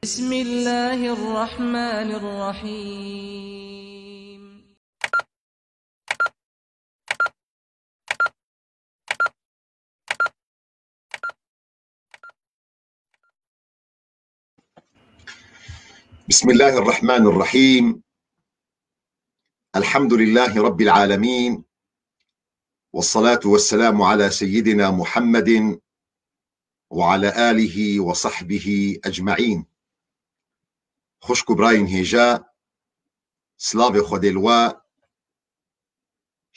بسم الله الرحمن الرحيم. بسم الله الرحمن الرحيم. الحمد لله رب العالمين، والصلاة والسلام على سيدنا محمد وعلى آله وصحبه أجمعين. خوشك براين هيجا سلاوي خودلوا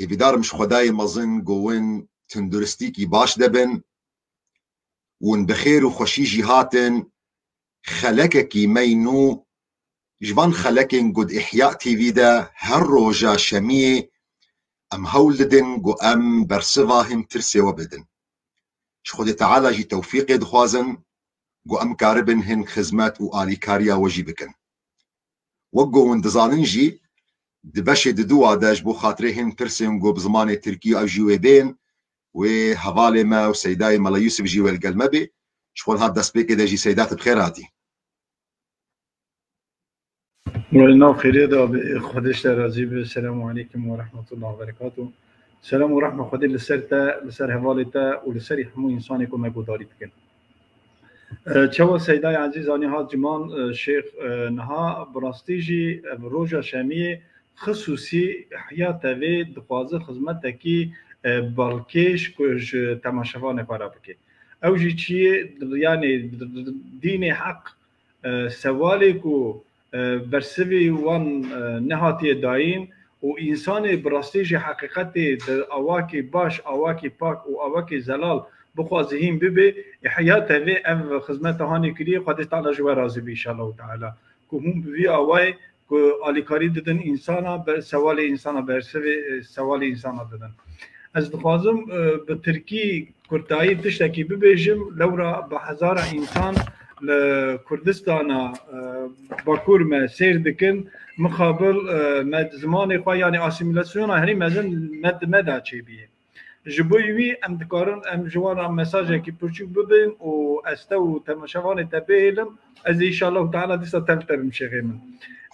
هبدار مش خداي مزن قوين تندرستيكي باش دبن ون بخير وخوشي جهاتن خلقكي مينو جبان خلقين قد إحياء تيفيدا هر روجا شمية أم هولدن قو أم برسفاهم ترسي وبدن شخود تعالى جي توفيق دخوازن قو أم كاربن هن خزمات وآلي كاريا وجي بكن وقو وندزانن جي دبشي ددوا داش بو خاطرهن ترسيم قو بزمان تركي أو جيويدين وهوالي ما وسيداي ملا يوسف جيوي القلمبي شخول هاد دسبيكي دا جي سيدات بخيراتي ولنا خير دا خودش راضي به. السلام عليكم ورحمة الله وبركاته. سلام ورحمة خدي لسرتا لسر هوالتا ولسر همو إنساني كو مقداري بكن. چوا سيداي عزيز آني هاد جمان شيخ نها براستيجي روجا شامية خصوصي حياتا في دخوازه خزمتاكي بالكيش كوش تماشفان فارا بكي او جي چيه يعني دين حق سوالي كو برسوی وان نهاتی داین و انسان براستیج حقیقتی در آواکی باش آواکی پاک و آواکی زلال بخوازهیم ببه حیات وی ام خدمت هانی کری خودش تعالی جو راضی بی انشاءالله تعالی که هم بی آوای که آلیکاری دادن انسانا بر سوال انسانا برسوی سوال انسانا دادن. از دخوازم به ترکی کرتایی تشتکی ببیجم لورا به هزار انسان لكردستان باكور ما سير دكن مقابل مد زمان خو يعني اسيميلاسيون هني مازن مد شي بيه جبوي ام دكارن ام جوان مساج كي بوچو ببين او استو تماشوان تبيلم از ان شاء الله تعالى دست تلتر مشغيمن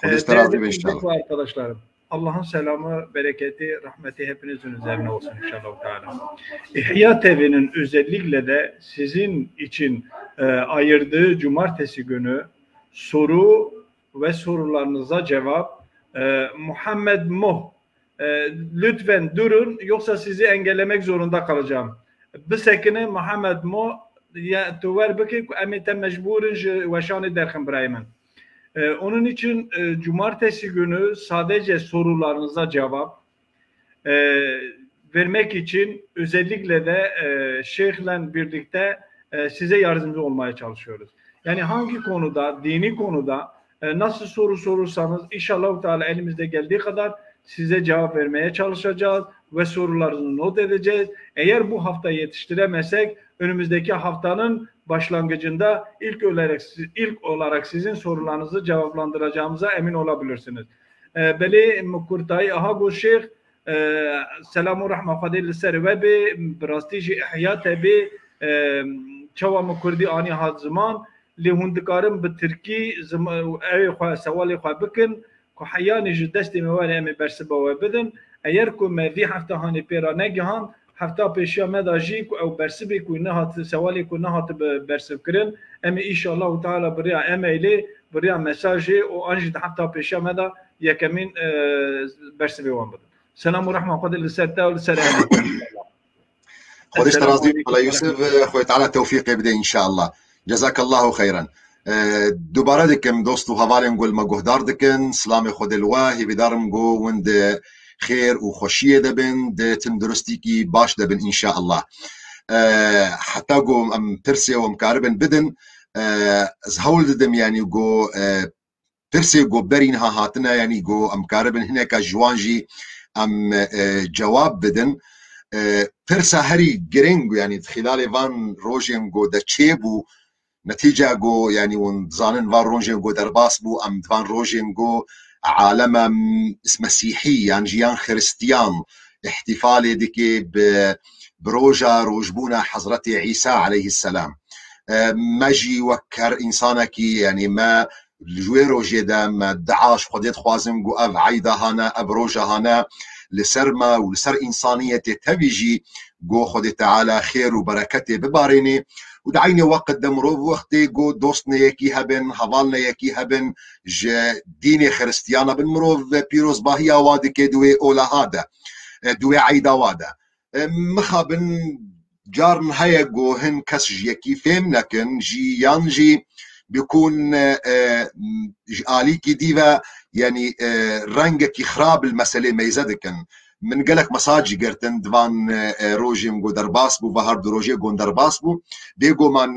ان شاء الله. arkadaşlarım Allah'ın selamı, bereketi, rahmeti hepinizin üzerine olsun inşallah Teala. İhya TV'nin özellikle de sizin için ayırdığı cumartesi günü soru ve sorularınıza cevap Muhammed Moh lütfen durun yoksa sizi engellemek zorunda kalacağım. Bu sekine Muhammed Moh ya tuver beki emete mecburun ve şanı derken Brayman. Onun için cumartesi günü sadece sorularınıza cevap vermek için özellikle de şeyhle birlikte size yardımcı olmaya çalışıyoruz. Yani hangi konuda, dini konuda nasıl soru sorursanız inşallah Teala elimizde geldiği kadar size cevap vermeye çalışacağız ve sorularınızı not edeceğiz. Eğer bu hafta yetiştiremezsek önümüzdeki haftanın başlangıcında ilk olarak sizin sorularınızı cevaplandıracağımıza emin olabilirsiniz. Beli Mukurtay Ahago Şeyh Selamu Rahma Fadil Servebi Brastiji İhya Tebi Çava Mukurdi Ani Had Zaman li hundikarim bi Türkiye evi xwe sewalê xwe bikin ku heyanê ji destê me were em ê bersiva we bidin eğer ku me vî hefta hanê pêra negihan hefta pêşiya me da jî ku ew bersivê ku nehat sewalê ku nehat bersivkirin em ê înşallah Teala biriya emailê biriya mesajê û an jî di hefta pêşiya me da yekemîn bersivê wan bidin. Selamu rahma xwe li ser te û li ser em. خودش ترازي على يوسف خوي تعالى توفيق يبدا ان شاء الله. جزاك الله خيرا. دوباره دكم دوستو هوالي نقول ما جهدار دكن سلامي خود الواهي بدارم جو وند خير وخوشيه دبن د تندرستيكي باش دبن ان شاء الله. حتى جو ام ترسي ومكاربن بدن زهول ددم يعني جو ترسي جو برينها هاتنا يعني جو ام كاربن هناك جوانجي ام جواب بدن ترسا هري جرينج يعني خلال فان روجين جو دا تشيبو نتيجة جو يعني ونظانن فان روجين جو درباس بو ام فان روجين جو عالم مسيحي يعني جيان خريستيان احتفالي ديكي بروجا روجبونا حضرتي عيسى عليه السلام ما جي وكر إنسانك يعني ما الجويرو جدا ما دعاش خديت خوازم جو أف عيدا هانا أبروجا هانا لسرما ولسر إنسانية تبيجي جو خدي تعالى خير وبركته بباريني ودعيني وقت دمرو وقتي جو دوستنا يكي هبن هفالنا يكي هبن ديني خريستيانا بن مروف بيروز باهيا وادي كدوي أولا هذا دوي عيدا وادا مخابن جارن هيا جو هن كس يكي فهم لكن جي يانجي بيكون آليكي ديفا يعني رنجك خراب المسألة ما يزدكن من قالك مساجي قرتن دوان روجي مغو درباس بو وهر دروجي قون درباس بو بيقو من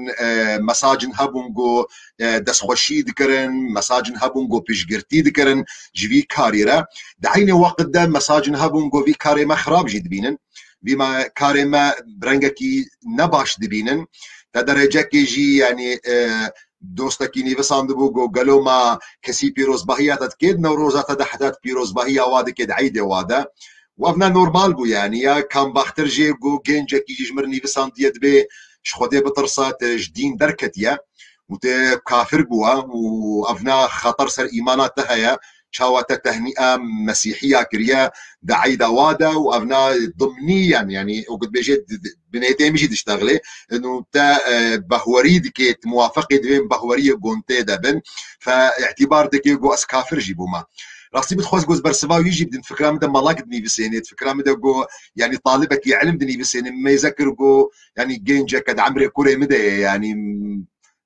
مساجن هبون قو دس خوشي دكرن مساجن هبون قو پیش گرتی دكرن جوی کاری را دعيني وقت دا مساجن هبون قو في کاری ما خراب جي دبينن بما کاری ما برنگكي نباش دبينن تدرجه كي جي يعني دوستکی نیوسان دبو گو گلو ما کسی پیروزباهیات کد نوروزات دحدات پیروزباهیا واده کد عیده واده وابنا نورمال بو يعني يا كان باختر جي جو جنجا كي جمر نيفسان ديت بي شخودي بطرسات جدين دركتيا وت كافر بوا وافنا خطر سر ايمانات تهيا شاوات تهنئه مسيحيه كريا دعيدا وادا وافنا ضمنيا يعني وقد بيجي بنيتي مشي تشتغلي انه تا بهوريد كيت موافقه بين بهوريه جونتي دبن فاعتبار دكي جو اس كافر جيبوما راسي بتخوز جوز برسبا ويجي بدن فكره مدى ملاك دني بسينيت فكره مدى جو يعني طالبك يعلم دني بسيني ما يذكر جو يعني جينجا كد عمري كوري مدى يعني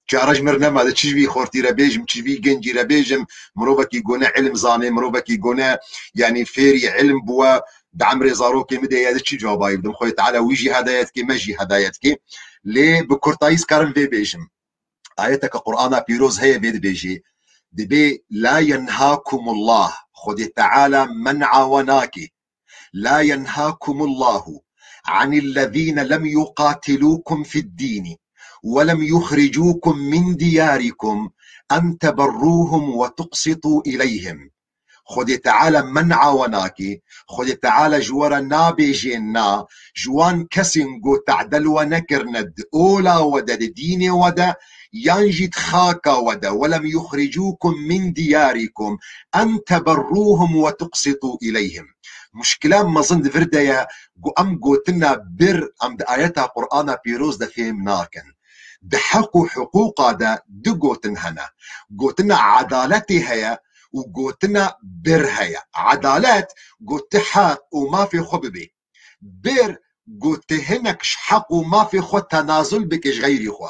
شارج مرنما هذا تشبي خورتي ربيجم تشبي جنجي ربيجم مروبك يقونا علم زاني مروبك يقونا يعني فيري علم بوا دعمري زاروكي مدى هذا تشي جواباي بدم خوي تعالى ويجي هدايتك ماجي هدايتك ليه بكورتايس كارن في بيجم آيتك قرآن بيروز هي بيد بيجي دبي لا ينهاكم الله خذ تعالى منع وناكي لا ينهاكم الله عن الذين لم يقاتلوكم في الدين ولم يخرجوكم من دياركم أن تبروهم وتقسطوا إليهم خذ تعالى منع وناكي خذ تعالى جوار نابي جينا جوان كسنجو تعدل ونكرند أولا ودا ديني ودا ينجد خاكا ودا ولم يخرجوكم من دياركم أن تبروهم وتقسطوا إليهم مشكلة ما ظن فردايا أم قوتنا بر أم آياتها قرآن بيروز دا فهم ناكن بحقوا حقوقا دا دقوتن هنا قوتنا عدالتي هيا وقوتنا بر هيا عدالات قوت حق وما في خببي بر قوت هنكش حق وما في خو تنازل بكش غيري خو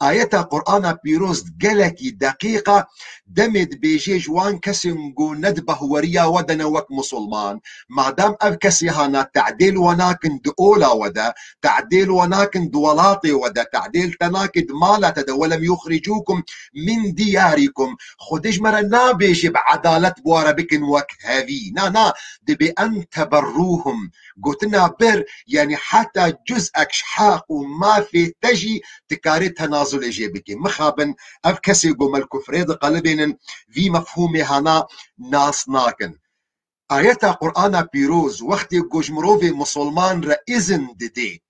آيات قرآن بيروز قلكي دقيقة دمد بيجي جوان كسنجو ندبه وريا ودنا وك مسلمان ما دام أبكسي هانا تعديل وناكن دولة ودا تعديل وناكن دولاتي ودا تعديل تناكد مالا تدا ولم يخرجوكم من دياركم خدج مرنا بيجي بعدالة بوارا بكن وك هذي نا دي بأن تبروهم قلتنا بر يعني حتى جزءك شحاق وما في تجي تكارتها نازل جيبك مخابن أفكسي قوم الكفريد قلبين في مفهومي هنا ناس ناكن آيات قرآن بيروز وقت جمروفي مسلمان رئيزن دي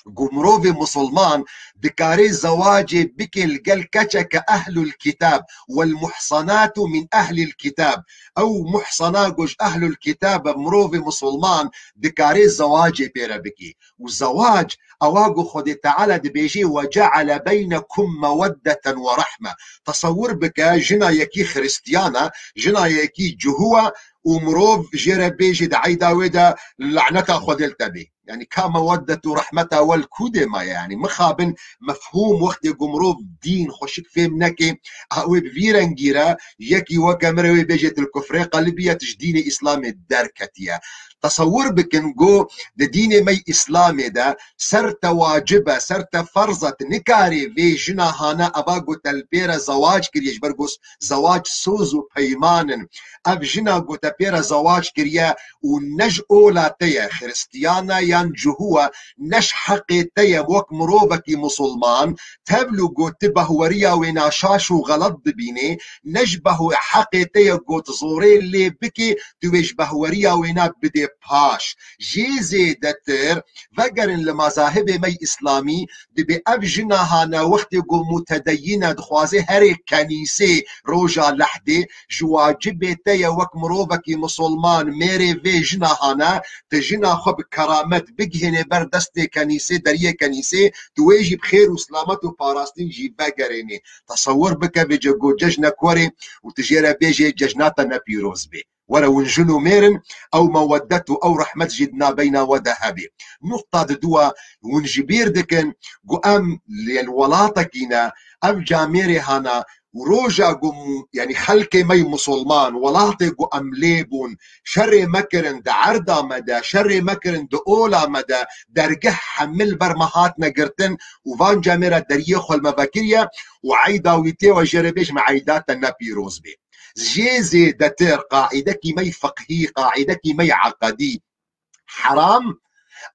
جمروفي مسلمان بكاري زواجي بكل قل كتك أهل الكتاب والمحصنات من أهل الكتاب أو محصنا جوج أهل الكتاب مروفي مسلمان بكاري زواجي بيرا بكي والزواج أواجو خد تعالى دبيجي وجعل بينكم مودة ورحمة تصور بك جنا يكي خريستيانا جنا يكي جهوة ومروف جيرا بيجي دعي داويدا لعنتها خدلتا بي يعني كمودة ورحمة والكودما يعني مخابن مفهوم وقت جمروف دين خوشك فهمناكي هاوي بفيرنجيرا يكي وكامروي بيجت الكفرية قلبية تجدين إسلامي الداركتية تصور بكن جو دين مي إسلامي دا سرت واجبة سرت فرضة نكاري في جنا هانا أباقو تلبيرا زواج كريش برقص زواج سوزو بيمانن أب جنا قو تلبيرا زواج كريا ونج أولا تيا خريستيانا ينجهوا نش حقي تيا وك مروبكي مسلمان تبلو قو تبه وريا وناشاشو غلط بيني نجبه حقي تيا قو تزوري اللي بكي تويش بهوريا وينا بدي پاش جیزه دتر وگرن لمذاهب می اسلامی دبی اب جناهانا وقتی گو متدینه دخوازه هر کنیسه روژا لحده جواجب تیا وک مروبکی مسلمان میره وی جناهانا تجنا خب کرامت بگهنه بر دست کنیسه دریه کنیسه تویجی بخیر و سلامت و پاراستین جی وگرنه تصور بکه بجا گو ججنه کوری و تجیره بیجی ججناتا نپیروز بی ولا ونجنو ميرن او مودته او رحمت جدنا بين وذهبي نقطة دوا ونجبير دكن قو ام للولاتكينا ام جاميري هانا وروجا قم يعني خلقي مي مسلمان ولاتي قو ام ليبون شر مكرن دا عردا مدى شر مكرن دا اولا مدى درجه حمل برمهات نقرتن وفان جاميرا دريخو المباكرية وعيدا ويتي وجربيش مع عيدات النبي روزبي جيزي دتر قاعدة كي مي فقهي قاعدة كي مي عقدي حرام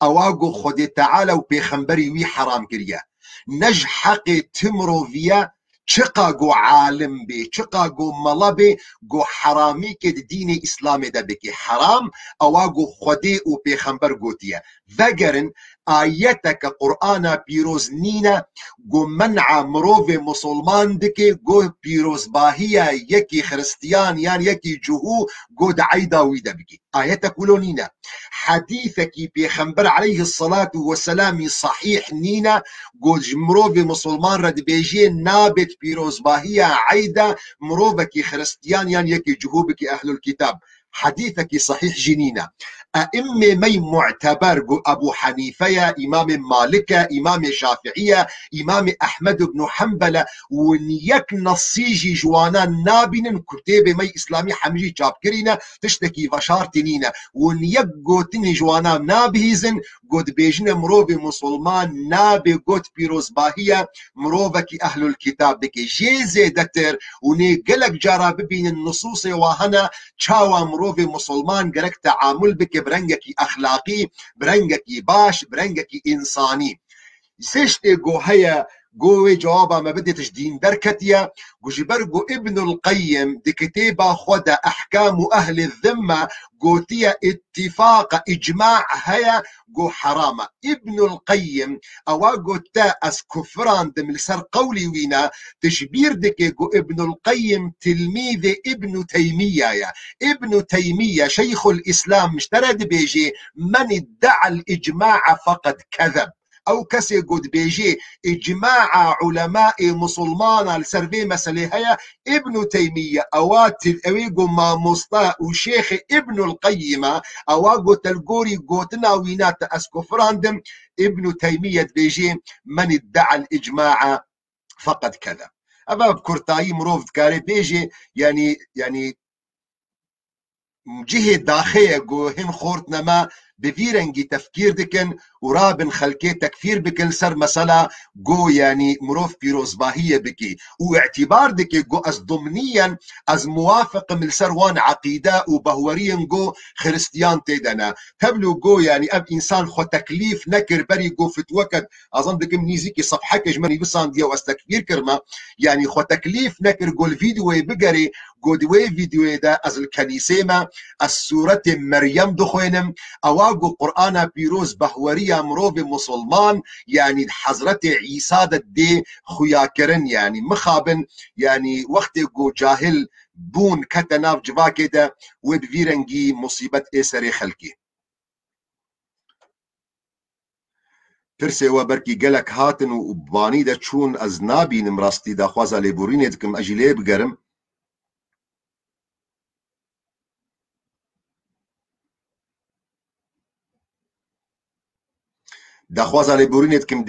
اواغو خودي تعالى وبيخنبري وي حرام كريا نج حقي تمرو فيا چقا جو عالم بي چقا جو ملبي جو حرامي كي دين اسلامي دا بكي حرام اواغو خودي وبيخنبر قوتيا ذكرن آياتك قرآن بيروز نينا جو منع مروف مسلمان دكي جو بيروز باهية يكي خريستيان يعني يكي جهو جو دعيدا ويدا بكي آياتك ولو نينا حديثك بيخنبر عليه الصلاة والسلام صحيح نينا جو مروف مسلمان رد بيجي نابت بيروز باهية عيدا مروفك خريستيان يعني يكي جهو بكي أهل الكتاب حديثك صحيح جنينة أئمة مي معتبر أبو حنيفة إمام مالك إمام شافعية إمام أحمد بن حنبل ونيك نصيجي جوانا نابن كتاب مي إسلامي حمجي جابكرينا تشتكي فشارتنينا ونيك قوتني جوانا نابهيزن قد بيجن مروف مسلمان نابي قد بيروز باهية مروفك أهل الكتاب بكي جيزي دتر ونيقلك جارا ببين النصوص وهنا چاوا مروف مسلمان قرك تعامل بك برنگكي اخلاقي برنگكي باش برنگكي انساني سيشتي جو هيا جو جوابا ما بديتش دين دركتيا جبرجو ابن القيم دي كتابة خدا احكام اهل الذمة قوتيا اتفاق اجماع هيا جو حرامة ابن القيم اواغو تا اس كفران دم لسر قولي وينا تشبير دكي جو ابن القيم تلميذ ابن تيمية يا ابن تيمية شيخ الاسلام مشترد بيجي من ادعى الاجماع فقد كذب او كسي قد بيجي اجماع علماء مسلمان السربي مسألة هيا ابن تيمية اوات الاويقو ما مصطا وشيخ ابن القيم اواقو تلقوري قوتنا وينات اسكفراندم ابن تيمية بيجي من ادعى الاجماع فقد كذا ابا بكرتاي مروف كاري بيجي يعني جهة داخلية جو هن خورتنا ما بفيرنجي تفكير دكن ورابن خلكي تكفير بكن سر مسألة جو يعني مروف بيروز باهية بكي واعتبار دكي جو از ضمنيا از موافق من سروان عقيدة وبهوريا جو خريستيان تيدنا تبلو جو يعني اب انسان خو تكليف نكر بري جو فتوكد اظن دكم نيزيكي صفحة كجماني بسان ديا واستكبير كرما يعني خو تكليف نكر جو الفيديو بقري جو دوي فيديو دا از الكنيسة ما السورة مريم دخوينم اواقو قرآن بيروز بهوري مروف مسلمان يعني حضرت عيسى دي خويا كرن يعني مخابن يعني وقت جو جاهل بون كتناف جوا كده وبفيرنجي مصيبة اسري خلقي ترسي وبركي قالك هاتن وباني دا تشون ازنابي نمراستي دا خوازا ليبوريني دكم اجيلي بقرم دخوازا لبورينت كم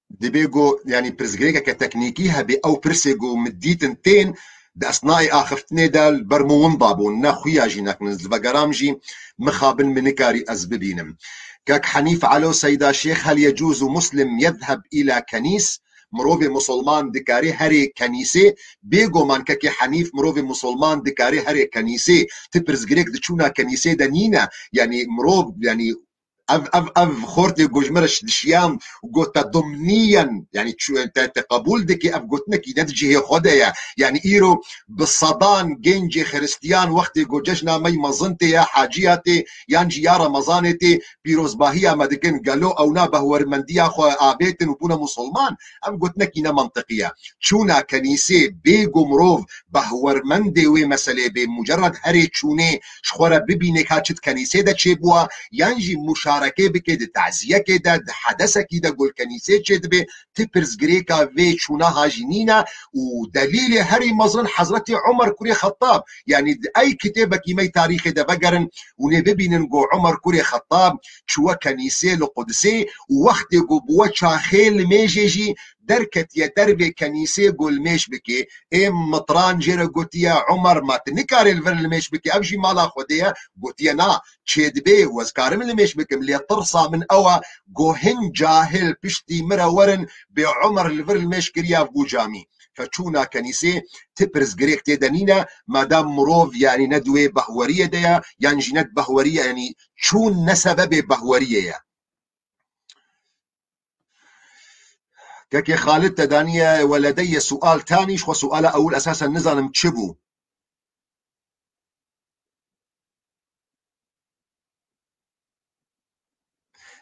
دبيجو يعني برزغريكا كتكنيكي هبي او برسيجو مديتن تين دا اصناعي اخفتني دا البرمو ونضابون ناخويا جيناك من الزبقرامجي مخابن منكاري ازببينم كاك حنيف علو سيدا شيخ هل يجوز مسلم يذهب الى كنيس مروفي مسلمان دكاري هري كنيسة بيجو من كاكي حنيف مروفي مسلمان دكاري هري كنيسة تبرزغريك دشونا كنيسة دنينا يعني مروف يعني اف خورتي جوجمرش دشيام وقوتا ضمنيا يعني تقبول دكي اف قوتنك ينتجي خدايا يعني ايرو بالصدان جنجي خريستيان وقتي جوجشنا مي مظنتي يا حاجياتي يانجي يا رمضانتي بيروز باهيا ما دكن قالو او نابه ورمنديا خو ابيتن وبونا مسلمان ام قوتنك ينا منطقيه شونا كنيسه بيجو مروف بهورمندي ومساله بمجرد هري تشوني شخوره ببينك هاتشت كنيسه دا تشيبوا يانجي مشاركه بكده تعزيه كده حدثه كده قول كنيسه تشد تبرز جريكا في شونا هاجينينا ودليل هري مظن حضرتي عمر كوري خطاب يعني اي كتابه كيمي تاريخي ده بقرن ونبي ننقو عمر كوري خطاب شو كنيسه لقدسي ووقت قبوه شاخيل ميجيجي دركت يا دربي كنيسه قول ميش بكي ام مطران جيرا قوتيا عمر ما تنكاري الفرن ميش بكي ابجي مالا خديا قوتيا نا تشيد بي وزكارم اللي ميش بكم اللي ترصى من اوا قوهن جاهل بشتي مرا ورن بعمر الفرن ميش كريا في جامي فشونا كنيسه تبرز جريك تيدانينا مادام مروف يعني ندوي بهوريه ديا يعني جنات بهوريه يعني شون نسبه بهوريه كاكي خالد تدانية ولدي سؤال تاني شو سؤال أول أساسا نزل متشبو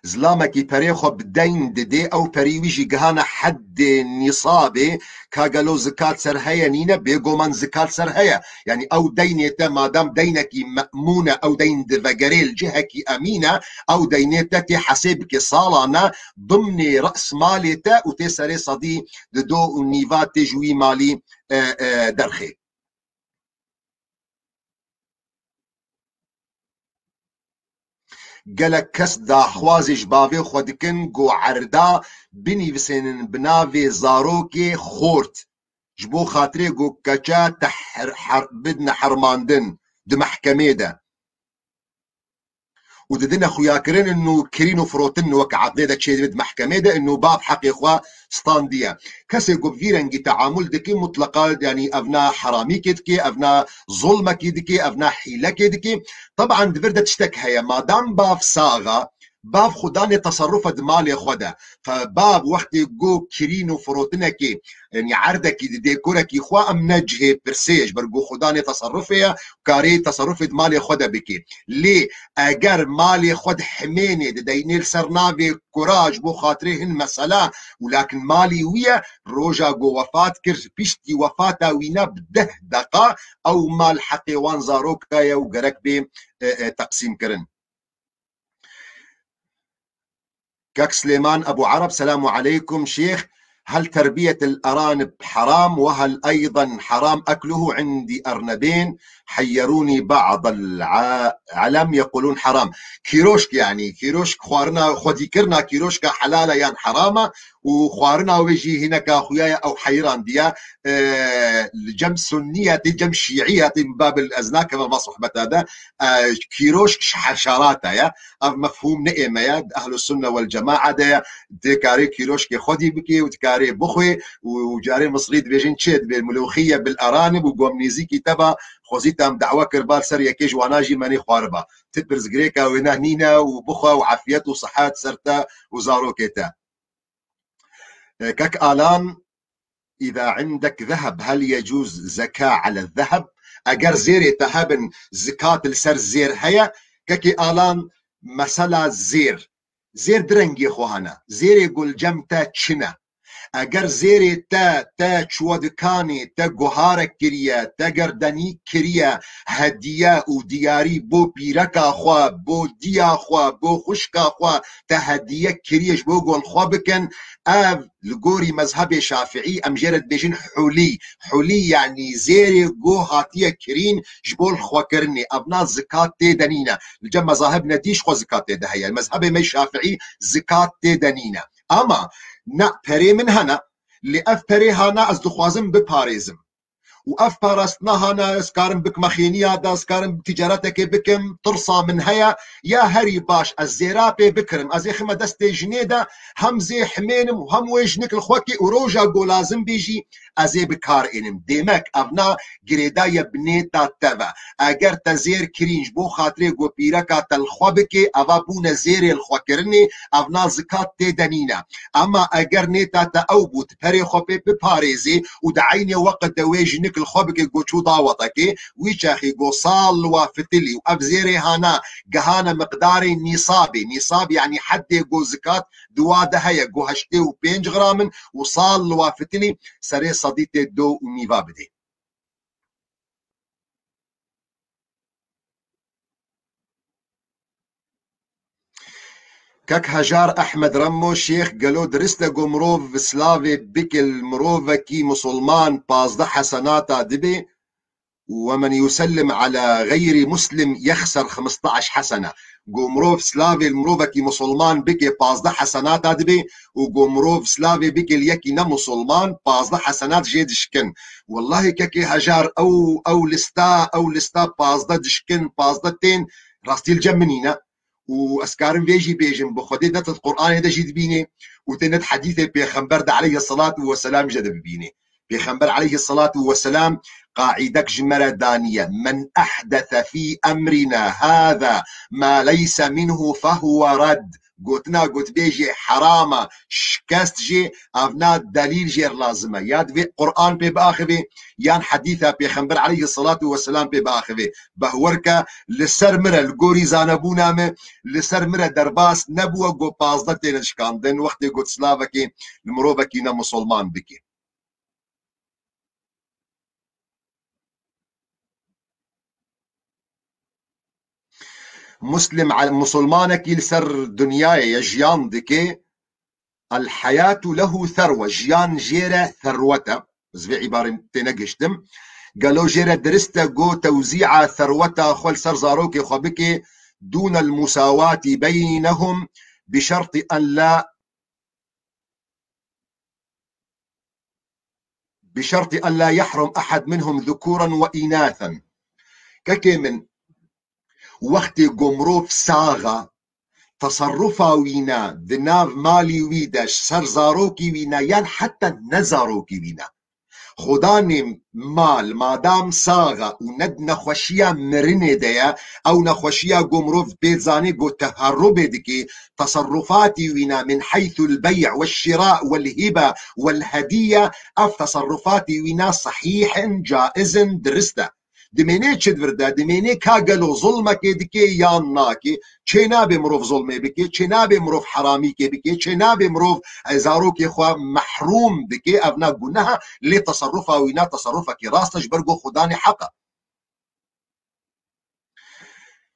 زلامكي بريخو بدين دي أو بريويجي جهانا حد نصابي كاقلو زكاة سرهية نينا بيقو من زكاة سرهية يعني أو دينيتا ما دام دينكي مأمونة أو دين دفاقريل جهكي أمينة أو دينيتا تي حسابك صالانة ضمن رأس ماليتا وتسري صدي دو نيفات تجوي مالي درخي قالك كس دا خوازي جبافي خودكن قو عردا بني بسين بنافي زاروكي خورت جبو خاطري قو كاچا بدنا حرماندن دي محكمة دا وددنا خويا كرين انه كرينو فروتن وك عقيده تشي بد محكمه ده انه باب حق اخوا ستانديا كسي قبفيرنجي تعامل دكي مطلقه يعني ابنا حرامي كدكي ابنا ظلمه كدكي ابنا حيله كدكي طبعا دفرده تشتك هيا ما دام باب ساغا باب خداني تصرف مالي خدا فباب وقت جو كرينو فروتنكي يعني عردك ديكورك اخوا ام نجه برسيج برجو خداني تصرفيا كاري تصرف مالي خدا بكي ليه اگر مالي خد حميني دينيل سرنابي كوراج بو خاطرهن مسألة ولكن مالي ويا روجا جو وفات كرز بيشتي وفاتا وينا بده دقا او مال حقي وانزاروكا يا وقرك بي تقسيم كرن كاك سليمان أبو عرب سلام عليكم شيخ هل تربية الأرانب حرام وهل أيضا حرام أكله عندي أرنبين حيروني بعض العلم يقولون حرام كيروشك يعني كيروشك خوارنا خديكرنا كيروشك حلالة يعني حرامة وخوارنا ويجي هناك أخويا أو حيران ديا جم سنية جم شيعية من باب الأزناك كما صحبة هذا كيروشك حشراتها يا مفهوم نئمة يا أهل السنة والجماعة ده دكاري كيروشك خدي بكي وتكاري بخوي وجاري مصري بيجين تشيد بالملوخية بالأرانب وقومنيزي كتابة خوزيتام دعوة كربال سر يكيج واناجي ماني خواربا تبرز جريكا ونهنينا وبخا وعافيات وصحات سرتا وزاروكيتا كاك آلان إذا عندك ذهب هل يجوز زكاة على الذهب أجر زيري تهابن زكاة السر زير هيا كاكي آلان مسألة زير درنجي خوهانا زير يقول جمتا تشنا اگر زیری تا چودکانی تا گوهارک کریه تا گردنی کریه هدیه و دیاری بو پیرکا خوا بو دیا خوا بو خوشکا خوا تا هدیه کریش بو گل خوا بکن اف لگوری مذهب شافعی ام جرد بیجن حولی يعني زيري جو هاتيه كرين جبول خوا كرني ابنا زكاة تيدنينا الجم مذاهب نديش خوا زكاة تيدهيا المذهب مي شافعي زكاة تيدنينا اما نا پری من هنا لی اف پری هانا از دخوازم بپاريزم وأف بارستناها أنا سكارم بك مخينيا دا سكارم تجارتك بكم ترصى من هيا يا هري باش الزيرابي بكرم أزي خما دستي جنيدا هم زي حمينم وهم ويجنك الخوكي وروجا قو لازم بيجي أزي بكار إنم ديمك أبنا قريدا بنيتا تبا أجر تزير كرينج بو خاطري قو بيركا تلخوبكي أفا بونا زيري الخوكرني أبنا زكاة تيدانينا أما أجر نيتا تأوبوت بري خوبي بباريزي ودعيني وقت دويجنك الخوبكي قو شو ضاوطكي ويشاخي قو صال وافتلي وأبزيري هانا قهانا مقداري نصابي يعني حد قو زكاة دواده هيا قو هشتي وبينج غرامن وصال وافتلي سري صديتي دو ونيفا بدي كك هجار أحمد رمو شيخ قالوا درست قو مروف سلافي بكل مروفكي مسلمان بازده حسناتا دبي ومن يسلم على غير مسلم يخسر 15 حسنة قومروف سلافي المروفكي مسلمان بكي بازده حسنات دبي وقومروف سلافي بكي اليكي مسلمان بازده حسنات جي دشكن والله ككي هجار او لستا بازده دشكن بازده تين راستي الجمنينا واسكارم بيجن بخدي نت القرآن ده جيد بيني وتنت حديثه بيخنبر عليه الصلاة والسلام جد بيني بيخنبر عليه الصلاة والسلام قاعدك جمرة دانية من أحدث في أمرنا هذا ما ليس منه فهو رد قلت بيجي حرامة شكست جي أفنا دليل جير لازمة ياد في قرآن بي بآخبي يان حديثة بيخنبر عليه الصلاة والسلام بي بآخبي بهوركا لسر مرة القوري زانبونا لسر مرة درباس نبوة قو بازدتين شكان دين وقت قلت سلافكي المروبكي مسلمان بكي مسلم على مسلمانك يلسر دنياي يجيان دكي الحياة له ثروة جيان جيرة ثروته زي عبارة تنقشتم قالوا جيرة درستا قو توزيع ثروته خل سر زاروكي خبكي دون المساواة بينهم بشرط أن لا يحرم أحد منهم ذكورا وإناثا ككي من وقت قمروف ساغا تصرفا وينا دناف مالي ويدش سرزاروكي وينا ين حتى نزاروكي وينا خداني مال مادام ساغا وند نخوشيا مرنه ديا او نخوشيا قمروف بيتزاني قو تهرب دكي تصرفاتي وينا من حيث البيع والشراء والهبة والهدية اف تصرفاتي وينا صحيح جائز درسته دميني تشدفردا دميني كاغلو ظلمك دكي يان ناكي چنابي مروف ظلمي بكي چنابي مروف حرامي كي بكي چنابي مروف زاروكي خوا محروم بكي ابنا قناها لتصرفها وينا تصرفك راستش برقو خداني حقا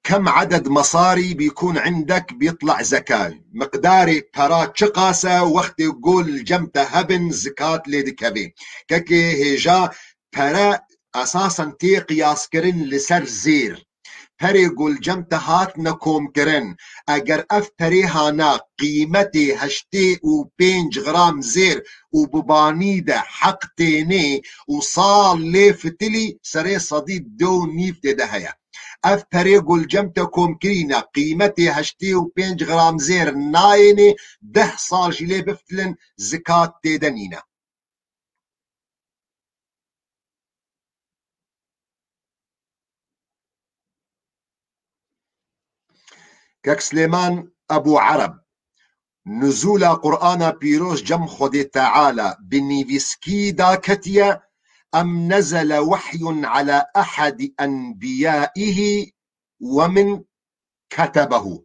كم عدد مصاري بيكون عندك بيطلع زكاة مقداري ترى شقاسة وقت يقول جمت هبن زكاة لدكبي ككي هيجا ترى اساسا تي قياس كرن لسر زير پری گل جمت هات نکوم کرن اگر اف پری هانا قیمتی 85 غرام زیر و ببانی ده حق تینی و صال لیفتلی سری صدید دو نیف ده هیا اف پری گل جمت کوم کرینا قیمتی 85 غرام زیر ناینی 10 صال جلی بفتلن زکات تیدنینا كك سليمان أبو عرب نزول قرآن بيروز جم خد تعالى بنيفسكي داكتيا أم نزل وحي على أحد أنبيائه ومن كتبه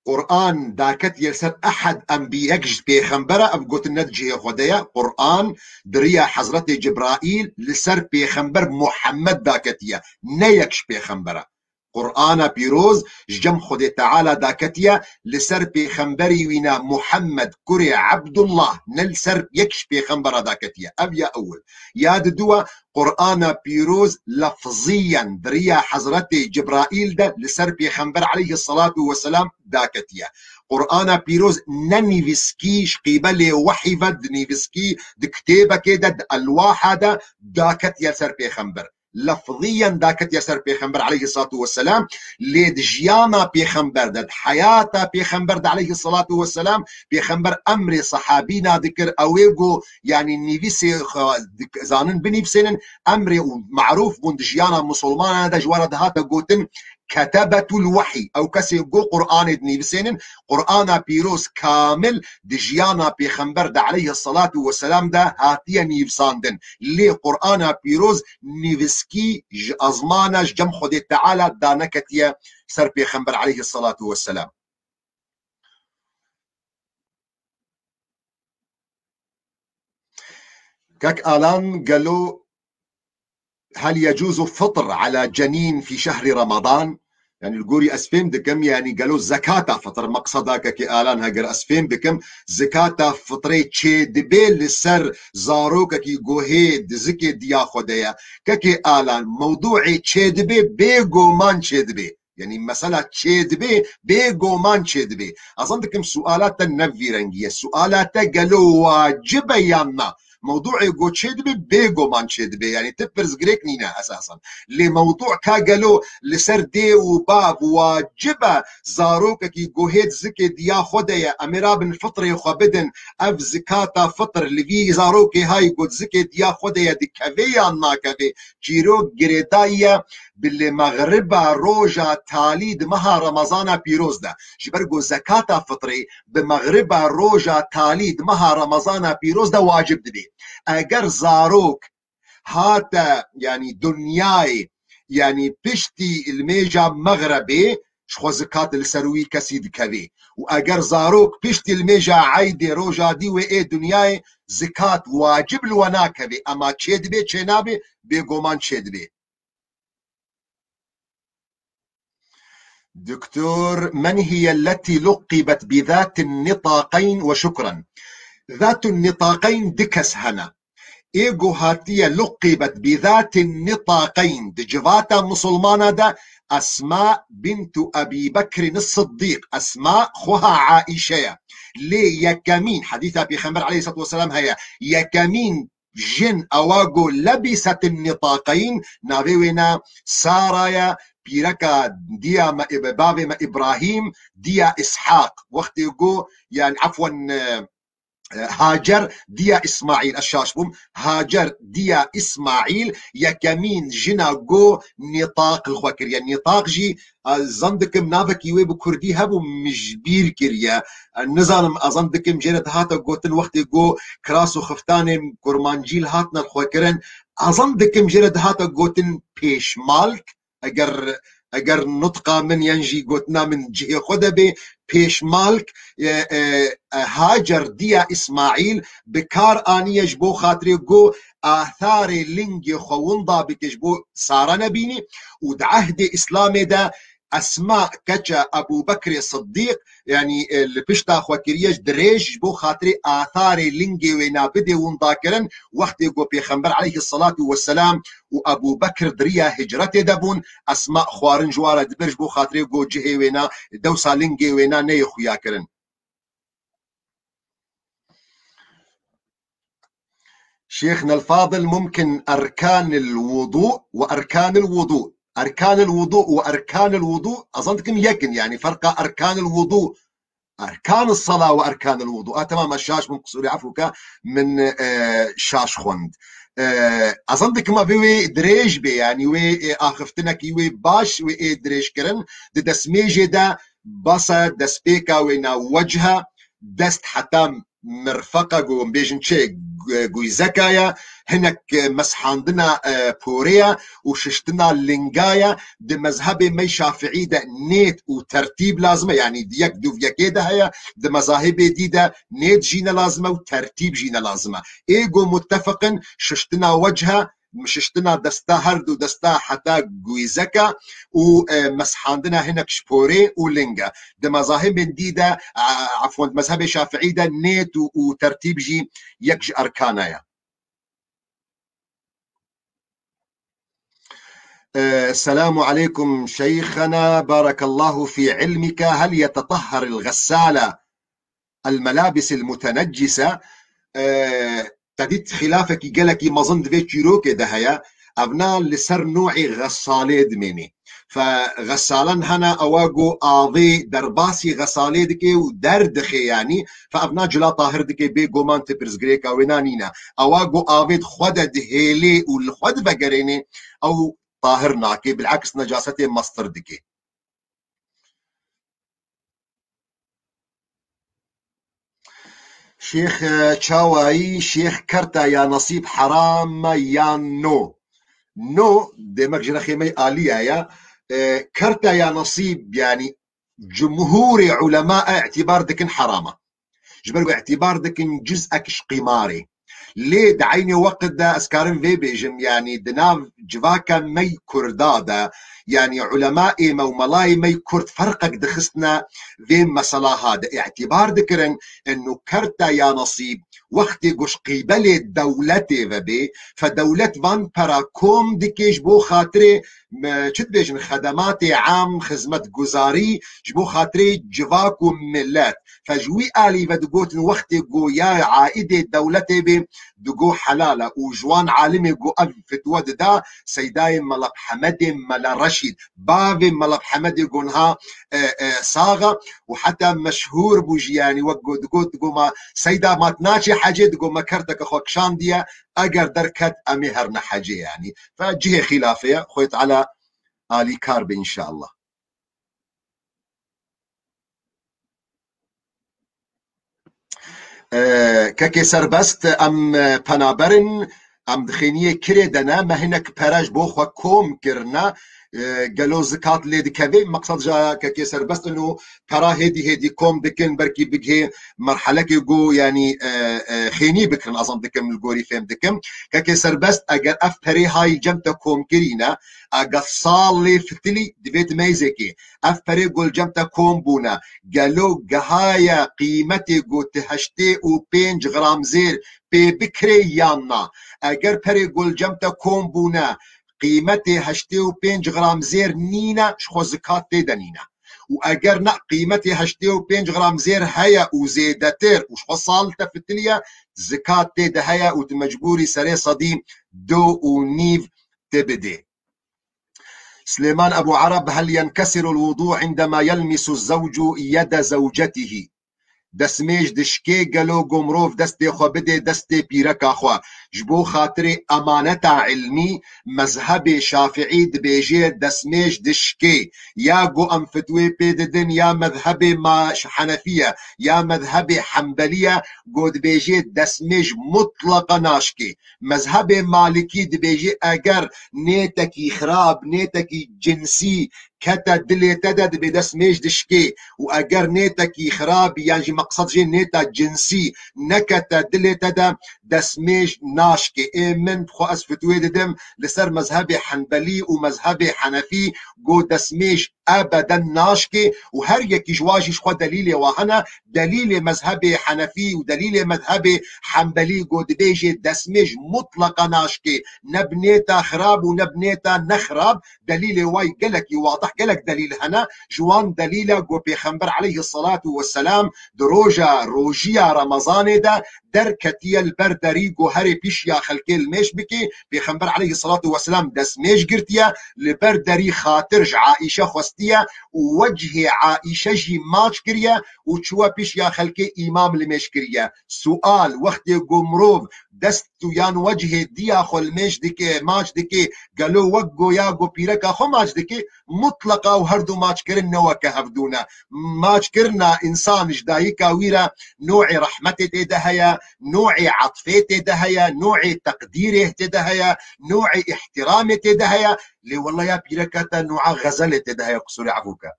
قرآن داكت يلسر أحد أنبيائك بيخنبرة أبقوت النتجي خديا قرآن دريا حضرت جبرائيل لسر بيخنبر محمد داكتيا نيكش بيخنبرة قرآن بيروز جم خد تعالى داكتيا لسر بيخنبري وينا محمد كري عبد الله نلسر يكش بيخنبر داكتيا أبيا أول ياد دوا قرآن بيروز لفظيا دريا حضرتي جبرائيل ده لسر بيخنبر عليه الصلاة والسلام داكتيا قرآن بيروز ننيفسكيش قبل وحي فد نيفسكي دكتيبة كده الواحة ده داكتيا سر بيخنبر لفظيا داكت يسر بيخنبر عليه الصلاة والسلام ليد جيانا بيخنبر داد حياته بيخنبر دا عليه الصلاة والسلام بيخنبر أمر صحابينا ذكر أويقو يعني نيفيسي زانن بنيفسين أمر معروف بند جيانا مسلمان دا جوارد هاتا قوتن كتبة الوحي أو كسي قو قرآن نيفسين قرآن بيروس كامل دجيانا بيخنبر دا عليه الصلاة والسلام دا هاتيا نيفساندن لي قرآن بيروز نيفسكي أزمانا جم خدي تعالى دانكتيا سر بيخنبر عليه الصلاة والسلام كاك آلان قالوا هل يجوز فطر على جنين في شهر رمضان؟ يعني الجوري أسفين بكم يعني قالوا زكاة فطر مقصدك كي آلان هجر أسفين بكم زكاة فطري تشي دبيل للسر زاروك كي جوهيد زكي ديا خديا كي آلان موضوعي تشي دبي بيجو مان تشي دبي يعني مسألة تشي دبي بيجو مان تشي دبي أظنكم سؤالات النفيرنجية سؤالات قالوا واجب يانا موضوع يقول تشدبي بيجو مان تشدبي يعني تبرز جريك نينا اساسا لموضوع كاجلو لسردي وباب واجبه زاروك كي جوهيد زكي ديا خديا اميرا بن فطر يخبدن اف زكاتا فطر لفي زاروك هاي قد زكي ديا خديا دي كافيا ناكافي جيرو جريتايا باللي مغربا روجا تاليد مها رمضان بيروز ده جبرقو زكاة فطري بمغربا روجا تاليد مها رمضان بيروز ده واجب دبي اگر زاروك هاتا يعني دنياي يعني بشتي الميجا مغربي شخو زكاة السروي كسيد كبي واگر زاروك بشتي الميجا عايدي روجا دي وايه دنياي زكاة واجب لونا كبي اما تشيد بي تشينابي بيقومان تشيد بي دكتور من هي التي لقبت بذات النطاقين وشكرا ذات النطاقين دكس هنا إيجو هاتية لقبت بذات النطاقين دجفاتا مسلمانة دا أسماء بنت أبي بكر الصديق أسماء خوها عائشة ليه يكمين حديث أبي خمر عليه الصلاة والسلام هي يكمين جن أواجو لبست النطاقين نابيونا سارايا بيركا ديا ما بابي ما إبراهيم ديا إسحاق وقت يقول يعني عفوا هاجر ديا إسماعيل الشاشبوم هاجر ديا إسماعيل يكمين جنا جو نطاق الخوكر يعني نطاق جي زندكم نافك يوي بكردي هبو مجبير كريا النظام أظندكم جيرت هاتا قوتن وقت جو كراسو خفتان كرمانجيل هاتنا الخوكرن أظندكم جيرت هاتا قوتن بيش مالك اگر نطقه من ينجي قوتنا من جهه خدبه پیش مالك هاجر ديا اسماعيل بكار اني جبو خاطري جو اثار لينج خووندا بكجبو ساره نبيني ودعهد اسلامي ده اسماء كجا ابو بكر الصديق يعني اللي بيشتا خوكريج دريج بو خاطري اثار لينجي وينا بدي ونذاكرن وقت يقول بيخنبر عليه الصلاه والسلام وابو بكر دريا هجرته دبون اسماء خوارن جواره دبرج بو خاطري جو جهي وينا دوسا لينجي وينا ني خويا كرن شيخنا الفاضل ممكن اركان الوضوء واركان الوضوء أركان الوضوء وأركان الوضوء أظنكم يكن يعني فرق أركان الوضوء أركان الصلاة وأركان الوضوء تمام الشاش من قصوري عفوك من شاش خند أظنكم ما بيوي دريج بي يعني وي آخفتنك يوي باش وي دريج كرن دسميجي دا بصا دسبيكا وينا وجهها دست حتى مرفقة قوم بيجن شيء قوي زكايا هناك مسحاندنا بوريا وششتنا لينجايا دي مذهب مي شافعي ده نيت وترتيب لازمه يعني ديك دوفيا كده هيا دي مذاهب دي ده نيت جينا لازمه وترتيب جينا لازمه ايجو متفقن ششتنا وجهه مششتنا دستا هردو دستا حتى جويزكا ومسحاندنا هناك شبوري ولينجا ده مذاهب ديدا عفوا مذهب الشافعي ده نيت وترتيب جي يكج أركانايا. السلام عليكم شيخنا بارك الله في علمك، هل يتطهر الغسالة الملابس المتنجسة؟ تديت خلافك قالك ما ظن دفيت شيروك دهيا أبناء لسر نوعي غسالة دميني فغسالان هنا أواجو آذي درباسي غسالة دكي ودردخي يعني فأبناء جلا طاهر دكي بي قومان تبرز غريكا وينانينا أواجو آذي خود دهيلي والخود بقريني أو طاهر ناكي بالعكس نجاستي مصدر دكي. شيخ تشاواي شيخ كرتا يا نصيب حرام يا نو دمك جنخيمي آلية يا كرتا يا نصيب يعني جمهور علماء اعتبار دكن حرامة جبرو اعتبار دكن جزءك قماري ليه دعيني وقت دا اسكارن في بيجم يعني دناف جواكا مي كردادا يعني علماء وملاي مي كرد فرقك دخستنا في مسألة هذا اعتبار ذكرن انه كرتا يا نصيب وقت قش قيبل دولتي وبي فدولة فان براكوم ديكيش بو خاطري شد بيجن خدمات عام خدمة جزاري جبو خاطري جواكو ملات فجوي آلي ودقوت وقت قو يا عائدة دولتي بي دقو حلالة وجوان عالمي قو أف فتوى دا سيداي ملب حمد ملا رشيد باب ملب حمد يقولها صاغة وحتى مشهور بوجياني وقو دقو ما سيدا ما تناشي حاجة دقو ما كرتك أخوك شاندية أقر دركت أمهرنا حاجة يعني فجهة خلافية خويت على آلي كارب إن شاء الله. كاكي سربست ام پنابرن ام دخينيه كري دنا ما هناك باراج بوخوا كوم كرنا قالوا زكات لي دكافي مقصد جا كاكي سربست انه ترى هدي كوم دكن بركي بكي مرحله كيقو يعني خيني بكرن اظن دكم الجوري فهم دكم كاكي سربست اگر اف بري هاي جمتا كوم كرينا اگر صالي فتلي دبيت ميزكي اف بري قول جمتا كوم بونا قالوا قهايا قيمتي قوت هشتي و 5 غرام زير بكري يانا اگر پري قول جمتا كوم بونا قيمتي هشتي و 5 غرام زير نينا شخو زكاة تيدا نينا واگر نا قيمتي هشتي و 5 غرام زير هيا وزيدتر وشخو صالتا فتليا زكاة تيدا هيا وتمجبوري سري صديم دو ونيف تبدي. سليمان أبو عرب هل ينكسر الوضوء عندما يلمس الزوج يد زوجته؟ دسميج دشكي قالو قمروف دستي خو بدي دستي بيركا خوا جبو خاطري أمانة علمي مذهب شافعي دبيجي دسميج دشكي يا قو أم فتوي بيددن يا مذهب ما حنفية يا مذهب حنبلية قو دبيجي دسميج مطلقا ناشكي مذهب مالكي دبيجي أجر نيتكي خراب نيتكي جنسي كتا دلي تدد بدس ميج دشكي واجر نيتكي خراب يعني مقصد جي نيتا جنسي نكتا دلي تدا دس ميج ناشكي من بخو اسفتوي ددم لسر مذهبي حنبلي ومذهبي حنفي جو دس ميج ابدا ناشكي وهر يكي جواجي شخو دليل وهنا دليل مذهبي حنفي ودليل مذهبي حنبلي جو دبيجي دس ميج مطلقا ناشكي نبنيتا خراب ونبنيتا نخراب دليل واي قالك واضح قالك دليل هنا جوان دليل جو بيخنبر عليه الصلاة والسلام دروجا روجيا رمضان دا دركتي البردري جو هري بيشيا خلكي الميش بكي بيخنبر عليه الصلاة والسلام دس ميش قرتيا لبردري خاطرج عائشة خوستيا ووجه عائشة جي ماش كريا وشوا بيشيا خلكي إمام الميش كريا سؤال وقت قمروف دستو يان وجه ديا خل ميش دكي ماش دكي قالوا وقو يا قو بيركا خو ماش دكي مطلقه وهردو ماش كرنا وكهفدونا ماش كرنا انسان جدايكا ويرا نوعي رحمته تدهيا نوعي عطفته تدهيا نوعي تقديره تدهيا نوعي احترامه تدهيا لي والله يا بيركا نوع غزله تدهيا قصوري عفوكا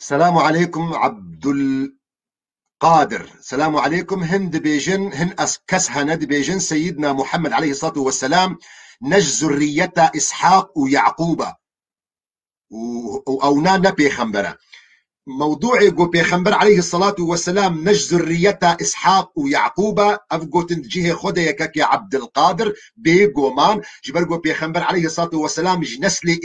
السلام عليكم عبد القادر. السلام عليكم. هند بيجن هن كسهند بيجن سيدنا محمد عليه الصلاة والسلام نج ذرية إسحاق ويعقوب أو نا بيخنبرة. موضوعي جو بيخنبر عليه الصلاة والسلام نج ذرية إسحاق ويعقوب أفقو تنجيه خديك يا عبد القادر بيقومان جبرقو بيخنبر عليه الصلاة والسلام نسل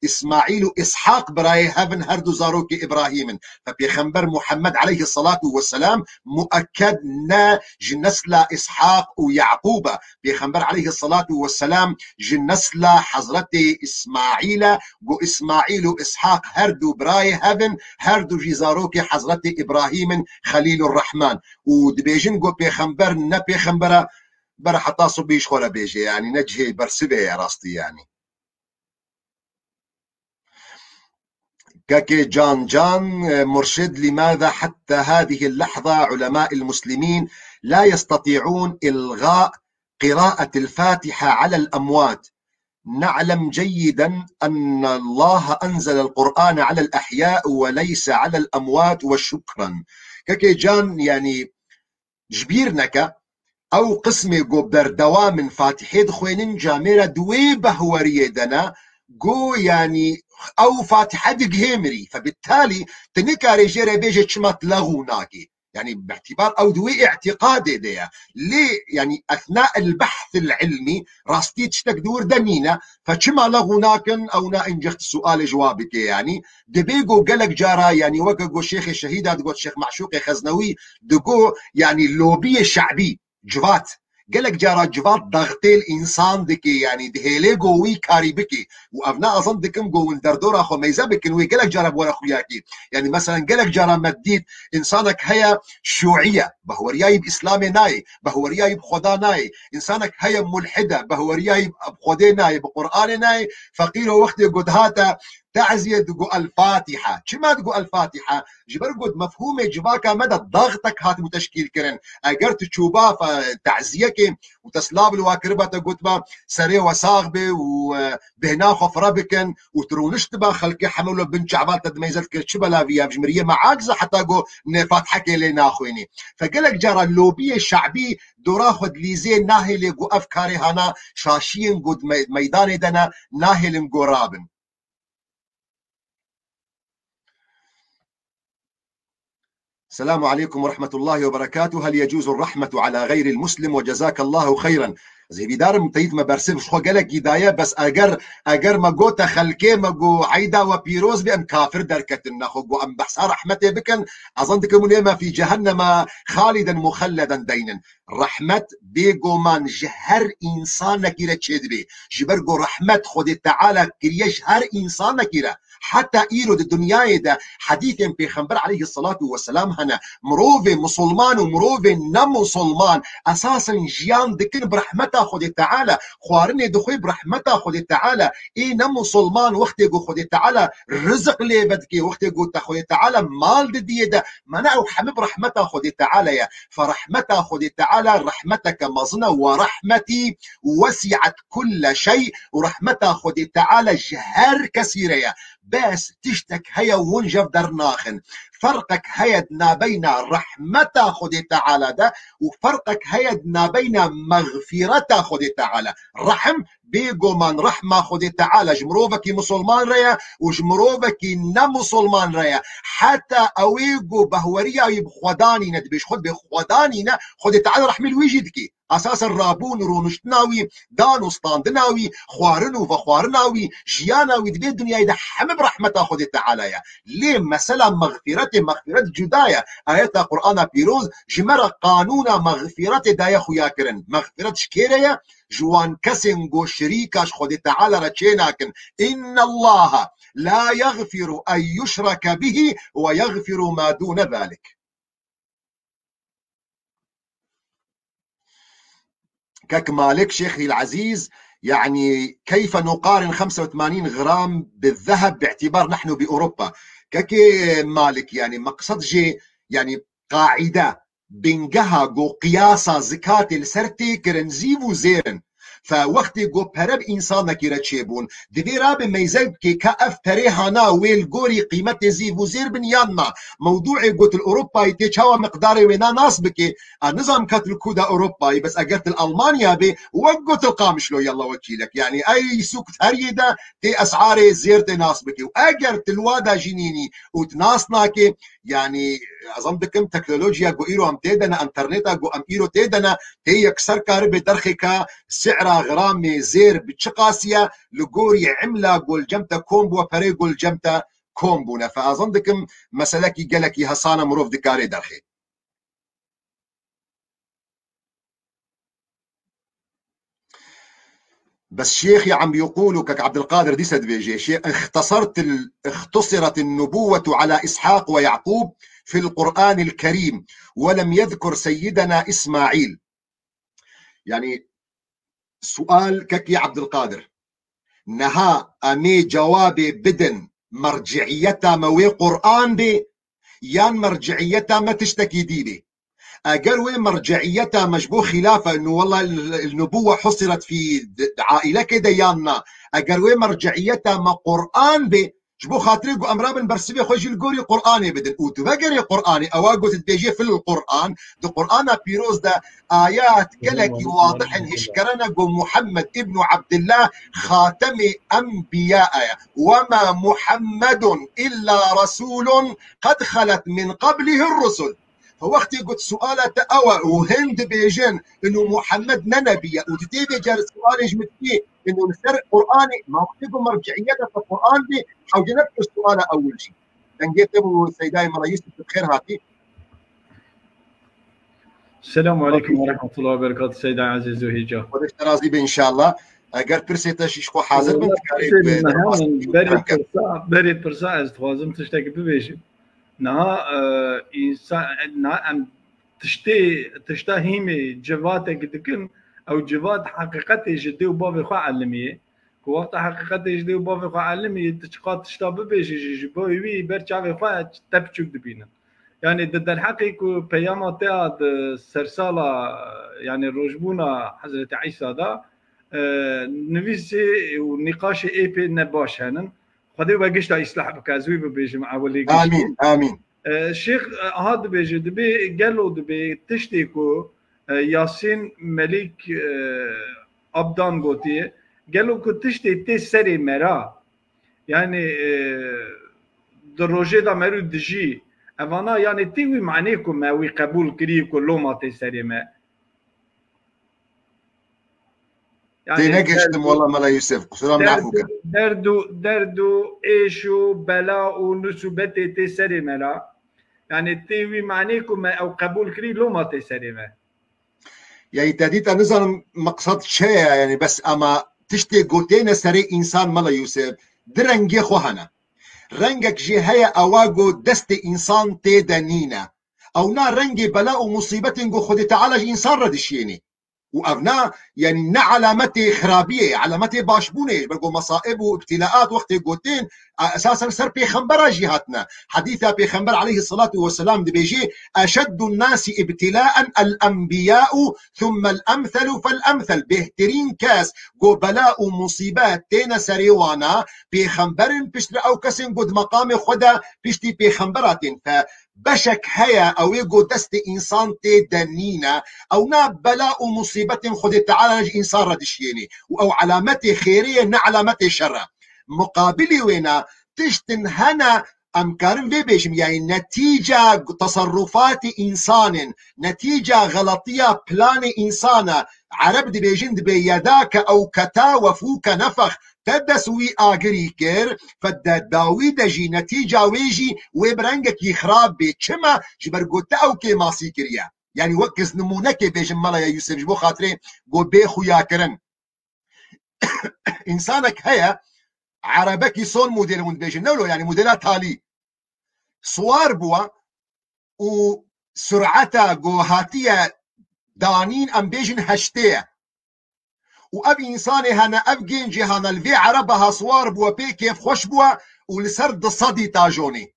إسماعيل إسحاق براي هفن هردو زاروك إبراهيم. فبيخنبر محمد عليه الصلاة والسلام مؤكد نا جنسل إسحاق ويعقوب. بيخنبر عليه الصلاة والسلام جنسل حضرتي إسماعيل جو إسماعيل إسحاق هردو براي هفن هردو جزاروكي حضرت إبراهيم خليل الرحمن. ودبيجن جو بيخنبر نا بيخنبرة برا حتى صبيش خولا بيجي يعني نجهي برسبه يا راستي يعني. كاكي جان مرشد، لماذا حتى هذه اللحظة علماء المسلمين لا يستطيعون إلغاء قراءة الفاتحة على الأموات؟ نعلم جيدا أن الله أنزل القرآن على الأحياء وليس على الأموات، وشكرا. كاكي جان يعني جبيرنك أو قسمي جو بردوام من فاتحيد خوينين جاميرا دوي بهوريه دنا جو يعني أو فاتحة جهيمري، فبالتالي تنكا ريجيري بيجي تشمات لغوناكي يعني باعتبار او دوي اعتقادي ديا ليه يعني اثناء البحث العلمي راستي تشتك دور دنينا فشما لغوناكن او نا انجخت السؤال جوابك يعني دبيجو قالك جارا يعني وقو شيخ الشهيدة دقو الشيخ معشوق خزنوي دقو يعني اللوبية الشعبي جوات قالك جارا جوات ضغطي الانسان دكي يعني دهيلي قوي كاري بكي وابناء اظن دكم قو دردورا خو ميزا بكن وي قالك جارا بورا خوياكي يعني مثلا قالك جارا مديد انسانك هيا شيوعيه بهورياي باسلامي ناي بهورياي بخدا ناي انسانك هيا ملحده بهورياي بخدا ناي بقران ناي فقير وقت قد هاتا تعزيه تقول الفاتحه كما تقول الفاتحه جبر قد مفهوم جباكا مدى ضغطك هات متشكيل كرن اگر تشوبا فتعزيك وتسلاب الواكربه تقول سري وصاغبه وبهنا خفره بكن وترونشتبا خلقي حملوا بن شعبال تدميزت كرتشبلا فيها بجمريه معاجزه حتى قو فاتحك لنا خويني فقالك جرى اللوبيه الشعبي دوراخد ليزين ناهل قو افكاري هنا شاشين قد ميدان دنا ناهل قرابن. السلام عليكم ورحمة الله وبركاته. هل يجوز الرحمة على غير المسلم؟ وجزاك الله خيرا. زي بدار متيت ما برسمش خو قالك هداية بس اگر ما جو تخلكي ما جو عيدا وبيروز بأم كافر دركت النخو ام بحسا رحمتي بكن اظنكم لما في جهنم خالدا مخلدا دينا. رحمت بيجو من جهر انسان كيرا تشدبي جبرجو رحمت خود تعالى كريش هر انسان كيرا حتى إيرو الدنيا ده حديث بيخنبر عليه الصلاة والسلام هنا مروفي مسلمان ومروفي نمسلمان أساسا جيان دكن برحمته خود تعالى خوارني دخوي برحمته خود تعالى إيه نمسلمان وقت يقول خود تعالى رزق لي بدكي وقت يقول خود تعالى مال دي ده منعو حمب رحمته خود تعالى يا فرحمته خود تعالى رحمتك مظنة ورحمتي وسعت كل شيء ورحمته خود تعالى جهر كثيرة يا بس تشتك هيا ونجف درناخن فرقك هيدنا بين رحمة خد تعالى ده وفرقك هيدنا بين مغفرة خد تعالى. رحم بيجو من رحمة خد تعالى جمروفك مسلمان ريا وجمروفك نمسلمان ريا حتى اويجو بهوريا يبخوداني ندبيش خد بخوداني خد تعالى رحمي الويجدكي اساس الرابون رونشتناوي دانوستاندناوي خوارنو وخوارناوي جياناوي دبي الدنيا ده حمب رحمته خد تعالى يا ليه مثلا مغفرة جدايا آيات قرآن بيروز جمرة قانون مغفرة دايا خويا كرن مغفرة شكيريا جوان كسنجو شريكاش خد تعالى رتشيناكن إن الله لا يغفر أن يشرك به ويغفر ما دون ذلك. كك مالك شيخي العزيز يعني كيف نقارن 85 غرام بالذهب باعتبار نحن بأوروبا؟ ككي مالك يعني مقصد جي يعني قاعدة بنجها جو قياسة زكاة السرتي كرنزيفو زيرن فوقتی گو پرب انسان کی را چیبون دوی را به میزه که اف پره هانا ویل گوری قیمت زی و زیر بنیان ما موضوع گوت الاوروبایی تی چاوا مقدار وینا ناس بکی نظام كتل كودا اوروباي بس اجرت الالمانيا بي وقت القامش له يلا وكيلك يعني اي سوق هريدا تي اسعار زيرت ناس بكي واجرت الوادا جنيني وتناسنا كي يعني اظن بكم تكنولوجيا جو ايرو ام تيدنا انترنتا جو ام ايرو تيدنا تي يكسر كارب درخيكا سعر غرامي زير بتشقاسيا لغوري عملا قول جمتا كومبو فري قول جمتا كومبونا فاظن بكم مسلكي قالكي هصانا مروف دكاري درخي بس شيخي عم بيقولوا كك عبد القادر دي سدبيجي شيخ اختصرت النبوة على إسحاق ويعقوب في القرآن الكريم ولم يذكر سيدنا إسماعيل. يعني سؤال كك يا عبد القادر نها أمي جوابي بدن مرجعيتا موي قرآن بي يان مرجعيتا ما تشتكي دي اگر وی مرجعیتها مجبور خلافه انه والله النبوه حصرت في عائله كده يانا اگر وی مرجعیتها ما قران به جبو خاطري جو امرا بن برسبي خوجي القوري قراني بدن وتبقري قراني اواقو تتبيجي في القران دو قران بيروز ده ايات كلكي واضح هشكرنا جو محمد ابن عبد الله خاتم انبياء وما محمد الا رسول قد خلت من قبله الرسل. فوقتي قلت سؤالة أوى وهند بيجن إنه محمد نبي وتتيبي جار سؤال يجمد فيه إنه نسرق قرآني ما وقتكم مرجعيته في القرآن دي حاول نفس السؤال أول شيء. لنجيت أبو سيداي مرايس بخير هاتي. السلام عليكم ورحمة الله وبركاته سيداي عزيز وهيجا. ودش ترازي بإن شاء الله. أجر برسيتا شيشكو حاضر من تكاري بري برسا استخوازم تشتاك ببيجي. نها انسان ام تشتا هيمي جواتك دكن او جوات حقيقتي جدي وبابي خو علميه وقت حقيقتي جدي وبابي خو علميه تشقات تشتا ببيجي جبوي وي برچاوي خو تبچوك دبينا يعني ضد الحقيقه بياما تاع سرساله يعني روجبونا حضرت عيسى دا نفيسي ونقاش اي بي نباش هنن خدي باقيش لا يصلح بكازوي بيجي مع ولي امين امين الشيخ هذا بيجي دبي قالوا دبي تشتيكو ياسين ملك ابدان قوتي قالوا كنت تشتي تي سري مرا يعني دروجي دا مرو دجي افانا يعني تيوي معنيكم ما وي قبول كري كله ما تي سري ما يعني تنقشتم والله ملا يوسف سلام نعفوك دردو ايشو بلاء ونسبت تسري ملا يعني تيوي معنيكم او قبول كري لو ما تسري ما يعني تديت نظر مقصد شيء يعني بس اما تشتي قوتين سري انسان ملا يوسف درنجي خوهنا رنجك جي هيا اواغو دست انسان تيدانينا او نا رنجي بلاء ومصيبة جو خدي تعالى انسان ردشيني وابناء يعني نا علامتي خرابيه علامتي باشبونه بلقوا مصائب وابتلاءات وقت قوتين اساسا سر بيخنبر جهاتنا حديث بيخنبر عليه الصلاه والسلام دي بيجي اشد الناس ابتلاء الانبياء ثم الامثل فالامثل بهترين كاس جو بلاء ومصيبات تينا سريوانا بيخنبر بيشتري او كسن قد مقام خدا بيشتي بيخنبراتين بشك هيا او يقو دست انسان تي دنينا او نا بلاء ومصيبة خذ تعالى نج انسان ردشيني او علامتي خيرية نا علامتي شرة مقابلي وينا تشتن هنا امكارن بيبيشم يعني نتيجة تصرفات انسان نتيجة غلطية بلان انسان عرب دي بيجند بيداك او كتا وفوك نفخ تدسوي آگری کر فدا داوید جی نتیجه ویجی وبرنگك يخراب بي چما جبرگوتا او كي ماسي كريا يعني وكز نمونه كي بيجم مالا يا يوسف جبو خاطري قو بيخو يا كرن انسانك هيا عربكي صون موديل من بيجن نولو يعني موديلات تالي صوار بوا وسرعتا قو هاتية دانين ام بيجن هشتيه وابي انساني هنا افجين جهانا الفي عربها صوار بوا بي كيف خوش بوا ولسرد صدي تاجوني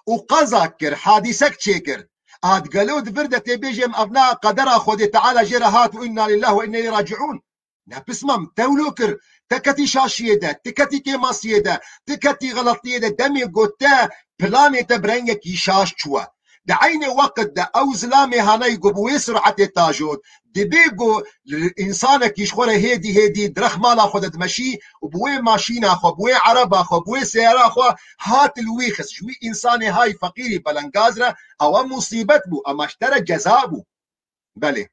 وقذاكر حادثك تشيكر هاد قالوا دفردة بيجم ابناء قدرها خذي تعالى جرهات وانا لله وانا اليه راجعون نبسمم تولوكر تكتي شاشيدا تكتي كيماسيدا تكتي غلطيدا دمي قوتا بلاني تبرنجك يشاش شوا دعيني وقت دا او زلامي هاني قبوي سرعة تاجود دبيقو الانسانك يشخوره هيدي درخ مالا خود تمشي وبوي ماشينا خو بوي عربا خو بوي سيارة خو هات الويخس شوي انساني هاي فقيري بلنقازرة او مصيبت بو اما اشترى جزاء بو بله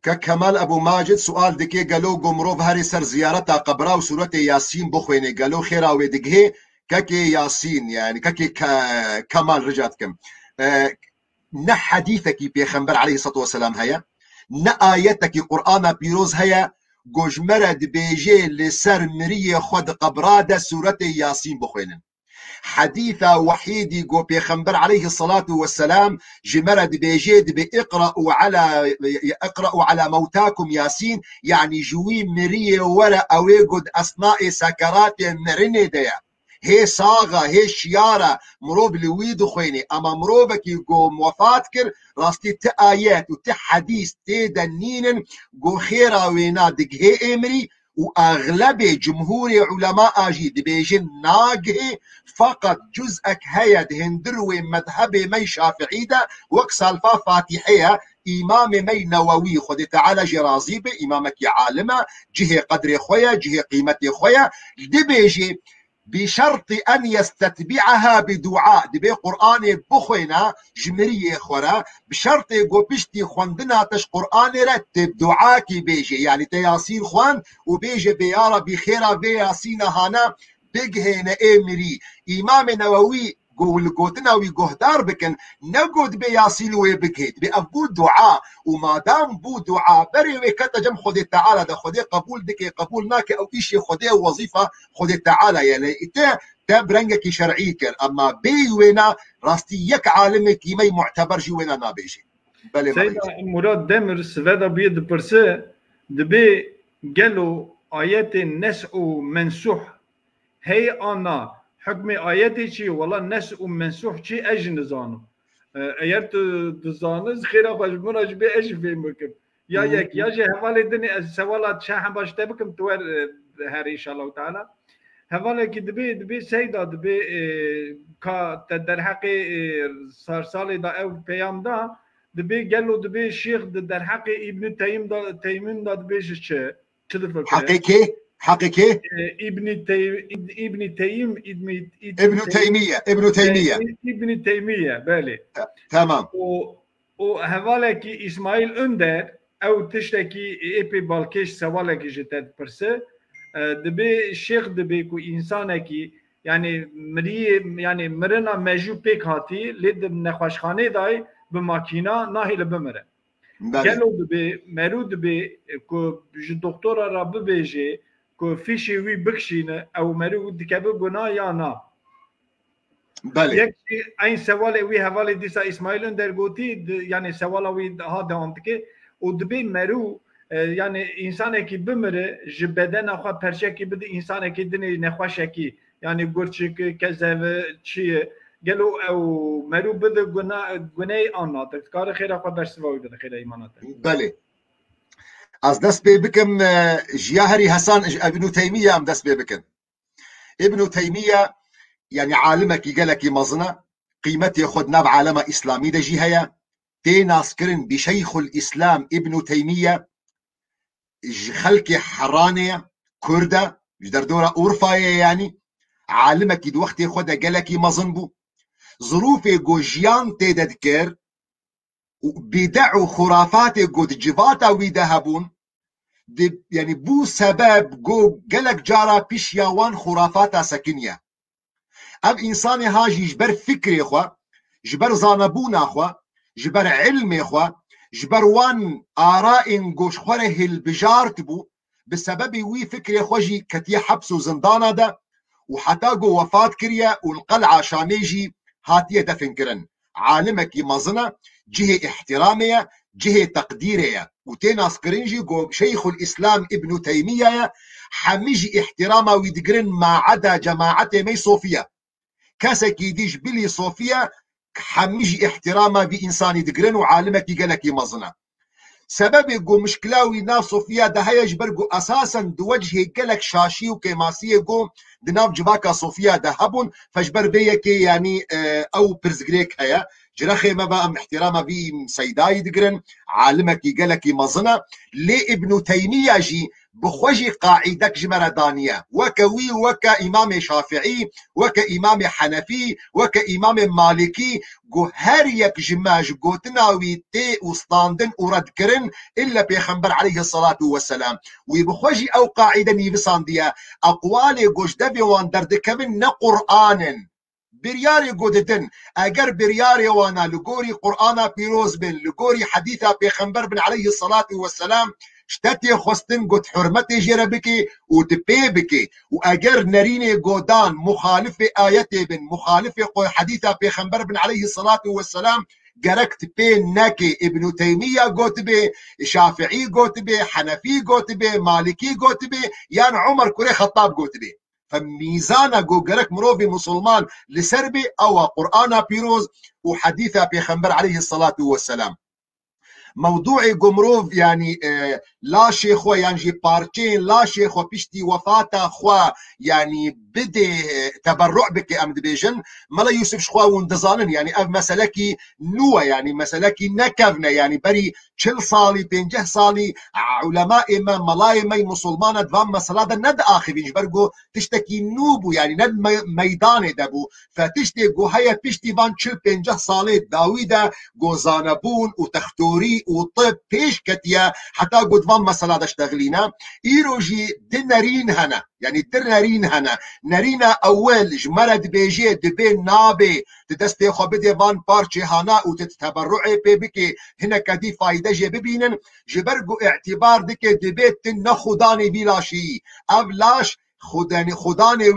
كمال ابو ماجد سؤال دكي قالو قمروف هاري سر زيارتا قبرا وسورة ياسين بخويني قالو خيرا ويدقهي كاكي ياسين يعني كاكي كمال رجعتكم نا حديثك بيخنبر عليه الصلاة والسلام هيا نا آياتك قرآن بيروز هيا قجمرة بيجي لسر مريه خود قبرا سورة ياسين بخوينن حديث وحيد يقول بيخنبر عليه الصلاة والسلام جمرد بيجيد اقرأوا على موتاكم ياسين يعني جوي مريه ورا او يقود اثناء سكرات مرني ديا هي صاغة هي شيارة مروب لويد خويني اما مروبك يقول وفاتكر راستي تآيات وتحديث تدنين قو خيرا وينادق هي امري واغلب جمهور علماء جيد بيجن ناقه فقط جزءك هيد هندروي مذهبي مي شافعي ده وكسالفا فاتحية امام مي نووي خد تعالى جرازيبه امامك عالمة جهه قدر خويا جهه قيمتي خويا دي بيجي بشرط ان يستتبعها بدعاء دي بي قرآن بخوينا جمريه خورا بشرط يقول بشتي خوندنا تش قرآن رتب دعاكي بيجي يعني تياسين خوان وبيجي بيارا بخيرا بياسين هانا بيجهنا امري امام نووي قوتنا ويقهدار بكن نقود بياسين ويبكيت بأفقو دعاء وما دام بو دعاء بري ويكتا جم خدي تعالى ده خدي قبول دكي قبول ناكي او اشي خدي وظيفة خدي تعالى يلي تا برنجك شرعي كر اما بي وينا راستي يك عالمك يمي معتبر جي وينا نابيجي سيدة مراد دمر سفادا بيد برسي دبي قالوا آيات النسء منسوح هي انا حكم آياتي شي والله النسء منسوح شي اجن زانو ايات دزانز خير باش مناج بي اج في مكم يا يك يا جي حوالي دني سوالات شاحن باش تبكم توار هاري ان شاء الله تعالى حوالي كي دبي سيدا دبي كا در حق صار صالي دا او بيام دا دبي قالوا دبي الشيخ در حق ابن تيم دا تيمين دا دبي شي حقيقي ابن تيم ابن تيمية بالي تمام وهوالك اسماعيل اندر او تشتكي ايبي بالكيش سوالك جتت برسه دبي الشيخ دبي كو انسانك يعني يعني مرنا ماجو بيك هاتي لد نخوشخانه داي بماكينه ناهي لبمره قالوا دبي مرود دبي كو دكتور رب بيجي كو فيشي وي بكشينه او مرود دكابو غنا يا نا بله يكشي اين سوال وي حوالي ديسا اسماعيل اندر غوتي يعني سوال وي هذا انتكي ودبي مرو يعني انسانك بمره جبدن اخو پرشکی بده انسانك دني نخوشکی يعني گورچک كذا شي قالوا او مرو بده گناي انا تذكار خير اخو برسوا بده خير ايمانات بله از دست بكم جياهري حسن ابن تيمية ام دست بكم ابن تيمية يعني عالمك قالك مزنة قيمتي خد ناب عالم اسلامي ده جي هيا تي ناسكرن بشيخ الاسلام ابن تيمية خلق حرانية كردة جدردورة أورفاية يعني عالمك دي وقت خدا قالك مزن بو ظروفي جو جيان تذكر بدعوا خرافات جو جفاتا ويدهبون يعني بو سبب جو قالك جارا بيش يوان خرافاتا سكنية اب انسان هاجي جبر فكري خوا جبر زانبون خوا جبر علمي خوا جبر وان آراء جوش خوره البجارت بو بسبب وي فكري خوجي كتي حبس وزندانة ده وحتى جو وفاة كريا والقلعة شاميجي هاتية دفن كرن عالمك مظنة جهة احترامية جهة تقديرية وتيناس كرنجي جو شيخ الإسلام ابن تيمية حميجي احتراما ويدقرن ما عدا جماعة مي صوفيا كاسكي ديش بلي صوفيا حميجي احتراما بإنسان يدقرن وعالمك يقلك مزنا سبب جو مشكلاوي ناف صوفيا ده هيج برجو اساسا دوجه قلك شاشي وكيماسيه جو دناف جباكا صوفيا ده هبون فجبر بيكي يعني او برزقريك هيا جرخي ما بقى احترامه بي سيداي دقرن عالمك يقلك مزنا لي ابن تيميه جي بخوجي قاعدك جمردانية وكوي وكا إمام شافعي وكا إمام حنفي وكا إمام مالكي جو هر يك جماج جو تناوي تي وستاندن ورد كرن إلا بيخنبر عليه الصلاة والسلام ويبخوجي أو قاعدة نيفساندية أقوالي جوش دبي وان دردكبن نقرآن برياري قدتن اگر برياري وانا لقوري قرآن بيروز بن لقوري حديثة بيخنبر بن عليه الصلاة والسلام شتاتي خستن قد حرمتي جربكي وتبي بكي واگر نريني قودان مخالف آياتي بن مخالف حديثة بيخنبر بن عليه الصلاة والسلام جركت بين ناكي ابن تيمية قوتبي شافعي قوتبي حنفي قوتبي مالكي قوتبي يعني عمر كوري خطاب قوتبي فميزانا جوجرك مروفي مسلمان لسربي او قرآن بيروز وحديثة بيخنبر عليه الصلاة والسلام موضوعي قمروف يعني لا شيخ يعني جي بارتين لا شيخ بيشتي وفاته خوا يعني بدي تبرع بك ام دبيجن ملا يوسف شخوا وندزانن يعني اف مسلكي نوى يعني مسلكي نكفنا يعني بري چل صالي 50 صالي علماء ما ملايمي مسلمان دوام مسلا ند اخي بيجبرغو تشتكي نوبو يعني ند ميدان دبو فتشتي جو هيا بيشتي بان چل 50 صالي داويدا جو زانبون وتختوري وطب بيش كتيا حتى قد فان مسلا دشتغلينا ايروجي دنرين هنا يعني درنرين هنا نرينا اول جمرد بيجي دبين نابي تدستي خو بدي فان بارتشي هنا وتتبرعي بيبكي هنا كدي فايده جي ببينن جبرجو اعتبار ديك دبيت نخداني بلا شيء ابلاش خداني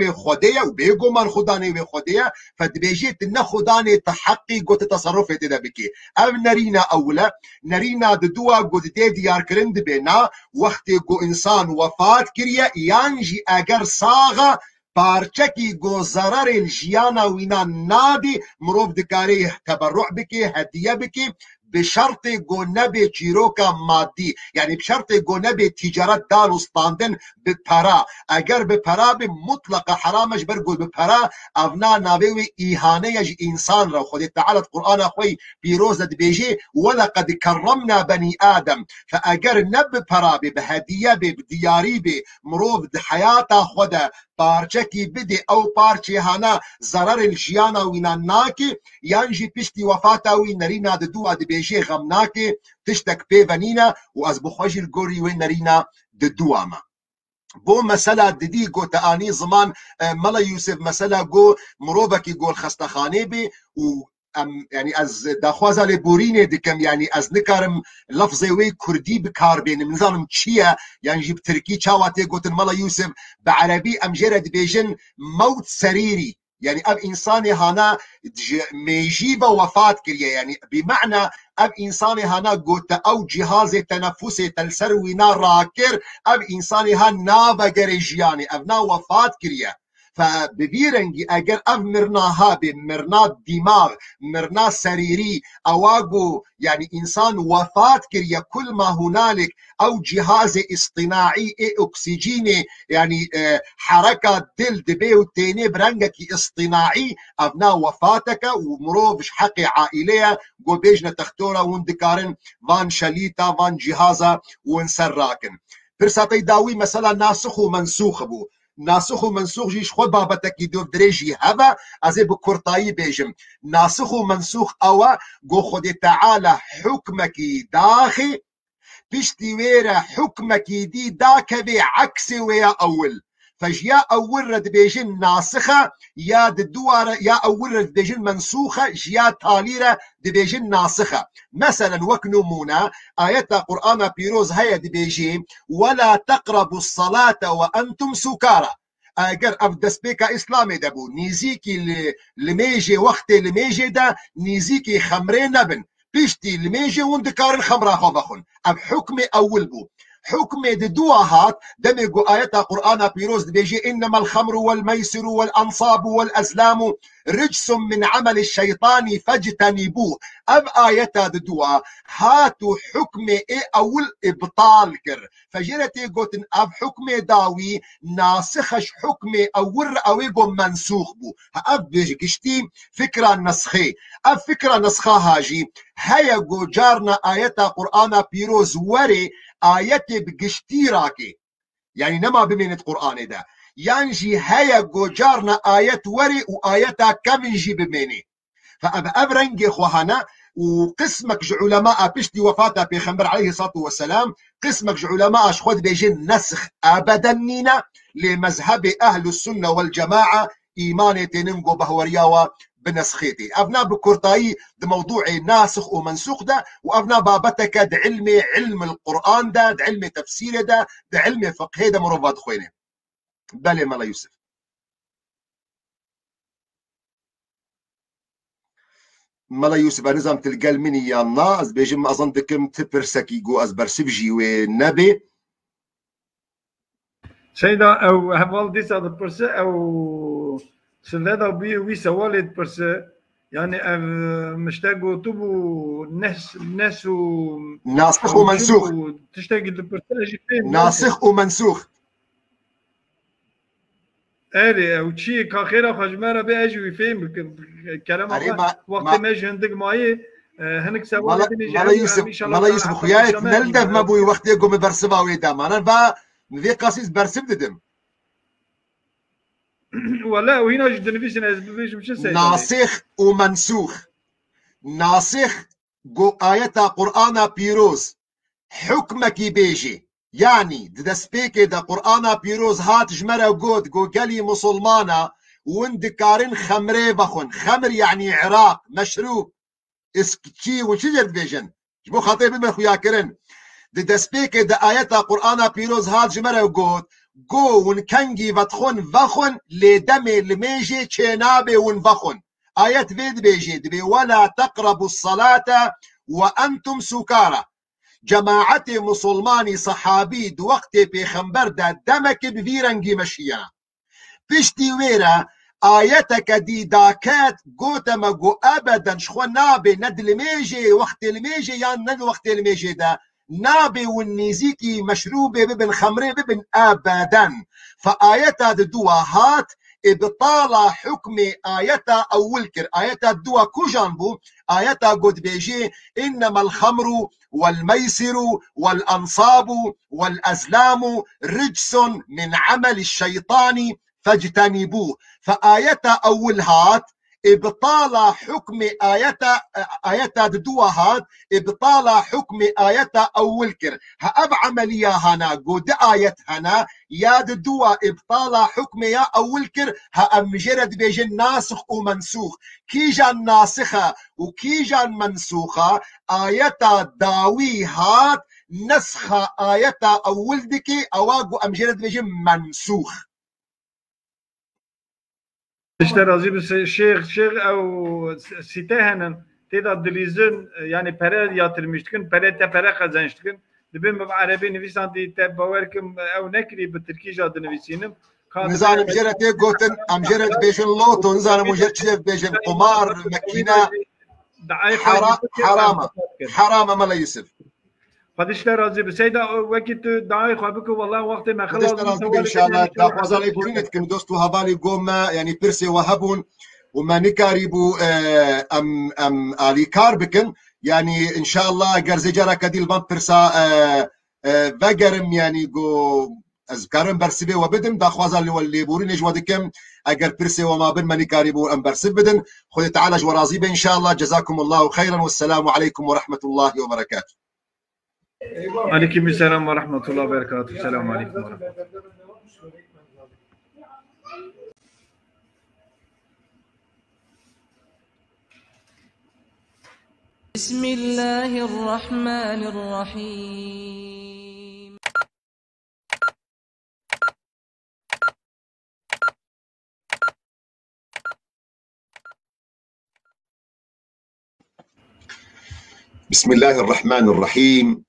وخديه وبيجو من خداني وخديه فدبيجيت نخداني تحقي قوت تصرف تدا بكي ام نرينا اولا نرينا دوا قد دي ديار كرند بينا وقت جو انسان وفات كريا يانجي اگر ساغا پارچکی گو ضرر الجیانا وینا نادی مروف دکاری تبرع بکی هدیه بکی بشرط گو نبی چیروکا مادی یعنی بشرط گو نبی تجارت دان استاندن بپرا اگر بپرا به مطلق حرامش برگو بپرا اونا ناوی ایهانه یج انسان را خود تعالی قرآن خوی پیروزت بیجی ولقد کرمنا بنی آدم فاگر نب پرا به هدیه به دیاری به مروف حیاتا خود پارچکی بدی او پارچی هانا ضرر الجیانا وینا ناکی یانجی پشتی وفاتا وی نرینا دو ادبیجی غم ناکی تشتک پیونینا و از بخوشی الگوری وی نرینا دو اما بو مسألة ددي جو تاني زمان ملا يوسف مسألة جو مروبكي جو الخستخاني بي و يعني از داخوازا لبوريني دكم يعني از نكارم لفظي وي كردي بكار بين منظام تشيا يعني جيب تركي تشاواتي قوت الملا يوسف بعربي امجرد بيجن موت سريري يعني اب انساني هانا ميجيب وفات كريا يعني بمعنى اب انساني هانا قوت او جهاز تنفسي تلسروي نار راكر اب انساني هانا بقريجياني ابنا وفات كريا فببيرنجي اگر اف مرنا هابي مرنا دماغ مرنا سريري اواغو يعني انسان وفات كريا كل ما هنالك او جهاز اصطناعي اكسجيني يعني حركة دل دبي وتيني برنجك اصطناعي ابنا وفاتك ومروفش حقي عائلية قو بيجنا تختورا وندكارن فان شليتا فان جهازا ونسراكن برساتي داوي مثلا ناسخ ومنسوخ بو ناسخ و منسوخ جيش خود بابتكي دو دريجي هذا ازي بكورتاي بيجم ناسخ و منسوخ اوا جو خود تعالى حكمك داخي بيشتي ويرا حكمك دي داك بعكس ويا اول فجيا اول رد بيجن ناسخه يا دوار يا اول رد بيجن منسوخه جيا تاليره دبيجن ناسخه مثلا وكنمونا ايات القران بيروز هيا دبيجي ولا تقربوا الصلاه وانتم سكارى اگر اف دسبيكا اسلامي دبو نيزيكي لميجي وقت لميجي دا نيزيكي خمرين نبن بيشتي لميجي وندكار الخمره خو بخون اب حكم اول بو حكم دواهات دمجو آيات قرآن بيروز بيجي إنما الخمر والميسر والأنصاب والأزلام رجس من عمل الشيطان فاجتنبوه. أب آيات دوا هاتو حكم أول إبطال كر فجرتي قوتن أب حكم داوي ناسخش حكم أول أويقو منسوخ بو. أب بيجي فكرة نسخي أب فكرة نسخة هاجي هيا جو جارنا آيات قرآن بيروز وري آيات بقشتي راكي يعني نما بمينة قرآن ده يعني جي هيا جو جارنا آيات وري وآياتا كم جي بميني فأب أبرنجي خوهانا وقسمك علماء بشتي وفاته بيخمبر عليه الصلاة والسلام قسمك علماء خذ بيجين نسخ أبدا نينا لمذهب أهل السنة والجماعة إيماني تننقو بهورياوة بنسختي أبنا بكورتاي ده موضوع ناسخ ومنسوخ ده وأبنا بابتك ده علم القرآن ده علم تفسير ده علم فقه ده مرفض خويني بلي ملا يوسف ملا يوسف نظام تلقال مني يا ناس بيجي ما أظن دكم تبرسكي جو أزبر سبجي ونبي سيدا او هفال ديسا د برسه او سندا وي سوالد برسه يعني مشتاقوا تبو ناس ناسخ ومنسوخ تشتاق البرسه ناسخ ومنسوخ اري او شي كاخيرا خجمره بيجي ويفهم كلام وقت ما يجي عندك معي هنك سوالد ملا يوسف خويايت نلدف ما بوي وقت يقوم برسبا ويدام انا با في قصيص برسب ددم ولا وهنا جدا نفيش مش ناسخ ومنسوخ ناسخ جو آيات قرآن بيروز حكمك بيجي يعني دسبيك دا قرآن بيروز هات جمرة وقود جو قالي مسلمانة وندكارين خمري بخون خمر يعني عراق مشروب اسكتشي وشجر بيجن جبو خاطر بمن خويا كرن دسبيك دا آيات قرآن بيروز هات جمرة وقود جو ونكنجي فتخون فخون لدمي الميجي تشينابي ونفخون آيات فيد بيجي دبي ولا تقربوا الصلاة وأنتم سكارى جماعتي مسلماني صحابي دو وقت بيخنبر دا دمك بفيرنجي مشينا بشتي ويرا آياتك دي داكات قوتا مقو أبدا شخو نابي ند الميجي وقت الميجي يعني ند وقت الميجي دا نابي والنيزيكي مشروبي ببن خمري ببن أبدا فآياتا دوهات إبطال حكم آياتا أول كر آياتا دوا كو جانبو آياتا قد بيجي إنما الخمر والميسر والأنصاب والأزلام رجس من عمل الشيطان فاجتنبوه فآياتا أول هات إبطال حكم آياتا دوهات إبطال حكم آياتا أول كر هأب عملية هنا قد آيات هنا يا دوا إبطال حكم يا أول كر هأم مجرد بيجن ناسخ ومنسوخ كي جان ناسخة وكي جان منسوخة آياتا داوي هات نسخ آياتا أول دكي أواقو أمجرد بيجن منسوخ اشترازي بس شيخ او سيتهن تيدا دليزن يعني برا ياترمشتكن برا تبرا خزانشتكن دبن بعربي نفيسان دي تباوركم او نكري بالتركي جاد نفيسينم نزان مجرد يقوتن امجرد بيجن لوتو نزان مجرد بيجن قمار مكينة حرام ملا يوسف خدش راضي بسيدا وقت دعاي خابك والله وقت ما خلص ان شاء الله دا وزاري بورينتكم دوستو هبالي قوم يعني بيرسي وهبون وما نكاريبو ام الي كاربكن يعني ان شاء الله جرزجرا كديل بام بيرسا فاجرم يعني جو اذكرم برسبه وبدم دا خوازالي واللي بورين جوادكم اگر بيرسي وما بن ما نكاريبو ام برسب بدن خذ تعالى جورازي ان شاء الله جزاكم الله خيرا والسلام عليكم ورحمه الله وبركاته. عليكم السلام ورحمة الله وبركاته. السلام عليكم ورحمة الله. بسم الله الرحمن الرحيم. بسم الله الرحمن الرحيم.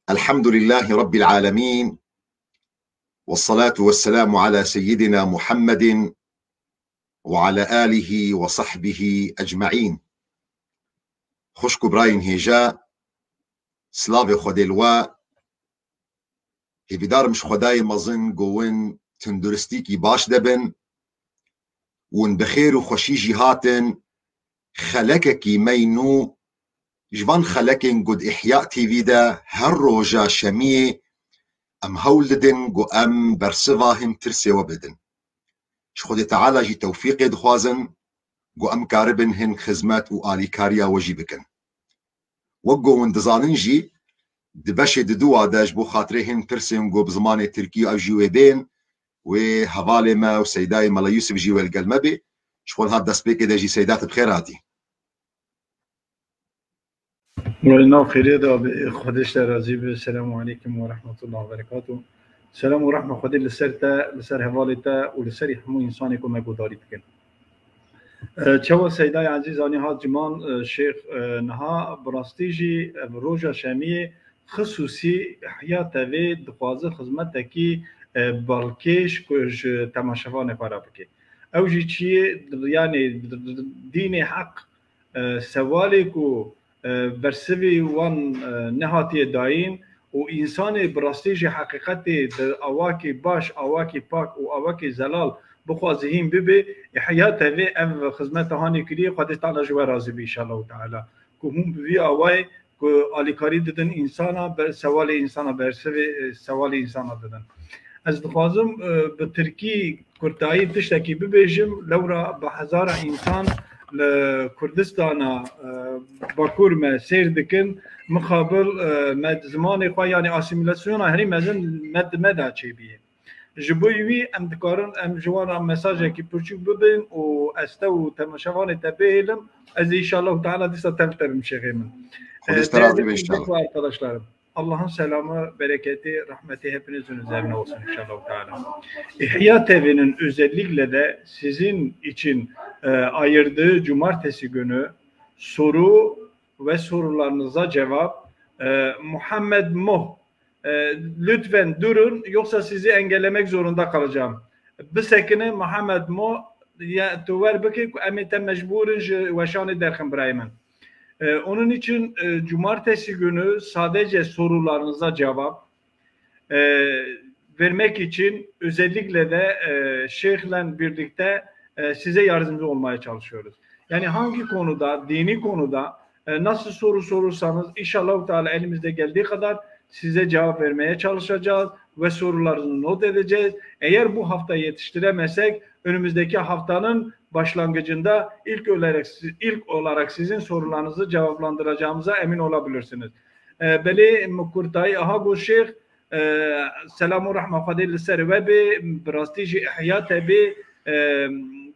الحمد لله رب العالمين، والصلاة والسلام على سيدنا محمد وعلى آله وصحبه أجمعين. خوشكو براين هيجا سلاوي خودلوا هيفيدار مش خداي مزن قوين تندرستيكي باش دبن ون بخير وخوشي جهاتن خلقكي مينو جوان خلقن قد إحياء تيفيدا هر روجا شمية أم هولدن قو أم برسفاهم ترسي وبدن شخودي تعالى جي توفيقي دخوازن قو أم كاربن هن خزمات وآلي كاريا وجي بكن وقو وندزانن جي دبشي ددوا داش بو خاطرهن ترسيم قو بزمان تركي أو جيويدين وهوالي ما وسيداي ملا يوسف جيوي القلمبي شخون هاد دسبيكي دا جي سيدات بخيراتي مولانا خيري دا خودش راضي به. السلام عليكم ورحمة الله وبركاته. سلام ورحمة خدي لسرتا لسر هوالتا ولسر همو إنساني كما قداري بكن. چوا سيداي عزيز آني هاد جمان شيخ نها براستيجي روجا شامية خصوصي حياة في دخوازه خدمتكي بالكيش كوش تماشفان فرابكي او جي چيه يعني دين حق سوالي كو برسوي وان نهاتي داين و انسان براستيجي حقيقتي اواكي باش اواكي باك و اواكي زلال بخوازهين ببي حياته في ام خدمت هاني كري قد تعالى جوا راضي بي ان شاء الله تعالى كو هم بي اواي كو اليكاري ددن انسانا سوال انسانا برسوي سوال انسانا ددن از دخوازم بتركي كرتاي تشتكي ببيجم لورا بهزار انسان لكردستان باكور ما سير دكن مقابل مد زمان خو يعني اسيميلاسيون هري مازن مد چي بي جبوي ام دكارن ام جوان مساج كي بوچو ببن او استو تماشوان تبهلم از ان شاء الله تعالى ديسا تلتر مشغيمن استراضي ان شاء الله arkadaşlarım. Allah'ın selamı, bereketi, rahmeti hepinizin üzerine olsun inşallah Teala. İhya TV'nin özellikle de sizin için ayırdığı cumartesi günü soru ve sorularınıza cevap Muhammed Moh lütfen durun yoksa sizi engellemek zorunda kalacağım. Bu sekine Muhammed Moh ya tuver beki emete mecburun ve şanı derken Brayman. Onun için cumartesi günü sadece sorularınıza cevap vermek için özellikle de şeyhle birlikte size yardımcı olmaya çalışıyoruz. Yani hangi konuda, dini konuda nasıl soru sorursanız inşallah Teala elimizde geldiği kadar size cevap vermeye çalışacağız ve sorularınızı not edeceğiz. Eğer bu hafta yetiştiremezsek önümüzdeki haftanın başlangıcında ilk olarak sizin sorularınızı cevaplandıracağımıza emin olabilirsiniz. Beli Kurtay Ahago Şeyh Selamu Rahma Fadil Servebi Brastiji İhya Tebi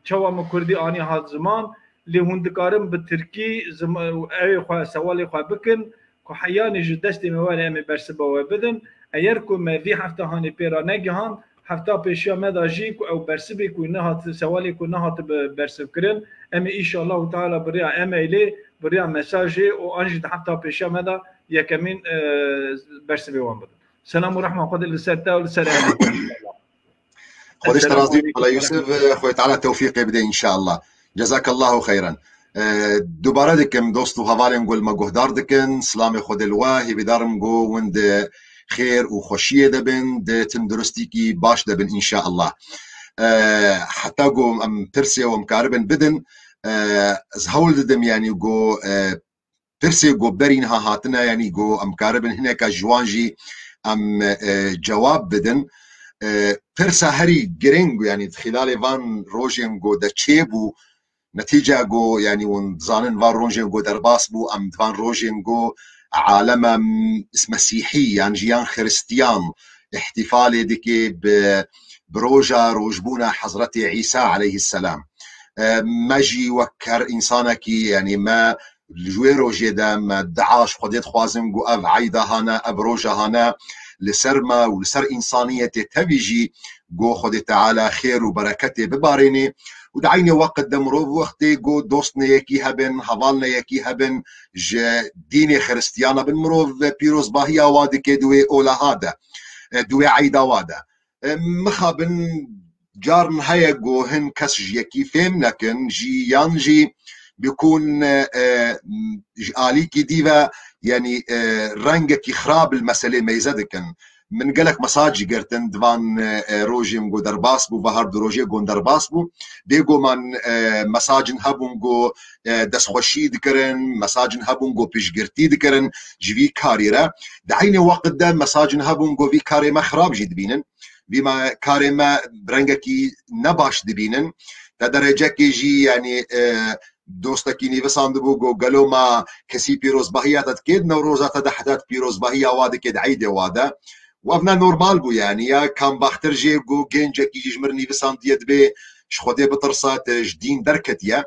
Çava Kurdi Ani Had Zaman li hundikarim bi Türkiye ev sewali xwe bikin ku heyanî ji destê me were em ê bersiba we bidin eğer ku me vî hefta hanê pêra negihan hefta pêşiya me da jî ku ew bersivê ku nehat sewalê ku nehat bersivkirin em ê înşallah Teala biriya emailê biriya mesajê û an jî di hefta pêşiya me da yekemîn bersivê wan bidin. Selamu rahma xwe li ser te û li ser em. خودش تراضي على يوسف خوي تعالى توفيقي بدي ان شاء الله. جزاك الله خيرا. دوباره دكم دوستو هوالم قول ما جهدار دكن سلام خود الواهي بدارم جو وند خير وخوشيه دبن د تندرستيكي باش دبن ان شاء الله. حتى جو ام ترسي ومكاربن بدن زهول دم يعني جو ترسي جو برينها هاتنا يعني جو ام كاربن هناك جوانجي ام جواب بدن ترسا هري جرينجو يعني خلال فان روجين جو دا تشيبو نتيجة جو يعني ونظانن فان روجين جو درباس بو ام فان روجين جو عالم مسيحي يعني جيان خريستيان احتفالي ديكي بروجا روجبونا حضرة عيسى عليه السلام ما جي وكر انسانكي يعني ما الجوي روجي دا ما دعاش خديت خوازم جو اف عيدا هانا اب روجا هانا لسرما ولسر إنسانية تبيجي جو خد تعالى خير وبركته بباريني ودعيني وقت دمرو وقتي جو دوستنا يكي هبن هفالنا يكي هبن ديني خريستيانا بن مرو بيروز باهيا وادي كدوي اولا هذا دوي عيدا وادا مخابن جارن هيا جو هن كسج يكي فهم لكن جي يانجي بيكون آليكي ديفا يعني رنجك خراب المسألة ما يزدكن من قالك مساجي قرتن دوان روجي مگو درباس بو بهار دروجي گون درباس بو بيگو من مساجن هبون گو دست خوشی دکرن مساجن هبون گو پیشگرتی دکرن جوی کاری را دعیني وقت ده مساجن هبون گو وی کاری ما خراب جي دبینن بما کاری ما برنگکی نباش دبینن تا درجه کی جی يعني دوستکی نیوسان دبو گو گلو ما کسی پیروز باهیات کد نوروزات ده حدات پیروز باهیا واده کد عیده واده وابنا نورمال بو يعني يا كان باختر جي جو جينجا كي يجمر نيفسان ديت بي شخودي بطرسات جدين دركت يا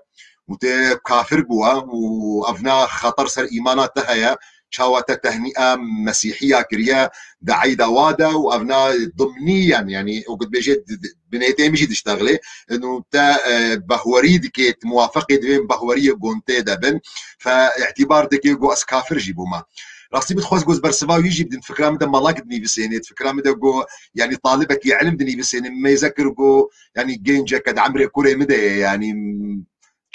وت كافر بوا وابنا خطر سر ايمانات هيا شاوات تهنئه مسيحيه كريا دعيدا وادا وابنا ضمنيا يعني وقد بيجي بنيتي مشي تشتغلي انه تا بهوري دكيت موافقه بين بهوريه جونتي دبن فاعتبار دكي جو اس كافر جيبوما راسي بتخوز جوز برسبا ويجي بدن فكره مدى ملاك دني بسيني فكره مدى جو يعني طالبك يعلم دني بسيني ما يذكر جو يعني جينجا كد عمري كوري مدى يعني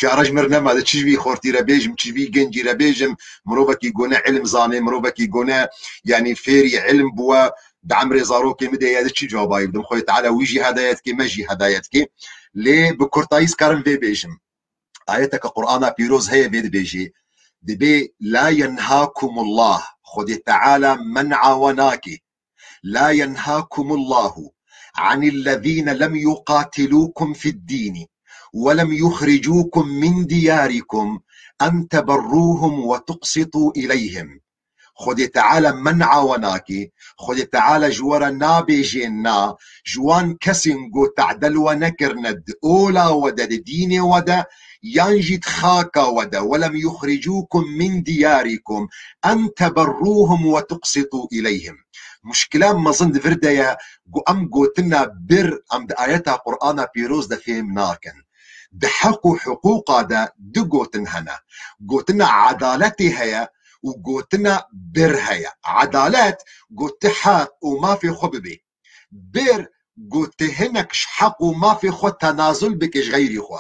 جارج مرنما هذا تشبي خورتي ربيجم تشبي جنجي ربيجم مروبك يقونا علم زاني مروبك يقونا يعني فيري علم بوا دعمري زاروكي مدى هذا تشي جواباي بدم خوي تعالى ويجي هدايتك ماجي هدايتك ليه بكورتايس كارن في بيجم آياتك قرآن بيروز هي بيد بيجي دبي لا ينهاكم الله خذ تعالى منع وناكي لا ينهاكم الله عن الذين لم يقاتلوكم في الدين ولم يخرجوكم من دياركم أن تبروهم وتقسطوا إليهم خذ تعالى منع وناكي خذ تعالى جوار نابي جينا جوان كسنجو تعدل ونكرند أولا ودا ديني ودا ينجد خاكا ودا ولم يخرجوكم من دياركم أن تبروهم وتقسطوا إليهم مشكلة ما ظن فردايا جو أم قوتنا بر أم آياتها قرآن بيروز دا فهم ناكن دحقوا حقوقا دا دقوتن هنا قوتنا عدالتي هيا وقوتنا بر هيا عدالات قوت حق وما في خببي بر قوت هنك حق وما في خو تنازل بكش غيري خو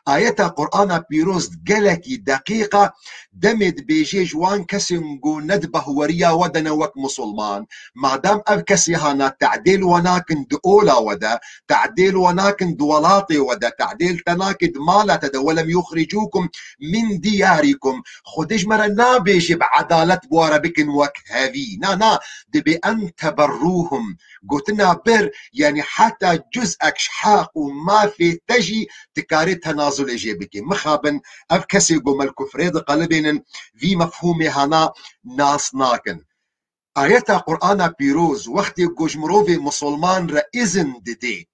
آيات قرآن بيروز قلكي دقيقة دمد بيجي جوان كسنجو ندبه وريا ودنا وك مسلمان ما دام أبكسي هانا تعديل وناكن دؤولا ودا تعديل وناكن دولاتي ودا تعديل تناكد مالا تدا ولم يخرجوكم من دياركم خدج مرنا بيجي بعدالة بوارا بكن وك هذي نا دبي أن تبروهم قلتنا بر يعني حتى جزءك شحاق وما في تجي تكارتها نازل إجابك مخابن أفكسي قوم الكفريد قلبين في مفهومي هنا ناس ناكن آيات قرآن بيروز وقت جمروفي مسلمان رئيزن دي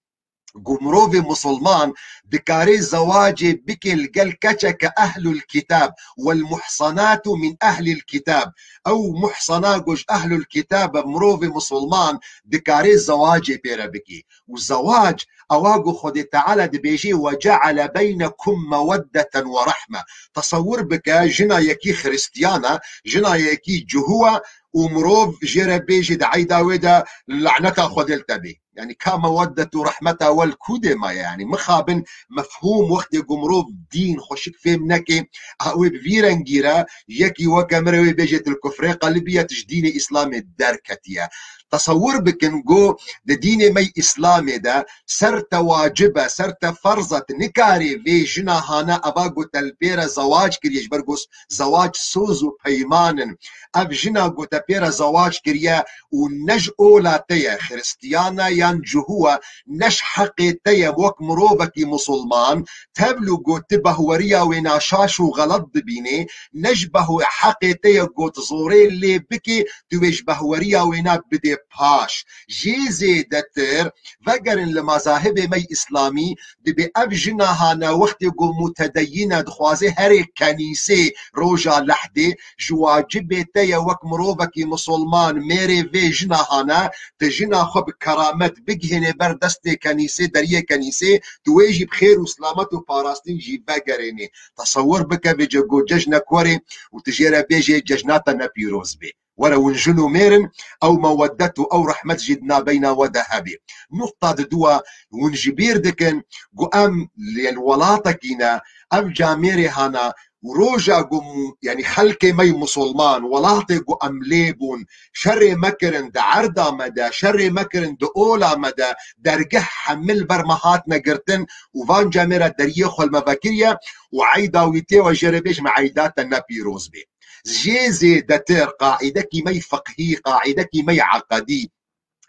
جمروفي مسلمان دكاري زواجي بكل قل كتشك أهل الكتاب والمحصنات من أهل الكتاب أو محصنات جوج أهل الكتاب مروفي مسلمان دكاري زواجي بيرا بكي والزواج أواجو خد تعالى دبيجي وجعل بينكم مودة ورحمة تصور بك جنا يكي خريستيانا جنا يكي جهوة ومروف جيرا بيجي دعي داويدا لعنتها خد التبي يعني كمودة ورحمتها والكودما يعني مخابن مفهوم وقت جمروف دين خوشك فهمناكي هاوي بفيرنجيرا يكي وكامروي بيجت الكفر قلبية تجدين إسلامي الداركتية تصور بكن جو ديني مي إسلامي دا سرت واجبة سرت فرضة نكاري في جنا هانا أباقو تلبيرا زواج كريش برقوس زواج سوزو بيمانن أب جنا قو تلبيرا زواج كريا ونج أولا تيا خريستيانا ينجهوا نش حقي تيا وك مروبكي مسلمان تبلو قو تبهوريا ويناشاش وغلط بيني نجبه حقي تيا قو تزوري اللي بكي تويش بهوريا وينا بدي باش جيزي دتر فقرن لمذاهب مي إسلامي دبي أبجنا هانا وقت يقول متدينة دخوازي هري كنيسي روجا لحدي جواجب تيا وك مروبكي مسلمان ميري في جنا هانا تجنا خب كرامت بگهنه بر دست کنیسه دریه کنیسه تویجی بخیر و سلامت و پاراستین جی بگرینه تصور بکه بجه گو ججنه کوری و تجیره بیجه ججناتا نپیروز بی ورا ونجنو ميرن او مودته او رحمت جدنا بين وذهبي نقطة دوا ونجبير دكن قو ام للولاطكينا ام جاميري هانا وروجا قم يعني خلقي مي مسلمان ولاطي قو ام ليبون شر مكرن دا عرضا مدى شر مكرن دا اولا مدى درجح حمل برمهات نقرتن وفان جاميرا دريخو المباكرية وعيدا ويتي وجربيش مع عيدات النبي روزبي جيزي دتر قاعدة كي فقهي قاعدة كي عقدي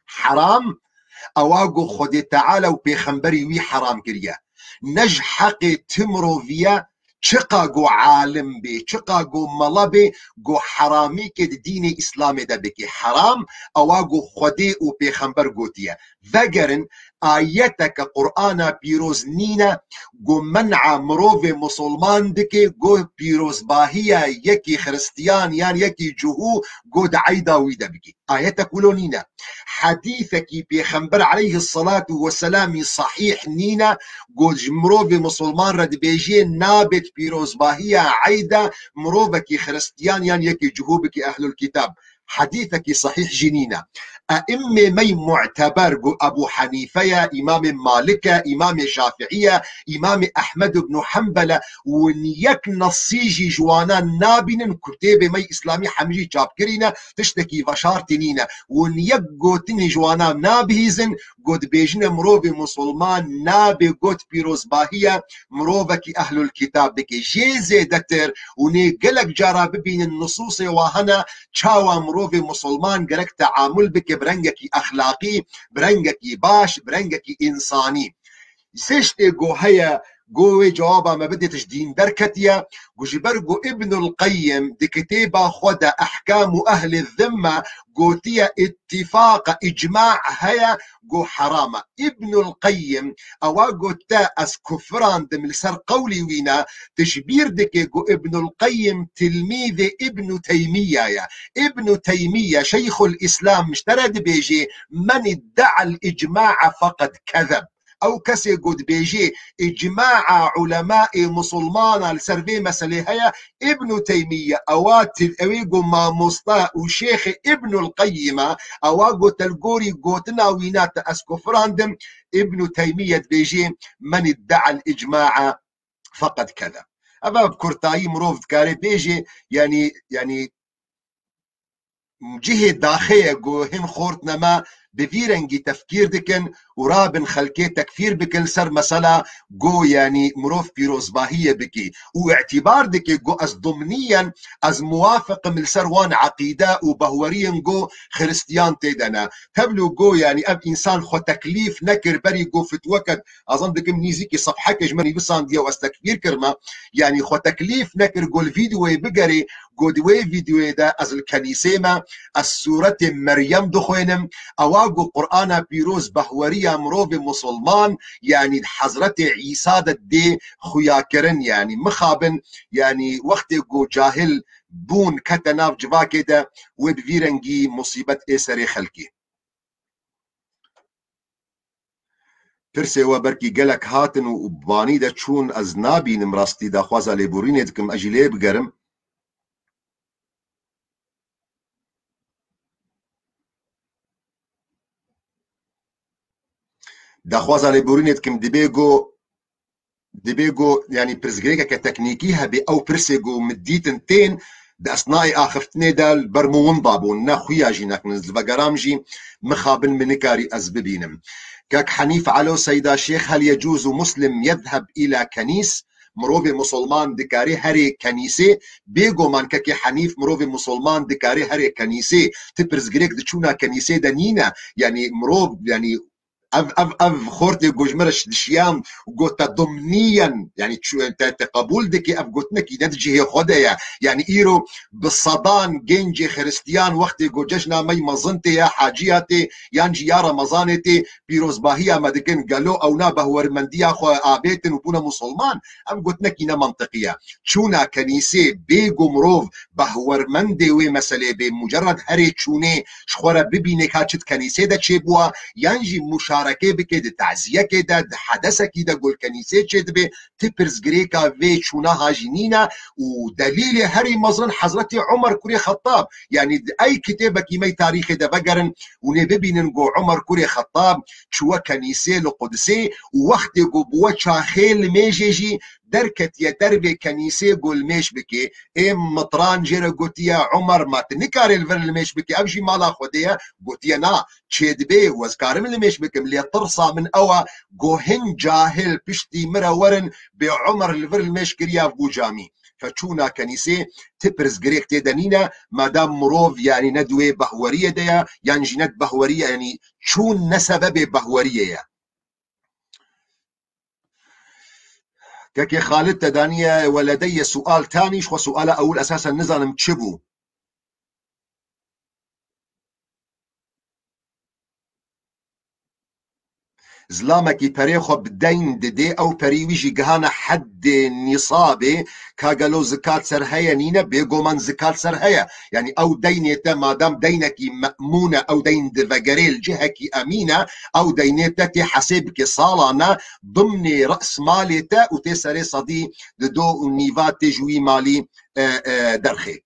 حرام اواقو خدي تعالى وبيخنبري وي حرام كريا نج حقي تمرو فيا چقا عالم بي چقا ملبي جو حرامي كد دين اسلامي ده بكي حرام اواقو خدي وبيخنبر قوتيا ذقرن آياتك قرآن بيروز نينا جو منع مروف مسلمان دكي جو بيروز باهية يكي خريستيان يعني يكي جهو جو دعيدا ويدا بكي آياتك ولو نينا حديثك بيخنبر عليه الصلاة والسلام صحيح نينا جو مروف مسلمان رد بيجي نابت بيروز باهية عيدا مروفك خريستيان يعني يكي جهو بكي أهل الكتاب حديثك صحيح جنينة أئمة مي معتبر أبو حنيفة إمام مالك إمام شافعية إمام أحمد بن حنبل ونيك نصيجي جوانا نابن كتاب مي إسلامي حمجي جابكرينا تشتكي فشارتنينا ونيك قوتني جوانا نابهيزن قد بيجن مروف مسلمان نابي قوت بيروز باهية مروفك أهل الكتاب بك جيزي دتر وني قلق جارب بين النصوص وهنا چاوا مروف مسلمان قلق تعامل بك برنگكي اخلاقي برنگكي باش برنگكي انساني سيشتي جو هيا جوي جوابا ما بديتش دين دركتيا جبرجو ابن القيم دي كتابة خدا احكام اهل الذمة جوتيا اتفاق اجماع هيا جو حرامة ابن القيم اواجو تا اس كفران دم سر قولي وينا تشبير ديك جو ابن القيم تلميذ ابن تيمية يا ابن تيمية شيخ الاسلام مشترد بيجي من ادعى الاجماع فقد كذب او كسي قد بيجي اجماع علماء مسلمان السربي مسألة هيا ابن تيمية اوات اويقو ما مصطا وشيخ ابن القيم اواقو تلقوري قوتنا وينات اسكفراندم ابن تيمية بيجي من ادعى الاجماع فقد كذا ابا بكرتاي مروف كاري بيجي يعني جهة داخلية جو هن خورتنا ما بفيرنجي تفكير دكن ورابن خلكي تكفير بكل سر مسألة جو يعني مروف بيروز باهية بكي واعتبار دكي جو از ضمنيا از موافق من سروان عقيدة وبهوريا جو خريستيان تيدنا تبلو جو يعني اب انسان خو تكليف نكر بري جو فتوكد اظن دكم نيزيكي صفحك جماني بسان ديو استكفير كرما يعني خو تكليف نكر جو الفيديو بقري جو دوي فيديو دا از الكنيسة السورة مريم دخوينم اواقو قرآن بيروز بهورية مروف مسلمان يعني حضرت عيسى دي خياكرن يعني مخابن يعني وقت جو جاهل بون كتناف جوا كده وبفيرنجي مصيبة ايسري خلقي پرسه و برکی گلک هاتن و بانی دا چون از نابین مراستی دا خوازا لیبورینه دکم اجیله بگرم داخوازا لبورينت كم دبيجو يعني برزغريكا كتكنيكي هبي او برسيجو مديتن تين دا اصناعي اخفتني دا البرمون بابون ناخويا جيناك نزل بقرامجي مخابن منكاري ازببينم كاك حنيف علو سيدا شيخ هل يجوز مسلم يذهب الى كنيس مروفي مسلمان دكاري هري كنيسة بيجو من كاكي حنيف مروفي مسلمان دكاري هري كنيسة تبرزغريك دچونا كنيسة دنينا يعني مروف يعني اف خورتي جوجمرش دشيام وقلت ضمنيا يعني شو انت قبول دكي اف قلت لك نتجه خدايا يعني ايرو بالصدان جنجي خريستيان وقت جوجشنا مي مظنتي يا حاجياتي يانجي يا رمضانتي بيروز باهيا ما دكن قالوا او نابه ورمنديا خو ابيتن وبونا مسلمان ام قلت لك منطقيه شونا كنيسه بيغمروف بهورمندي ومساله بمجرد هري شوني شخوره ببينك هاتشت كنيسه دا تشيبوا يانجي مشاركه بكده تعزيه كده حدثه كده قول كنيسه تشد به تبرز غريكا في شونا هاجينينا ودليل هري مزرن حضرتي عمر كوري خطاب يعني اي كتابه كيمي تاريخ ده بقرن ونبينن جو عمر كوري خطاب شو كنيسه القدسي ووقت جو بوا شاخيل ميجيجي دركت يا دربي كنيسه قول ميش بكي ام مطران جيرا قوتيا عمر ما تنكار الفرن ميش بكي ابجي مالا خديا قوتيا نا تشيد بي وزكارم اللي ميش بكم اللي ترصى من اوا قوهن جاهل بشتي مرا ورن بعمر الفرن ميش كريا بو جامي فشونا كنيسه تبرز غريك تيدانينا مادام مروف يعني ندوي بهوريه ديا يعني جنات بهوريه يعني شون نسبه بهوريه كاكي خالد تدانية ولدي سؤال تاني شو سؤال أول أساسا نزل متشبو زلامكي بريخو بدين ددي أو بريويجي جهانا حد نصابي كاقلو زكاة سرهية نينا بيقو من زكاة سرهية يعني أو دينيتا ما دام دينكي مأمونة أو دين دفقريل جهكي أمينة أو دينيتا تي حسابك صالانة ضمن رأس ماليتا وتسري صدي دو نيفات تجوي مالي درخي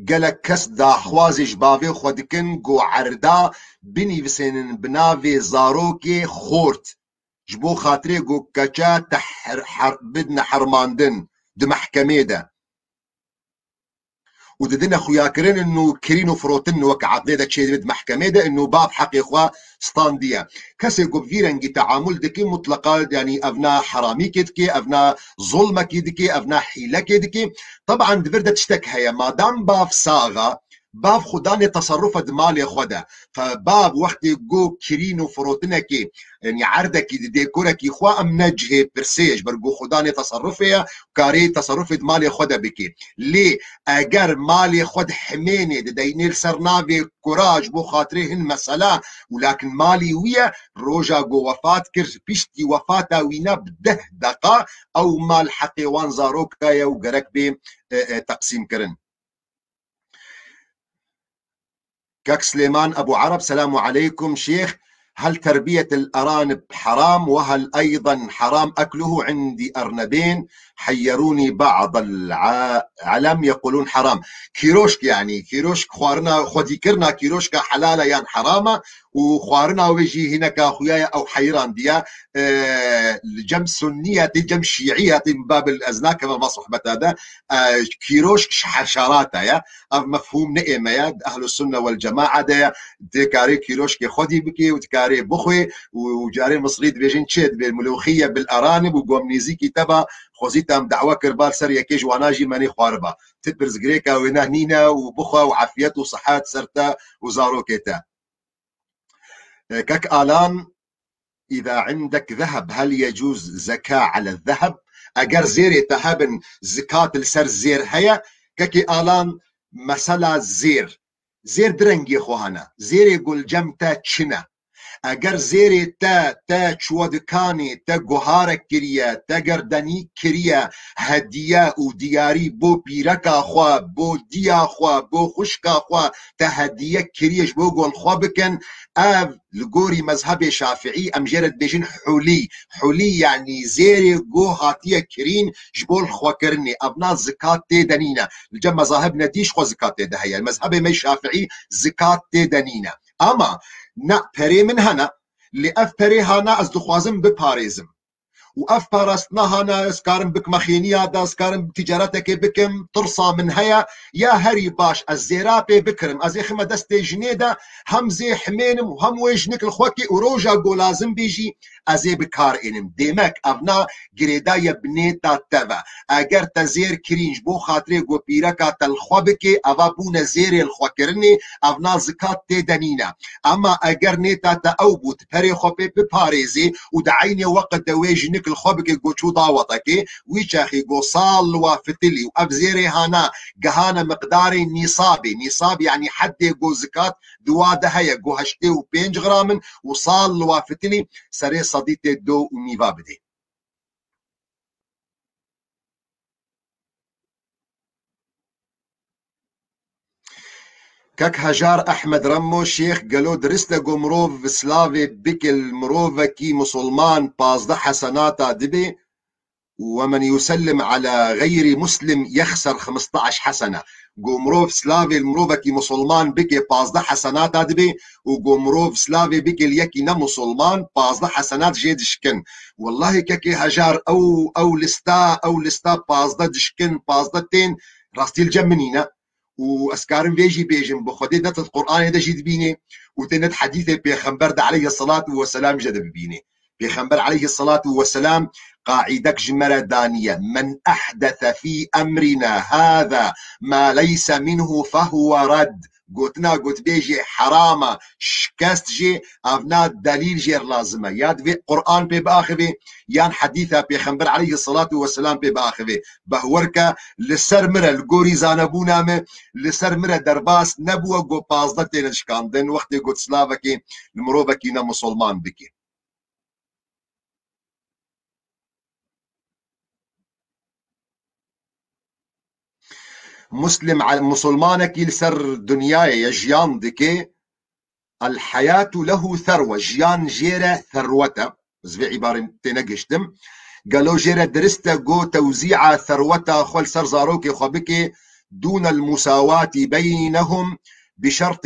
قالك كس دا خوازش باوي خودكن جو عردا بني بسنن بناوي زاروكي خورت جبو خاطري جو كاچا بدنا حرماندن دي محكمه ده وددنا خوياكرين انه كرينو فروتن وك عقيده تشي بد محكمه ده انه باب حق اخوا ستانديا كسي جو فيرنجي تعامل دكي مطلقه يعني افنا حرامي كدكي افنا ظلمه كدكي افنا حيله كدكي طبعا دفرده تشتك هيا ما دام باب ساغا باب خداني تصرف مالي خدا فباب وقت جو كرينو فروتنكي يعني عردك ديكورك اخوا ام نجه برسيج برجو خداني تصرفيا كاري تصرف مالي خدا بكي ليه اگر مالي خد حميني دينير سرنافي كوراج بو خاطرهن مسألة ولكن مالي ويا روجا جو وفات كر بيشتي وفاتا وينا بده دقا او مال حقي وان زاروكا يا وقرك بي تقسيم كرن كاك سليمان أبو عرب سلام عليكم شيخ هل تربية الأرانب حرام وهل أيضا حرام أكله عندي أرنبين حيروني بعض العلم يقولون حرام كيروشك يعني كيروشك خوارنا خودي كرنا كيروشك حلالة يعني حرامة وخوارنا ويجي هناك أخويا أو حيران ديا جم سنية جم شيعية من باب الأزناك كما صحبة هذا كيروشك حشرات يا مفهوم نئمة يا أهل السنة والجماعة ده دكاري كيروشك خودي بكي وتكاري بخوي وجاري مصري بيجين تشد بالملوخية بالأرانب وقومنيزي كتابة خوزيتام دعوة كربال سريا كيج واناجي ماني خواربا تبرز غريكا ونهنينا وبخوا وعافية وصحات سرتا وزاروكيتا كاك آلان إذا عندك ذهب هل يجوز زكاة على الذهب أجر زيري تهبن زكاة السر زير هيا كاكي آلان مسألة زير درنجي خوهانا زير يقول جمتا تشنا اگر زیری تا چودکانی تا گوهارک کریه تا گردنی کریه هدیه و دیاری بو پیرکا خوا بو دیا خوا بو خوشکا خوا تا هدیه کریش بو گل خوا بکن اف لگوری مذهب شافعی امجرد بیجن حولی يعني زيري جو هاتيه كرين جبول خوا كرني ابنا زكاة تيدنينا الجم مذاهب نديش خوا زكاة تيدهيا المذهب مي شافعي زكاة تيدنينا اما نا پری من هنا لی اف پری هانا از دخوازم بپاريزم وأف بارستناها أنا سكارم بك مخينيا دا سكارم تجارتك بكم ترصى من هيا يا هري باش الزيرابي بكرم أزي خما دستي جنيدا هم زي حمينم وهم ويجنك الخوكي وروجا قو لازم بيجي أزي بكار إنم ديمك أبنا قريدا يبنيتا تبا أجر تزير كرينج بو خاطري قو بيركا تلخوبكي أفا بونا زيري الخوكرني أبنا زكاة تيدانينا أما أجر نيتا تأوبوت بري خوبي بباريزي ودعيني وقت دويجنك الخوبكي قو شو ضاوطكي ويشاخي قو صال وفتلي وأبزيري هانا قهانا مقداري نصاب يعني حد قو زكاة دواده هيا قو هشتي وبينج غرامن وصال وفتلي سري صديتي دو ونيفا بدي كك هجار أحمد رمو شيخ قالوا درست قو مروف سلافي بك المروفة كي مسلمان بازده حسناتا دبي ومن يسلم على غير مسلم يخسر 15 حسنة قومروف سلافي المروفكي مسلمان بكي بازده حسنات دبي وقومروف سلافي بكي اليكي مسلمان بازده حسنات جي دشكن والله ككي هجار او لستا بازده دشكن بازده تين راستي الجمنينا واسكارم بيجي بيجن بخدي نت القرآن ده جيد بيني وتنت حديثه بيخنبر عليه الصلاة والسلام جد بيني بيخنبر عليه الصلاة والسلام قاعدك جمرة دانية من أحدث في أمرنا هذا ما ليس منه فهو رد قلت بيجي حرامة شكست جي أبناء دليل جير لازمة ياد في قرآن بآخره يان حديثة بيخنبر عليه الصلاة والسلام بآخره بهورك لسر مرة القوري زانبونا لسر مرة درباس نبوة قو بازدتين شكاندن وقت قلت سلافكي المروبكي مسلمان بكي مسلم على مسلمانك يلسر دنياي يجيان دكي الحياة له ثروة جيان جيرة ثروته زي عبارة تنقشتم قالوا جيرة درسته قو توزيع ثروته خل سر زاروكي خبكي دون المساواة بينهم بشرط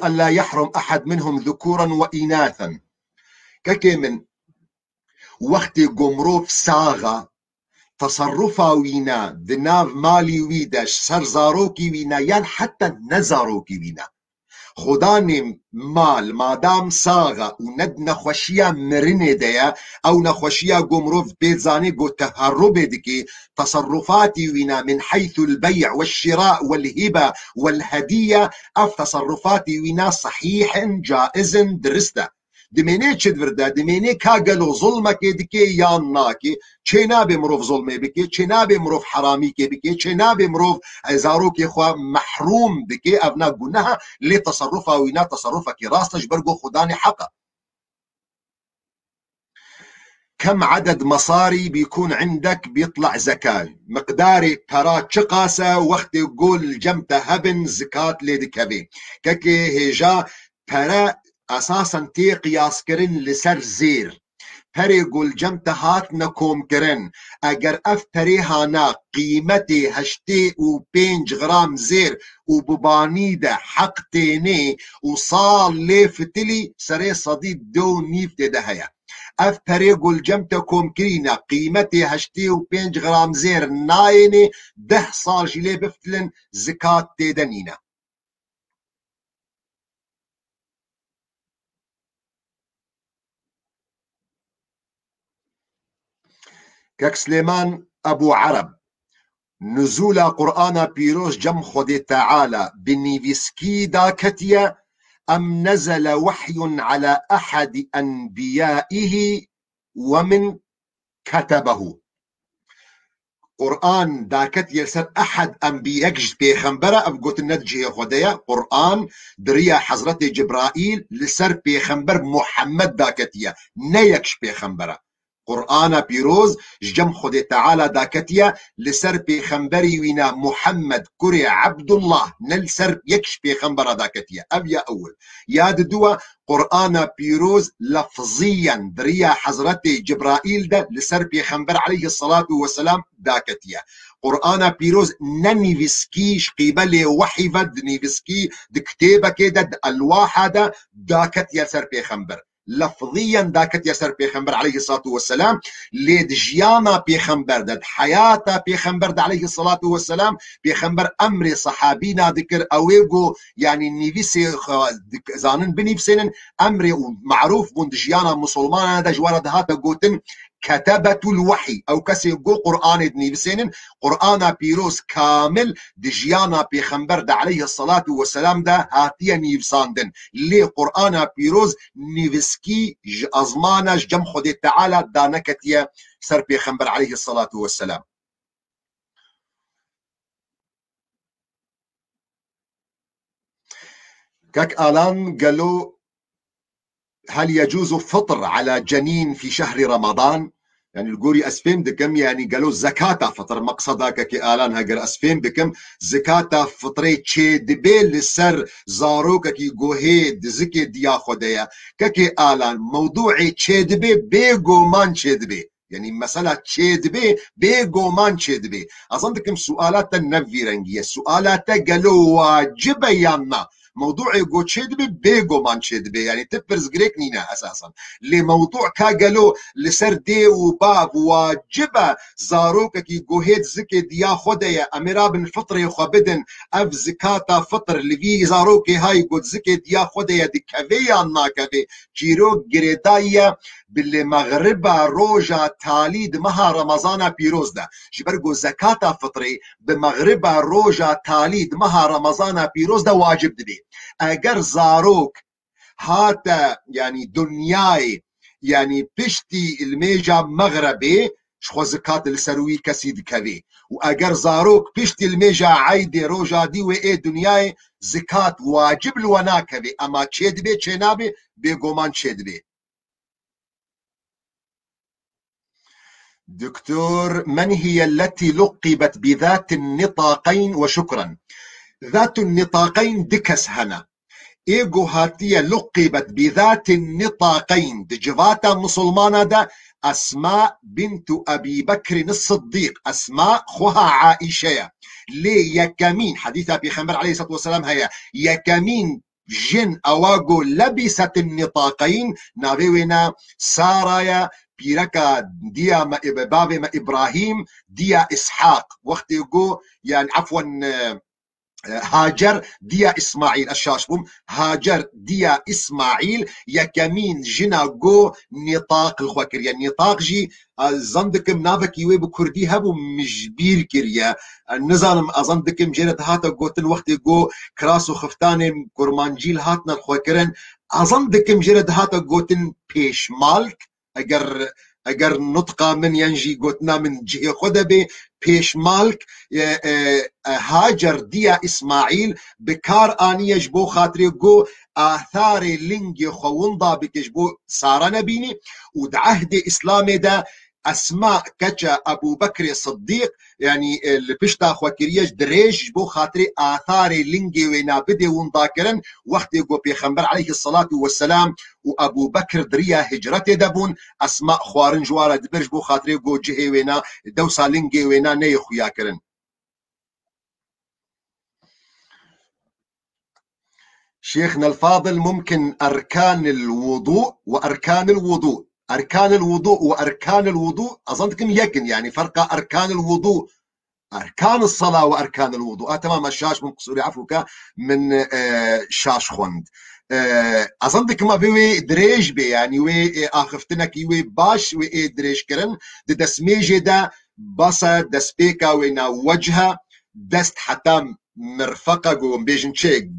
أن لا يحرم أحد منهم ذكورا وإناثا ككي من وقت قمروف ساغا تصرفا وينا دناف مالي ويداش سرزاروكي وينا يان حتى نزاروكي وينا خداني مال مادام ساغا وند نخوشيا مرنه ديا او نخوشيا قمروف بيتزاني قو تهرب دكي تصرفاتي وينا من حيث البيع والشراء والهبة والهدية اف تصرفاتي وينا صحيح جائز درسته دميني چدورده دميني كاغلو ظلمك دكي يان ناكي چنابي مروف ظلمي بكي چنابي مروف حرامي كي بكي چنابي مروف زاروكي خوا محروم بكي ابنا قناها لتصرفها وينا تصرفك راستش برقو خداني حقا كم عدد مصاري بيكون عندك بيطلع زكاة مقداري ترى چقاسة وقت يقول جمت هبن زكاة لدكبي ككي هجا ترى اساسا تي قياس كرن لسر زير پري قول جمت هات نكوم كرن اگر اف پري هانا قيمتي هشتي و 5 غرام زير و بباني ده حق تيني و صال لفتلي سري صديد دو نيف ده هيا اف پري قول جمت كوم كرينا قيمتي هشتي و 5 غرام زير نايني 10 صال جلي بفتلن زكاة تيدنينا كك سليمان أبو عرب نزول قرآن بيروش جم خد تعالى بنيفسكي داكتيا أم نزل وحي على أحد أنبيائه ومن كتبه قرآن داكت يلسر أحد أنبيائك بيخنبرة أبقوت النتجه خديا قرآن دريا حضرة جبرائيل لسر بيخنبر محمد داكتيا نيكش بيخنبرة قرآن بيروز جم خد تعالى داكتيا لسر بيخنبري وينا محمد كري عبد الله نلسر يكش بيخنبر داكتيا أبيا أول ياد دوا قرآن بيروز لفظيا دريا حضرتي جبرائيل ده لسر بيخنبر عليه الصلاة والسلام داكتيا قرآن بيروز ننيفسكيش قبل وحي فد نيفسكي دكتيبة كده الواحة ده داكتيا سر بيخنبر لفظيا داكت يسر بيخنبر عليه الصلاة والسلام ليد جيانا بيخنبر دد حياته بيخنبر عليه الصلاة والسلام بيخنبر أمر صحابينا ذكر أويجو يعني نيفيسي زانن بنيفسين أمر معروف بند جيانا مسلمان هذا جوارد هاتا قوتن كتبة الوحي أو كسي جو قرآن نيفسين قرآن بيروس كامل دجيانا بيخنبر عليه الصلاة والسلام ده هاتيا نيفساندن لي قرآن بيروز نيفسكي أزمانا جم خدي تعالى دانكتيا سر بيخنبر عليه الصلاة والسلام كاك آلان قالوا هل يجوز فطر على جنين في شهر رمضان؟ يعني الجوري أسفين بكم يعني قالوا زكاة فطر مقصدها كي آلان هاجر أسفين بكم زكاة فطري تشي دبيل للسر زاروكا كي جوهيد زكي ديا خديا كي آلان موضوعي تشي دبي بيجو مان تشي دبي يعني مسألة تشي دبي بيجو مان تشي دبي أظنكم سؤالات النفيرنجية سؤالات قالوا واجب يانا موضوع يقول تشدبي بيجو مان تشدبي يعني تبرز جريك نينا اساسا لموضوع كاجلو لسر دي وباب واجبه زاروك كي جوهيد زكي ديا خديا اميرا بن فطر يخبدن اف زكاتا فطر لفي زاروك هاي قد زكي ديا خديا دي كافيا ناكافي جيرو جريدايا باللي مغربا روجا تاليد مها رمضان بيروز ده جبرقو زكاة فطري بمغربا روجا تاليد مها رمضان بيروز ده واجب دبي اگر زاروك هاتا يعني دنياي يعني بشتي الميجا مغربي شخو زكاة السروي كسيد كبي واگر زاروك بشتي الميجا عايدي روجا دي وايه دنياي زكاة واجب لونا كبي اما تشيد بي تشينابي بيقومان تشيد بي دكتور من هي التي لقبت بذات النطاقين وشكرا ذات النطاقين دكس هنا إيجو هاتية لقبت بذات النطاقين دجفاتا مسلمانة دا أسماء بنت أبي بكر الصديق أسماء خوها عائشة ليه يكمين حديث أبي خمر عليه الصلاة والسلام هي يكمين جن أواجو لبست النطاقين نابيونا سارايا بيركا ديا ما بابي ما إبراهيم ديا إسحاق وقت يقول يعني عفوا هاجر ديا إسماعيل الشاشبوم هاجر ديا إسماعيل يكمين جنا جو نطاق الخوكر يعني نطاق جي زندكم نافك يوي بكردي هبو مجبير كريا النظام أظندكم جيرت هاتا قوتن وقت جو كراسو خفتان كرمانجيل هاتنا الخوكرن أظندكم جيرت هاتا قوتن بيش مالك اگر نطقه من ينجي قوتنا من جهه خدبه بيش مالك هاجر ديا اسماعيل بكار اني يجبو خاطري جو اثار لينجي خووندا بكجبو ساره نبيني ودعهد اسلامي ده اسماء كجا ابو بكر الصديق يعني اللي بيشتا خوكريج دريج بو خاطري اثار لينجي وينا بدي ونداكرن وقت يقول بيخنبر عليه الصلاه والسلام وابو بكر دريا هجرته دبون اسماء خوارن جواره دبرج بو خاطري جو جهي وينا دوسا لينجي وينا ني خويا كرن شيخنا الفاضل ممكن اركان الوضوء واركان الوضوء أركان الوضوء وأركان الوضوء أظنكم يكن يعني فرق أركان الوضوء أركان الصلاة وأركان الوضوء تمام الشاش من قصوري عفوك من شاش خوند أظنكم أبوي دريج بي يعني وي آخفتنا كي وي باش وي دريج كرن دسميجي دا بصا دسبيكا وينا وجهها دست حتى مرفقة قوم بيجن شيء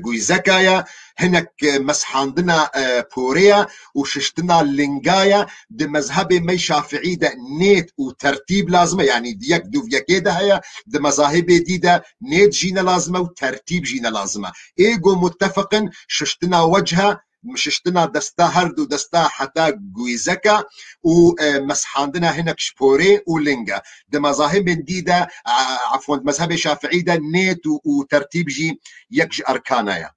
قوي زكايا هناك مسحاندنا بوريا وششتنا لينجايا دي مذهب مي شافعي ده نيت وترتيب لازمه يعني ديك دوفيا كده هي دي مذاهب دي ده نيت جينا لازمه وترتيب جينا لازمه ايجو متفقن ششتنا وجهها مششتنا دستا هردو دستا حتى جويزكا ومسحاندنا هناك شبورين ولينجا ده مذاهب ديدا عفوا مذهب الشافعي ده نيت وترتيب جي يكج أركانايا.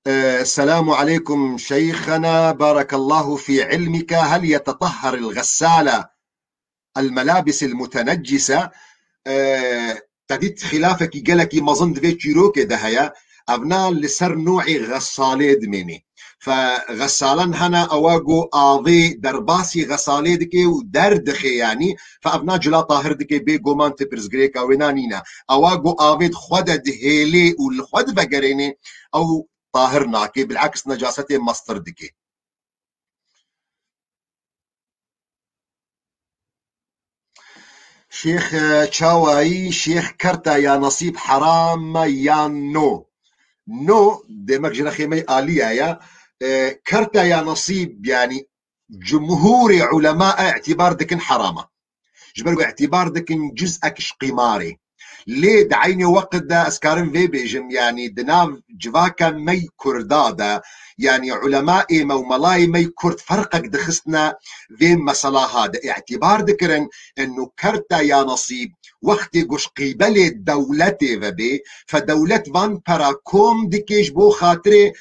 السلام عليكم شيخنا بارك الله في علمك، هل يتطهر الغسالة الملابس المتنجسة؟ تديت خلافك قالك ما ظن دفيت جيروك دهيا أبنا لسر نوعي غسالة دميني فغسالان هنا أواجو آضي درباسي غسالة دكي ودردخي يعني فأبنا جلا طاهر دكي بي قومان تبرز غريكا وينانينا أواجو آضي خود دهيلي والخود بقريني أو طاهر ناكي بالعكس نجاستي مصدر دكي. شيخ تشاواي شيخ كرتا يا نصيب حرام يا نو دمك جنخيمي آلية يا كرتا يا نصيب يعني جمهور علماء اعتبار دكن حرامة جبرقو اعتبار دكن جزءك قماري ليه دعيني وقت دا اسكارن في بيجم يعني دناف جواكا مي كردادا يعني علماء موملاي مي كرد فرقك دخستنا في مسألة هذا اعتبار ذكرن انه كرتا يا نصيب وقت قش قبل دولتي وبي فدولت فان براكوم ديكيش بو خاطري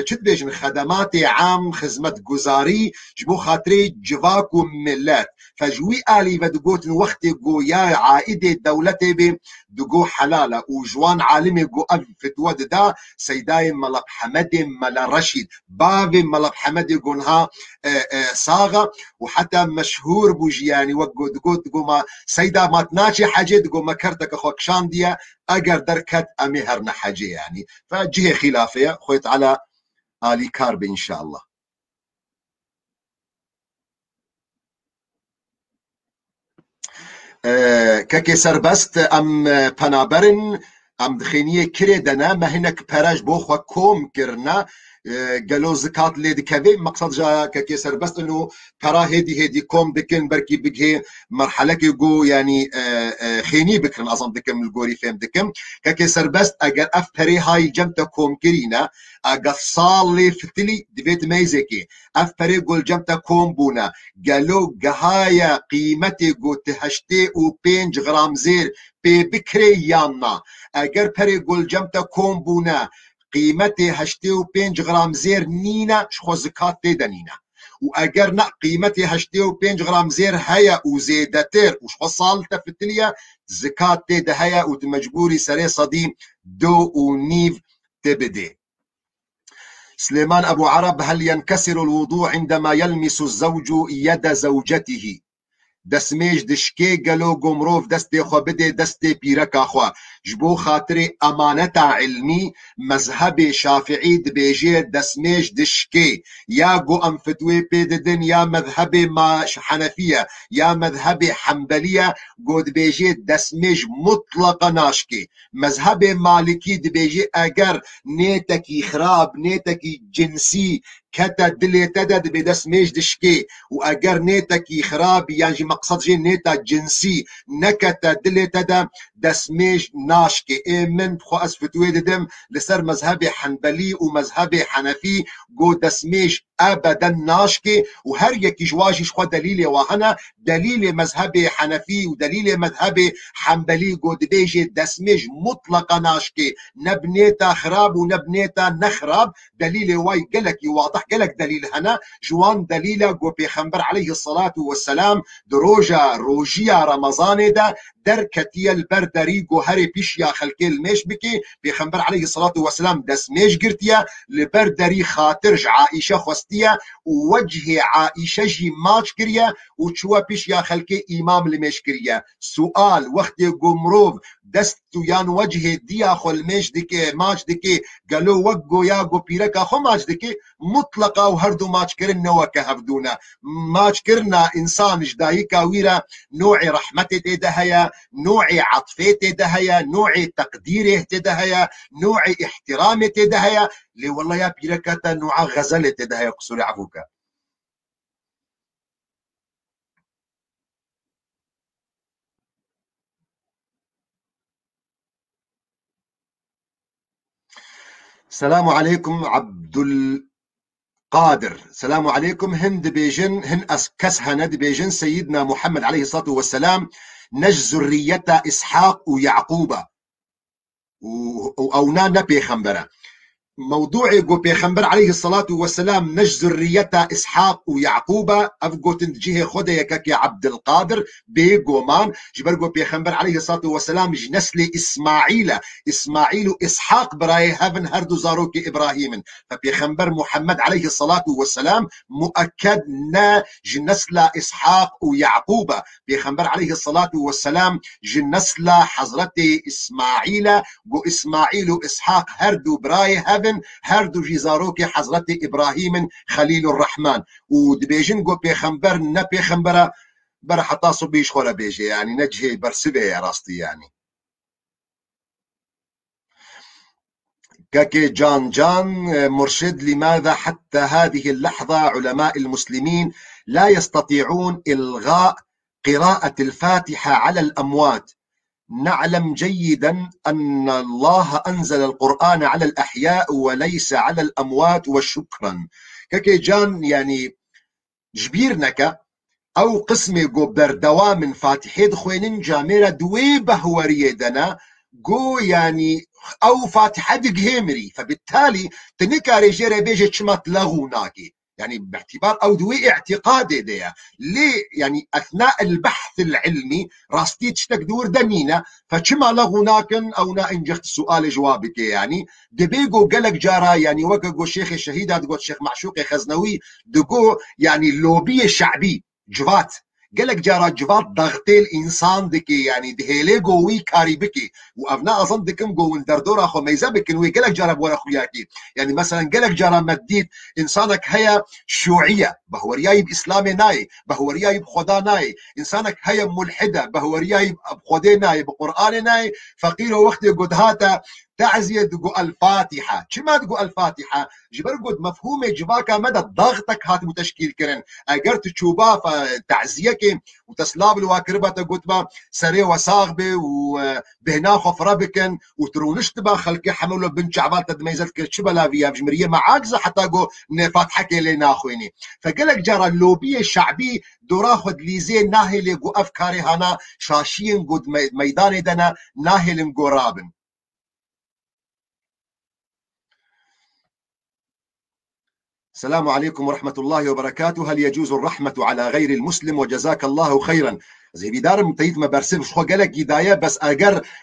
شد بيجن خدمات عام خدمت جزاري جبو خاطري جواكو ملات فجوي آلي ودقوت وقت جو يا عائدة دولتي بي دقو حلالة وجوان عالمي جو أف فتوى دا سيداي ملق حمدي ملا رشيد بابي ملق حمدي قونها صاغة وحتى مشهور بوجياني وقو دقو ما سيدا ما تناشي حاجة دقو ما كرتك أخوك شاندية أقر دركت أمهرنا حاجة يعني فجهة خلافية خويت على آلي كارب إن شاء الله. كاكي سربست ام پنابرن ام دخینیه کری دنا ما هناك پراج بوخوا كوم كرنا قالوا زكاة لي دكافي مقصد جا كاكي سربست انه ترى هدي كوم دكن بركي بجي مرحلة كيقو يعني خيني بكرن اظن دكم الجوري فهم دكم كاكي سربست اگر افري هاي جمتا كوم كرينا اگر صالي فتلي دبيت ميزكي افري قول جمتا كوم بونا قالوا قهايا قيمتي قو تهشتي و 5 غرام زير بي بكري يانا اگر پري قول جمتا كوم بونا قيمتي هشتي و 5 غرام زير نينا شخو زكاة تيدا نينا واگر نا قيمتي هشتي و 5 غرام زير هيا وزيدتر وشخو صالتا فتليا زكاة تيدا هيا وتمجبوري سري صديم دو ونيف تبدي. سليمان أبو عرب هل ينكسر الوضوء عندما يلمس الزوج يد زوجته؟ دسميج دشكي قالو قمروف دستي خو بدي دستي بيركا خوا جبو خاطري أمانة علمي مذهب شافعي دبيجي دسميج دشكي يا قو أم فتوي بيددن يا مذهب ما حنفية يا مذهب حنبلية قو دبيجي دسميج مطلقا ناشكي مذهب مالكي دبيجي أجر نيتكي خراب نيتكي جنسي كتا دلي تدد بدس ميج دشكي واجر نيتكي خراب يعني مقصد جي نيتا جنسي نكتا دلي تدا دس ميج ناشكي اي من خو اسفتوي دم لسر مذهبي حنبلي ومذهبي حنفي جو دس ميج ابدا ناشكي وهر يكي جواجي شخو دليلي وهنا دليل مذهبي حنفي ودليل مذهبي حنبلي جو دبيجي دس ميج مطلقا ناشكي نبنيتا خراب ونبنيتا نخراب دليل واي قالك واضح قالك دليل هنا جوان دليل جو بيخنبر عليه الصلاة والسلام دروجا روجيا رمضان دا دركتيا البردري جو هري بيشيا خلكي الميش بكي بيخنبر عليه الصلاة والسلام دس ميش قرتيا لبردري خاطرج عائشة خوستيا ووجه عائشة جي ماش كريا وشوا بيشيا خلكي إمام الميش كريا سؤال وقت جو مروف دستو يان وجه ديا خو الميش دكي ماش دكي قالوا وقو يا جو بيركا خو ماش دكي مطلقة وهردو ماش كرنا وكهفدونا ماش كرنا إنسان جدايكا ويرا نوعي رحمتي تدهيا نوعي عطفي تدهيا نوعي تقديري تدهيا نوعي احترامي تدهيا لي والله يا بيركاتا نوع غزلة تدهيا قصوري عفوكا. السلام عليكم عبد القادر. السلام عليكم. هند بيجن هن كس هند بيجن سيدنا محمد عليه الصلاة والسلام نج ذرية إسحاق ويعقوب أو نا نبي خنبرة موضوعي جو بيخنبر عليه الصلاة والسلام نج ذرية إسحاق ويعقوب أفقو تنجيه خده يكك يا عبد القادر بيقو مان جبر جو بيخنبر عليه الصلاة والسلام نسل إسماعيل إسحاق براي هافن هردو زاروك إبراهيم فبيخنبر محمد عليه الصلاة والسلام مؤكد نا جنسل إسحاق ويعقوب بيخنبر عليه الصلاة والسلام جنسل حضرة إسماعيل جو إسماعيل إسحاق هردو براي هافن هردو جيزاروكي حضرت إبراهيم خليل الرحمن ودبيجن جو بيخنبر نا بيخنبرا برا حتى صبيش خولا بيجي يعني نجهي برسبه يا راستي يعني كاكي جان مرشد لماذا حتى هذه اللحظة علماء المسلمين لا يستطيعون إلغاء قراءة الفاتحة على الأموات؟ نعلم جيدا أن الله أنزل القرآن على الأحياء وليس على الأموات وشكرا. كاكي جان يعني جبيرنك أو قسمي جو بردوا من فاتحيد خوينين جاميرا دوي بهوريه دنا جو يعني أو فاتحة جهيمري فبالتالي تنكاري جيري بيجي تشمت لغوناكي يعني باعتبار او دوي اعتقادي ديا ليه يعني اثناء البحث العلمي راستي تشتك دور دنينا فشما لغوناكن او نا انجخت السؤال جوابك يعني دبيجو قالك جارا يعني وقو شيخ الشهيدة دقو الشيخ معشوق خزنوي دقو يعني اللوبية الشعبي جفات قالك جارا جفات ضغطي الانسان دكي يعني دهيلي قوي كاري بكي وابناء اظن دكم قو الدردور اخو ميزا بكن وي قالك جارا بورا خوياكي يعني مثلا قالك جارا مديد انسانك هيا شيوعيه بهورياي باسلامي ناي بهورياي بخدا ناي انسانك هيا ملحده بهورياي بخدا ناي بقران ناي فقير وقت قد هاتا تعزيه تقول الفاتحه شما تقول الفاتحه جبر قد مفهوم جباكا مدى ضغطك هات متشكيل كرن اگر تشوبا فتعزيك وتسلاب الواكربه تقول سري وصاغبه وبهنا خفره بكن وترونشتبا خلقي حملوا بنت شعبات تدميزت كرشبلا فيها بجمريه معاجزه حتى قو فاتحك لنا خويني فقالك جرى اللوبيه الشعبي دوراخد ليزي ناهل قو افكاري هنا شاشين قد ميدان دنا ناهل قرابن. السلام عليكم ورحمة الله وبركاته. هل يجوز الرحمة على غير المسلم؟ وجزاك الله خيرا. زي بدار متيت ما برسمش خو قالك هداية بس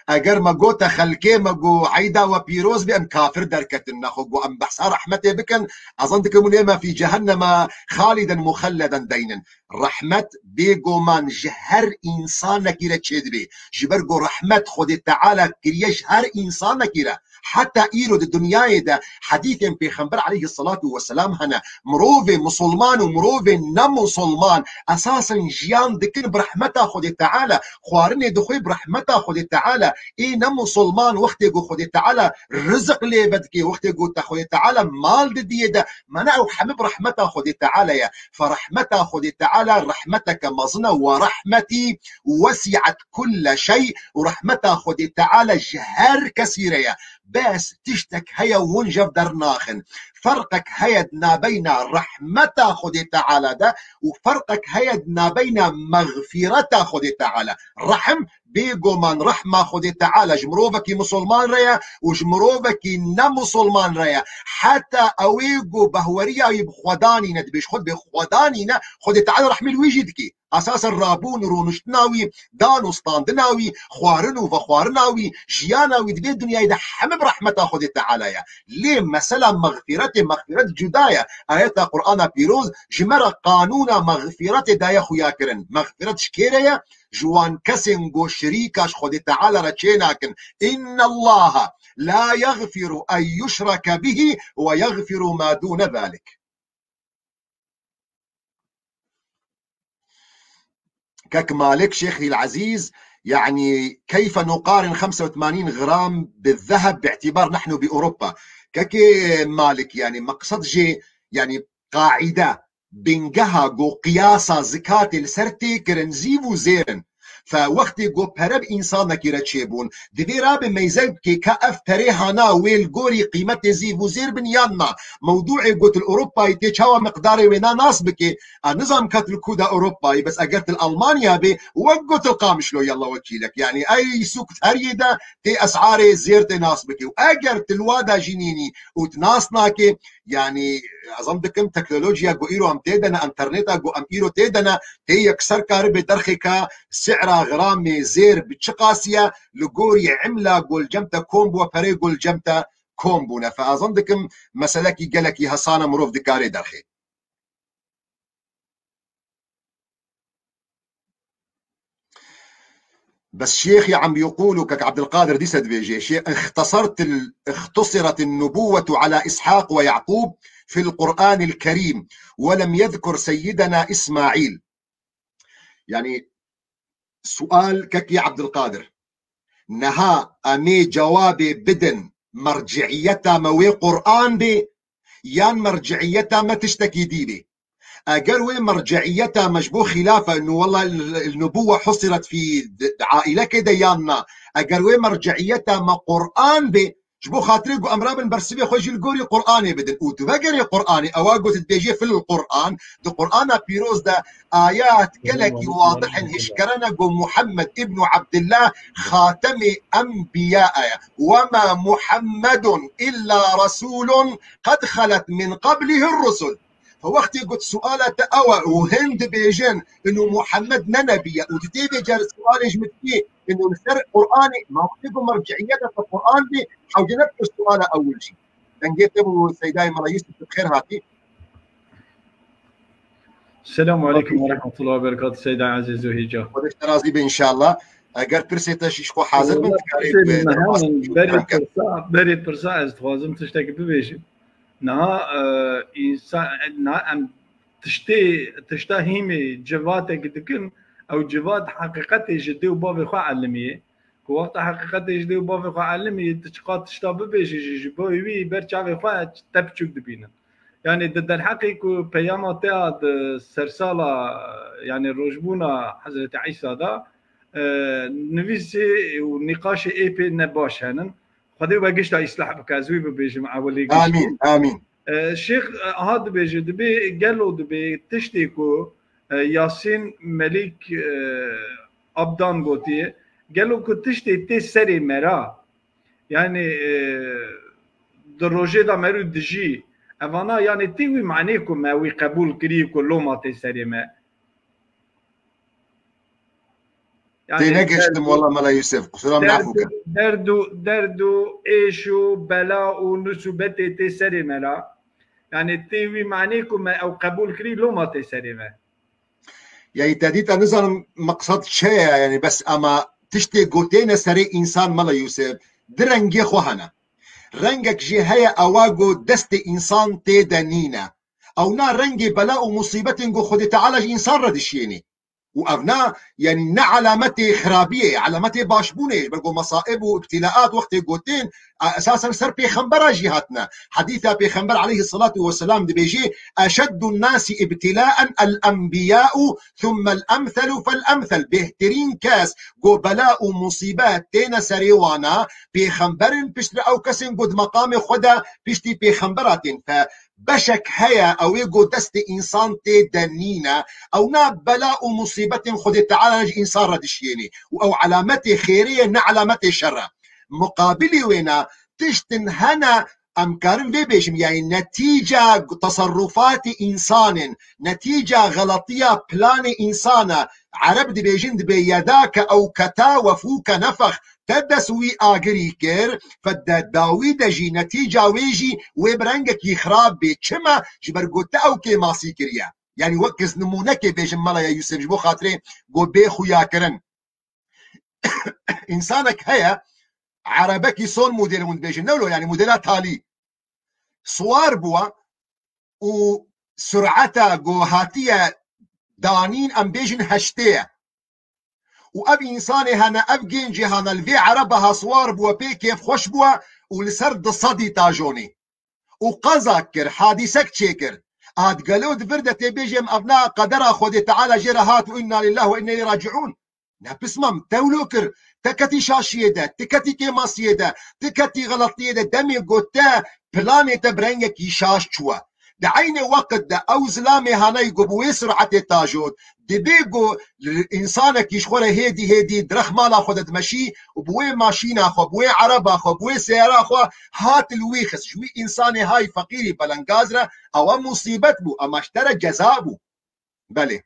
اگر ما قوتا خلكي ما قو عيدا وبيروز بأم كافر دركتنا خو ام بحسا رحمته بكن اظنكم لما في جهنم خالدا مخلدا دينا رحمة بيقو من جهر انسان كيرا تشدبي جبرقو رحمة خود تعالى كريش هر انسان كيرا حتى إيرود الدنيا ده حديث بيخنبر عليه الصلاة والسلام هنا مروفي مسلمان ومروفي نمسلمان أساسا جيان دكين برحمته خود تعالى خوارني دخوي برحمته خود تعالى إيه نمسلمان وقت يقول خود تعالى رزق لي بدكي وقت يقول خود تعالى مال دي ده منعو حبيب رحمته خود تعالى يا فرحمته خود تعالى رحمتك مظنة ورحمتي وسعت كل شيء ورحمته خود تعالى جهر كثيرة يا بس تشتك هيا ونجف درناخن فرقك هيدنا بين رحمة خد تعالى ده وفرقك هيدنا بين مغفرة خد تعالى رحم بيجو من رحمة خد تعالى جمروفك مسلمان ريا وجمروفك نمسلمان ريا حتى اويجو بهوريا يبخداني ندبش خد بخداني خد تعالى رحم الوجدكي اساسا رابون رونشتناوي دانو ستاندناوي خوارنو وخوارناوي جياناوي دبي الدنيا ده حمب رحمة خد تعالى يا ليه مثلا مغفرة جدايا آيات القرآن بيروز جمرة قانون مغفرة دايا خويا كرن مغفرة شكيريا جوان كسنجو شريكاش خد تعالى رتشيناكن إن الله لا يغفر أن يشرك به ويغفر ما دون ذلك. كك مالك شيخي العزيز يعني كيف نقارن 85 غرام بالذهب باعتبار نحن بأوروبا؟ كك مالك يعني مقصد جي يعني قاعدة بنجها جو قياسا زكاة السرتي كرنزيفو زيرن فوقتی گو پرب انسان نکیره چه بون دوی را به میزه که اف پره هانا ویل گوری قیمت زی وزیر بن یاننا موضوع گوت الاوروبایی تی چاوا مقدار وینا ناس بکی نظام كتل كودا اوروباي بس اجرت الالمانيا بي وقت القامش له يلا وكيلك يعني اي سوق هريدا تي اسعاري زيرت ناس بكي واجرت الوادا جنيني وتناسناكي يعني اظن بكم تكنولوجيا جو ايرو ام تيدنا انترنت جو ام ايرو تيدنا تي يكسر كارب درخكا سعرها غرامي زير بتشقاسيا لغوري عمله قول جمتا كومبو فري قول جمتا كومبونا فاظن بكم مسلكي قالكي هصانه مروف دكاري درخي بس شيخي عم بيقولوا كك عبد القادر دي سدفيجي شيخ اختصرت النبوة على إسحاق ويعقوب في القرآن الكريم ولم يذكر سيدنا إسماعيل. يعني سؤال كك يا عبد القادر نها أمي جوابي بدن مرجعيتها موي قرآن بي يان مرجعيتها ما تشتكي دي بي اگر وين مرجعيتها مجبور خلافه انه والله النبوه حصرت في عائله كده يانا اگر وين مرجعيتها ما قران به جبو خاطري قو امرا بن برسبي خوجي القوري قراني بدن وتبقري قراني اواقو تتبيجي في القران دو قران بيروز ده ايات كلكي واضح هشكرنا قو محمد ابن عبد الله خاتم انبياء وما محمد الا رسول قد خلت من قبله الرسل. فوقت قلت سؤالة أوى وهند بيجن إنه محمد نبي وتتيبي جار السؤال يجمد فيه إنه نسرق قرآني ما وقتكم مرجعيتها في القرآن دي حوجنت السؤال أول شيء. تنجيت أبو سيداي مرايس بخير هاتي. السلام عليكم ورحمة الله وبركاته سيدة عزيز وهيجا. ودش ترازي إن شاء الله. أجر برسيتا شيشكو حاضر من تكاريب بري برسا استخوازم تشتاك ببيشي. نها انسان نها ام تشتا هيمي جوات قدكن او جوات حقيقتي جدي وبابي خو علميه وقت حقيقتي جدي وبابي خو علميه تشقات تشتا ببيش جبوي برچاوي خو تبچوك دبينا يعني ضد الحقيقه بياما تاع سرساله يعني روجبونا حضرت عيسى دا نفيسي ونقاش اي بي نباش هنن خدي باقيش لا يصلح بكازوي بيجي مع ولي امين امين الشيخ هذا بيجي دبي قالوا دبي تشتيكو ياسين ملك ابدان قوتي قالوا كنت تشتي تي سري مرا يعني دروجي دا مرو دجي افانا يعني تيوي معنيكم ما وي قبول كري كله ما تي سري ما يعني تناقشتم والله ملا يوسف سلام نعفوك دردو ايشو بلاء ونسبتي تسري ملا يعني تيوي معنيكم او قبول كري لو ما تسري ما يعني تديت نظام مقصد شيء يعني بس اما تشتي قوتين سري انسان ملا يوسف درنجي خوهنا رنجك جي هيا اواغو دست انسان تيدانينا او نا رنجي بلاء ومصيبة خدي تعالج انسان ردشيني وابناء يعني نا علامتي خرابيه علامتي باشبونه بلقوا مصائب وابتلاءات وقت قوتين اساسا سر بيخنبر جهاتنا حديث بيخنبر عليه الصلاه والسلام دي بيجي اشد الناس ابتلاء الانبياء ثم الامثل فالامثل بهترين كاس جو بلاء ومصيبات تينا سريوانا بيخنبرن بشتر او كسن قد مقام خدا بشتي بيخنبراتين بشك هيا او يقو دست انسان تي دنينا او نا بلاء ومصيبة خد تعالج انسان ردشيني او علامتي خيرية نا علامتي شرة مقابلي وينا تشتن هنا امكارن في بيشم يعني نتيجة تصرفات انسان نتيجة غلطية بلان انسان عرب دي بيجين دي بيداك او كتا وفوك نفخ تدسوي اجريكر فدا داويد جي نتيجه ويجي وبرنجك يخراب بيتشما جبرغوتا او كي ماسي كريا يعني وكز نمونك بيجم مالا يا يوسف جبو خاطري جو بيخو يا كرن انسانك هيا عربك صون موديل من بيجن نولو يعني موديلات تالي صوار بوا وسرعتها جو هاتيه دانين ام بيجن هشتيه واب انساني هنا اب جينجي هنا الفي عربها صوار بوا بي كيف خوش بوا ولسرد صدي تاجوني وقذاكر حادثك تشيكر قالوا دفردة بيجي ابناء قدرها خذي تعالى جرهات وانا لله وانا اليه راجعون نبسمم تولوكر تكتي شاشيدا تكتي كيماسيدا تكتي غلطيدا دمي قوتا بلاني تبرنجك يشاش شوا دعين وقت دا او زلامي هاني قبوي سرعة تاجود دبيقو الانسانك يشخوره هيدي درخ مالا خود تمشي وبوي ماشينا خو بوي عربا خو بوي سيارة خو هات الويخس شوي انساني هاي فقيري بلنقازرة او مصيبت بو اما اشترى جزابو بله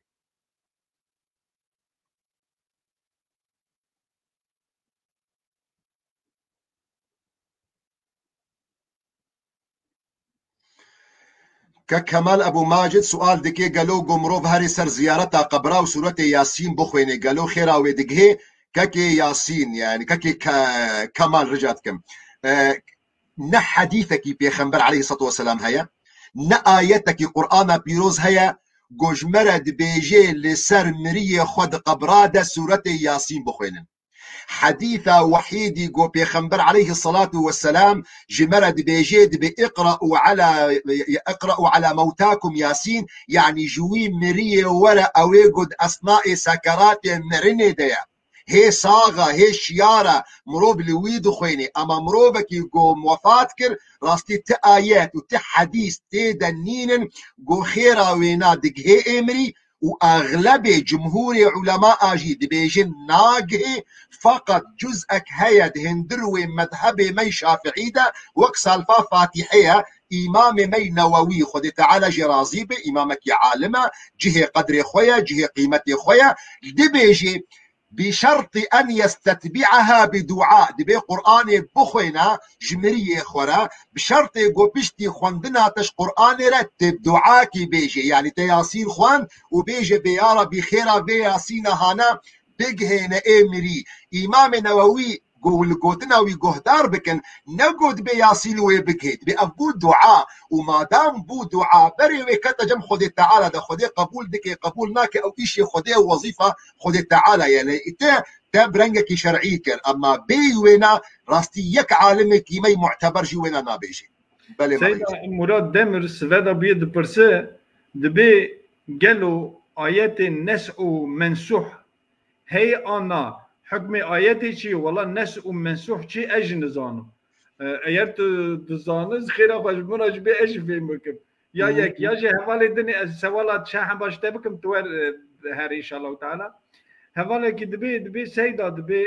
كمال ابو ماجد سؤال دكي قالو قمروف هاري سر زيارتها قبرا وسورة ياسين بخويني قالو خيرا ويدقهي كاكي ياسين يعني كاكي كمال رجعتكم نا حديثك بيخنبر عليه الصلاة والسلام هيا نا آياتك قرآن بيروز هيا قجمرة بيجي لسر مريه خود قبرا دا سورة ياسين بخوينن حديثة وحيدي جو بيخنبر عليه الصلاة والسلام جمرد بيجيد اقرأوا على موتاكم ياسين يعني جوي مريه ولا اويقود اثناء سكرات مرني ديا هي صاغة هي شيارة مروب لويدو خويني اما مروبك يقو موفاتكر راستي تآيات وتحديث تيدنين جو خيرا وينادق هي امري واغلب جمهور علماء اجيد بيجن ناقه فقط جزءك هيد هندروي مذهبي مي شافعي ده وكسالفا فاتحيه امام مي نووي خد تعالى جرازي امامك عالمه جهه قدر خويا جهه قيمتي خويا دي بيجي بشرط ان يستتبعها بدعاء دبي قران بخوينا جمريه خورا بشرط يقول بشتي خوندنا تش قران رتب دعاكي بيجي يعني تياسين خوان وبيجي بيارا بخيرا بياسين هانا بيجهنا امري امام نووي قول قوتنا ويقهدار بكن نقود بياسين ويبكيت بأبو دعاء وما دام بو دعاء بري ويكتا جم خدي تعالى ده خدي قبول دكي قبول ناكي او اشي خدي وظيفة خدي تعالى يعني تا برنجك شرعيك اما بي وينا راستي يك عالمك يمي معتبر جي وينا نابيجي بلي سيدة مراد دمر سفادا بيد برسي دبي قالوا آيات النسء منسوح هي انا حكم آياتي شي والله النسء منسوح شي اجن زانو ايات دزانز خيرا باش مناج بي اج في مكب يا يك يا جي حوالي دني سوالات شاحن باش تبكم توار هاري ان شاء الله تعالى حوالي كي دبي سيدا دبي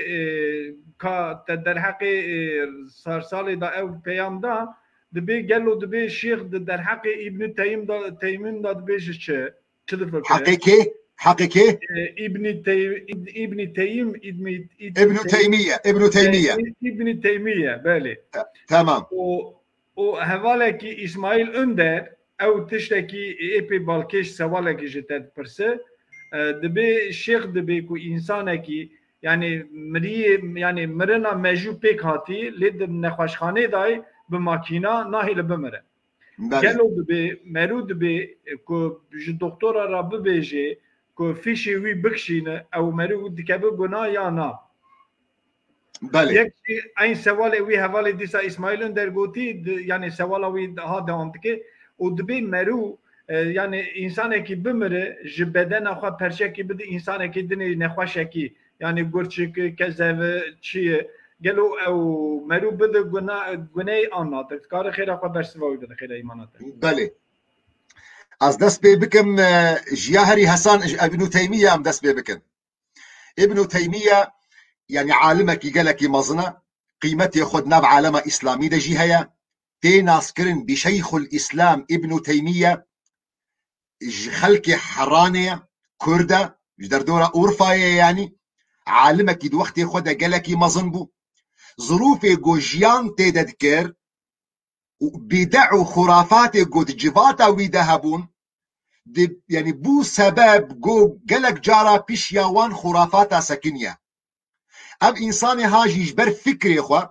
كا در حقي صار صالي دا او بيام دا دبي قالوا دبي الشيخ در حقي ابن تيمين دا دبي شي حقيقي حقيقي ابن تيم ابن تيمية بالي تمام وهذالك اسماعيل اندر او تشتكي ايبي بالكيش سوالك جتت برسه دبي الشيخ دبي كو انسانكي يعني مري يعني مرنا ماجو بيك هاتي لد نخوشخانه داي بماكينه ناهي لبمره قالوا دبي مرو دبي كو دكتور رب بيجي كو فيشي وي بكشينه او مرو دكابو بنا يا نا بله يكفي اين سوالي وي هوالي ديسا اسماعيل اندر قوتي يعني سوالا وي هذا انتكي ودبي مرو يعني انسانك بمره جبدن اخو پرشکی بده انسانك دني نخوشکی يعني گورچک كذا چی قالوا او مرو بده گناي انا تذكر خير اخو برسوي بده خير ايمانات بله از دست بكم جياهري حسن ابن تيمية ام دست بكم ابن تيمية يعني عالمك قالك مزنة قيمتي خدنا بعالم اسلامي ده جي هيا تي ناسكرن بشيخ الاسلام ابن تيمية خلق حرانية كردة جدردورة اورفاية يعني عالمك دي وقت خدا قالك مزن بو ظروفي جوجيان تي دذكر بدع خرافات قد جفاتا ويدهبون يعني بو سبب جو قلق جارا بيش يوان خرافاتا سكنية اب انساني هاجي جبر فكري خوا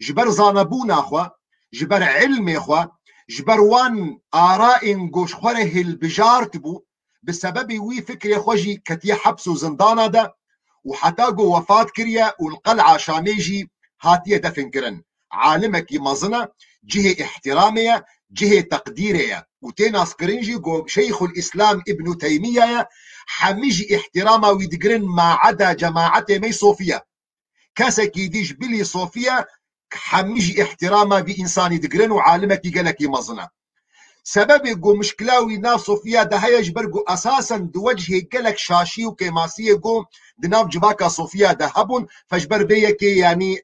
جبر زانبون خوا جبر علمي خوا جبر وان آراء قوش خوره البجارت بو بسبب وي فكري خوجي كتي حبس وزندانا دا وحتى جو وفات كريا والقلعة شاميجي هاتية دفن كرن عالمك مظنة جهة احترامية جهة تقديرية وتيناس كرنجي جو شيخ الإسلام ابن تيمية حميجي احتراما ويدقرن ما عدا جماعة مي صوفيا كاسكي ديش بلي صوفيا حميجي احتراما بإنسان يدقرن وعالمك يقلك مظنة سبب يقو مشكلاوي ناف صوفيا ده هيج برقو أساسا دوجه يقلك شاشي وكماسي يقو دناف جباكا صوفيا ده هبون فجبر بيكي يعني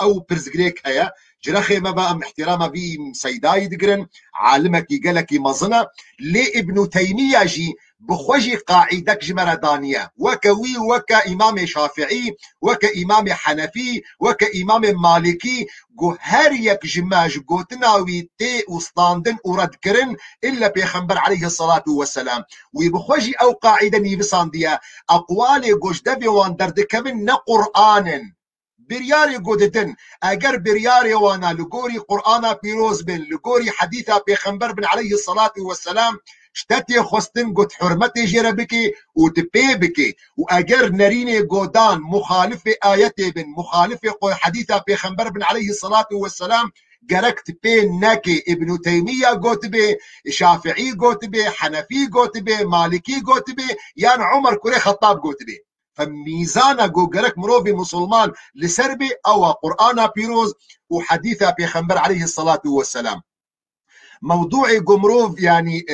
أو برزقريك هيا جرخي ما بقى احتراما بي سيداي دقرن عالمك يقلك مظنة لي ابن تيمية جي بخوجي قاعدك جمردانية وكوي وكا إمام شافعي وكا إمام حنفي وكا إمام مالكي جو هر يك جماج جو تناوي تي وستاندن ورد كرن إلا بيخنبر عليه الصلاة والسلام ويبخوجي أو قاعدة نيبساندية أقوالي جوش دبي وان دردكبن نقرآن برياري قدتن اگر برياري وانا لقوري قرآن بيروز بن لقوري حديثة بيخنبر بن عليه الصلاة والسلام شتاتي خستن قد حرمتي جربكي وتبي بكي واگر نريني قودان مخالف آياتي بن مخالف حديثة بيخنبر بن عليه الصلاة والسلام جركت بين ناكي ابن تيمية قوت بي شافعي قوت بي حنفي قوت بي مالكي قوت بي يعني عمر كوري خطاب قوت بي فميزانا جو جرك مروفي مسلمان لسربي او قرآن بيروز وحديثة بيخنبر عليه الصلاة والسلام موضوعي قمروف يعني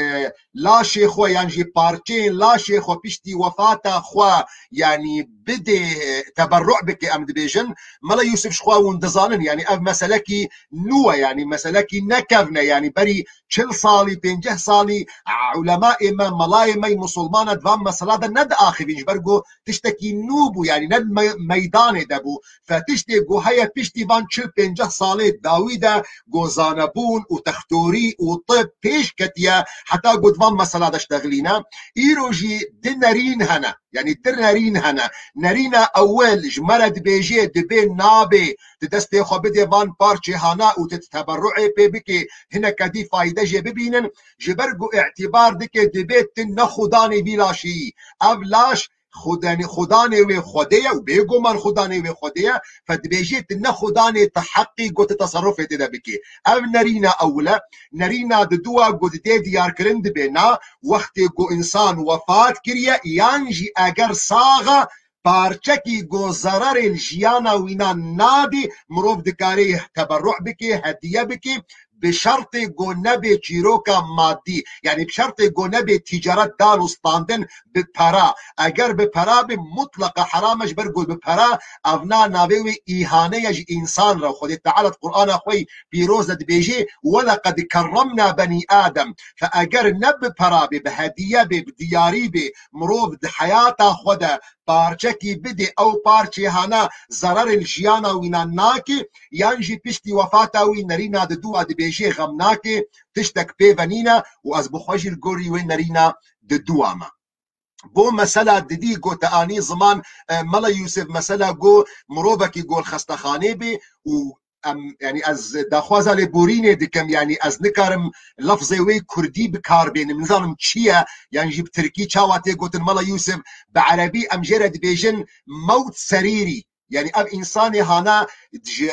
لا شيخ يعني جي بارتين لا شيخ بيشتي وفاته خوا يعني بدي تبرع بك ام دبيجن ملا يوسف شخوا وندزانن يعني اف مسلكي نوى يعني مسلكي نكفنا يعني بري چل صالي بينجه صالي علماء ما ملاي مي مسلمان دوام مسلا ند اخي بينج برغو تشتكي نوبو يعني ند ميدان دبو فتشتي جو هيا بيشتي بان چل بينجه صالي داويدا جو زانبون وتختوري وطب بيش كتيا حتى قد مسلا دشتغلينا ايروجي دنرين هنا يعني درنرين هنا نرينا اول جمرد بيجي دبين نابي تدستي خو بدي بان بارشي هنا وتتبرعي بيبكي هنا كدي فايده جي ببينن جبرقو اعتبار دك دبيت نخداني بلاشي ابلاش خداني وخديه وبيجو من خداني وخديه فدبيجيت نخداني تحقي قوت تصرف تدبكي ام نرينا اولا نرينا ددوا قد ديار كرند بينا وقت جو انسان وفات كريا يانجي اگر ساغا پارچکی گو ضرر الجیانا وینا نابی مروف دکاری تبرع بکی هدیه بکی بشرط گو نبی چیروکا مادی یعنی بشرط گو نبی تجارت دان استاندن بپرا اگر بپرا به مطلق حرامش برگو بپرا اونا ناوی ایهانه یج انسان را خود تعالی قرآن خوی پیروزت بیجی ولقد کرمنا بنی آدم فاگر نب پرا به هدیه به دیاری به مروف حیاتا خود پارچکی بدی او پارچی هانا ضرر الجیانا وینا ناکی یانجی پشتی وفاتا وی نرینا ددو بیجی غم ناکی تشتک پیونینا و از بخوش الگوری وی نرینا ددو اما بو مسألة ددي جو تاني زمان ملا يوسف مسألة جو مروبكي جو الخستخاني بي و يعني از داخوازا لبوريني دكم يعني از نكارم لفظي وي كردي بكار بين منظام تشيا يعني جيب تركي تشاواتي قلت ملا يوسف بعربي امجرد بيجن موت سريري يعني اب انساني هانا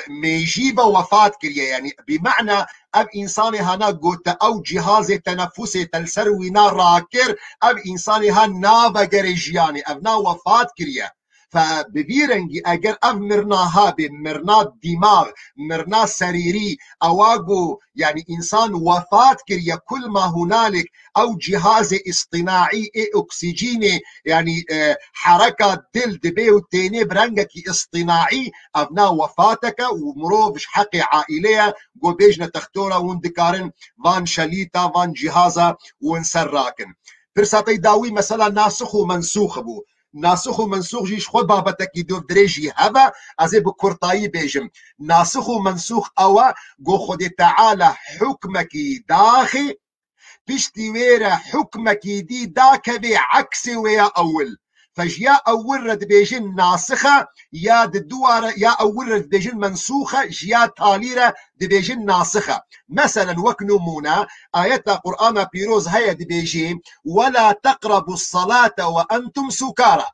ميجيب وفات كريا يعني بمعنى اب انساني هانا قلت او جهاز تنفسي تلسروي نار راكر اب انساني هانا بقريجياني ابنا وفات كريا فببيرنجي اگر اف مرنا هابي مرنا دماغ مرنا سريري اواغو يعني انسان وفات كريا كل ما هنالك او جهاز اصطناعي اكسجيني يعني حركة دل دبي والتاني برنجك اصطناعي ابنا وفاتك ومروفش حقي عائلية قو بيجنا تختورا وندكارن فان شليتا فان جهازا ونسراكن برساتي داوي مثلا ناسخ ومنسوخ بو ناسخ و منسوخ جيش خود بابتكي دو دريجي هذا ازي بكورتاي بيجم ناسخ و منسوخ اوا جو خود تعالى حكمك داخي بيشتي ويرا حكمك دي داك بعكس ويا اول فجيا اول رد بيجن ناسخه يا دوار يا اول رد بيجن منسوخه جيا تاليره دبيجن ناسخه مثلا وكنمونا ايات قرآن بيروز هيا دبيجين ولا تقربوا الصلاه وانتم سكارى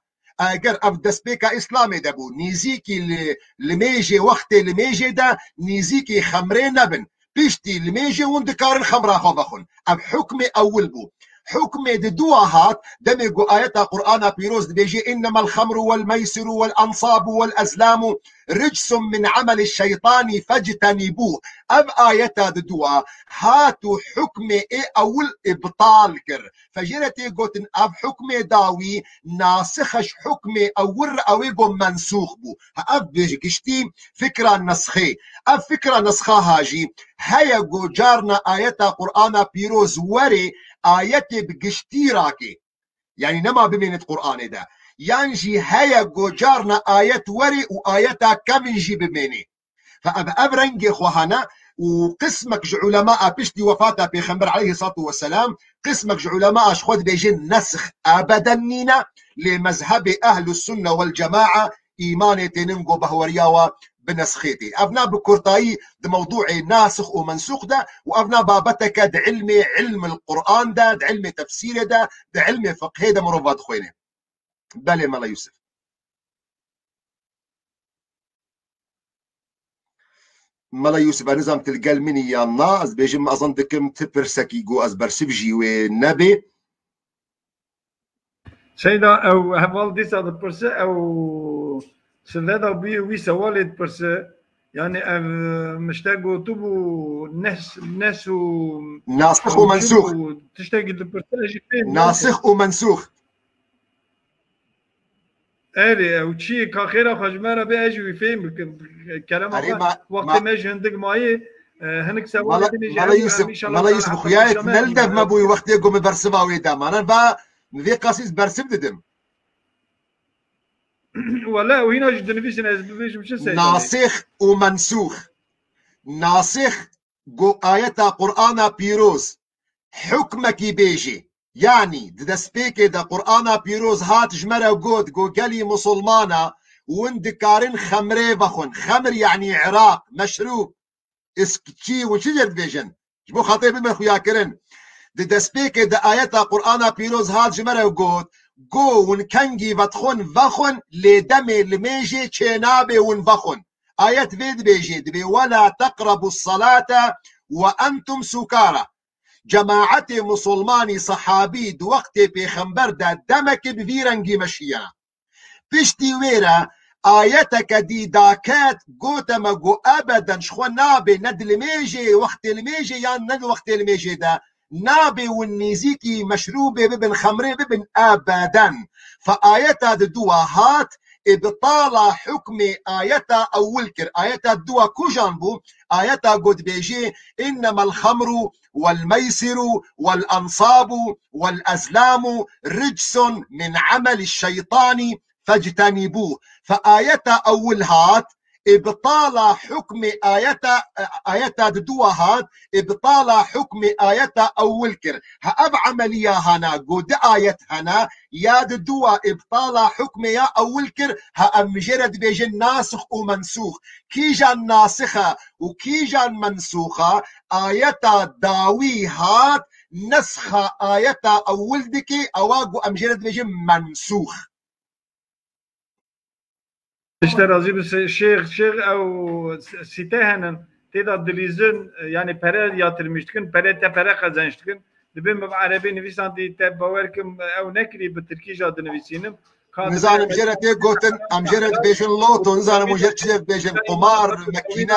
اگر اف دسبيكا اسلامي دبو نيزيكي لميجي وقت لميجي دا نيزيكي خمرين نبن بيشتي لميجي وندكار الخمره خو بخون اب حكم اول بو حكم دواهات دمجو آيات قرآن بيروز بيجي إنما الخمر والميسر والأنصاب والأزلام رجس من عمل الشيطان فاجتنبوه. أب آيات دوا هاتو حكم أول إبطال كر فجرتي قوتن أب حكم داوي ناسخش حكم أول أويقو منسوخ بو. أب بيجي فكرة نسخي أب فكرة نسخة هاجي هيا جو جارنا آيات قرآن بيروز وري آيات بقشتي راكي يعني نما بمينة قرآن ده ينجي هيا جو جارنا آيات وري وآياتا كم يجي بميني فأبرنجي خوهانا وقسمك علماء بشتي وفاته بيغمبر عليه الصلاة والسلام قسمك علماء شخود بيجين نسخ أبدا نينا لمذهب أهل السنة والجماعة إيماني تننقو بهورياوة بنسختي أبنا بكورتاي ده موضوع ناسخ ومنسوخ ده وأبنا بابتك ده علم القرآن ده علم تفسير ده علم فقه ده مروفات خوينه بله ملا يوسف ملا يوسف نظام تلقال مني يا ناس بيجي ما أظن دكم تبرسكي جو از برسبجي ونبي سيدا أو هفال ديسا ده برسة أو سندا وي سوالد برسة يعني مشتاقوا تبو ناس ناسخ ومنسوخ تشتاق البرسة ناسخ ومنسوخ أري أو شيء كخيرة خجمارة بيجي ويفهم كلام وقت ما يجي عندك معي هنك سوالد ملا يوسف خيايت نلدف ما بوي وقت يقوم برسبا ويدام أنا با ذي قاسيس برسب ددم ولا وهنا جدا نفيش مش ناسخ ومنسوخ ناسخ جو آيات قرآن بيروز حكمك بيجي يعني دسبيك دا قرآن بيروز هات جمرة وقود جو قالي مسلمانة وندكارين خمري بخون خمر يعني عراق مشروب اسكتشي وشجر بيجن جبو خطيب من خويا كرن دسبيك دا آيات قرآن بيروز هات جمرة وقود جو ونكنجي فتخون فخون لدمي الميجي تشينابي ونفخون آيات فيد بيجي دبي ولا تقربوا الصلاة وأنتم سكارى جماعة مسلماني صحابي دو وقت بيخنبر دا دمك بفيرنجي مشينا بشتي ويرا آياتك دي داكات قوتا مقو أبدا شخو نابي ند الميجي وقت الميجي يعني ند وقت الميجي دا نابي والنيزيكي مشروبي ببن خمري ببن أبدا فآياتا دواهات إبطال حكم آياتا أول كر آياتا دوا كو جانبو آياتا قد بيجي إنما الخمر والميسر والأنصاب والأزلام رجس من عمل الشيطان فاجتنبوه فآياتا أول هات إبطال حكم آياتا دواهات إبطال حكم آياتا أول كر هأب عملية هنا قد آيات هنا يا دوا إبطال حكم يا أول كر هأب مجرد بيجن ناسخ ومنسوخ كي جان ناسخة وكي جان منسوخة آياتا داوي هات نسخة آياتا أول دكي أواقو أمجرد بيجن منسوخ اشترازي بس شيخ او سيتهن تقدر دليزن يعني برا ياترمشتكن برا تبرا خزانشتكن دبن بعربي نفيسان دي تباوركم او نكري بالتركي جاد نفيسينم نزان مجرد قوتن امجرد بيجن لوتو نزان مجرد بيجن قمار مكينة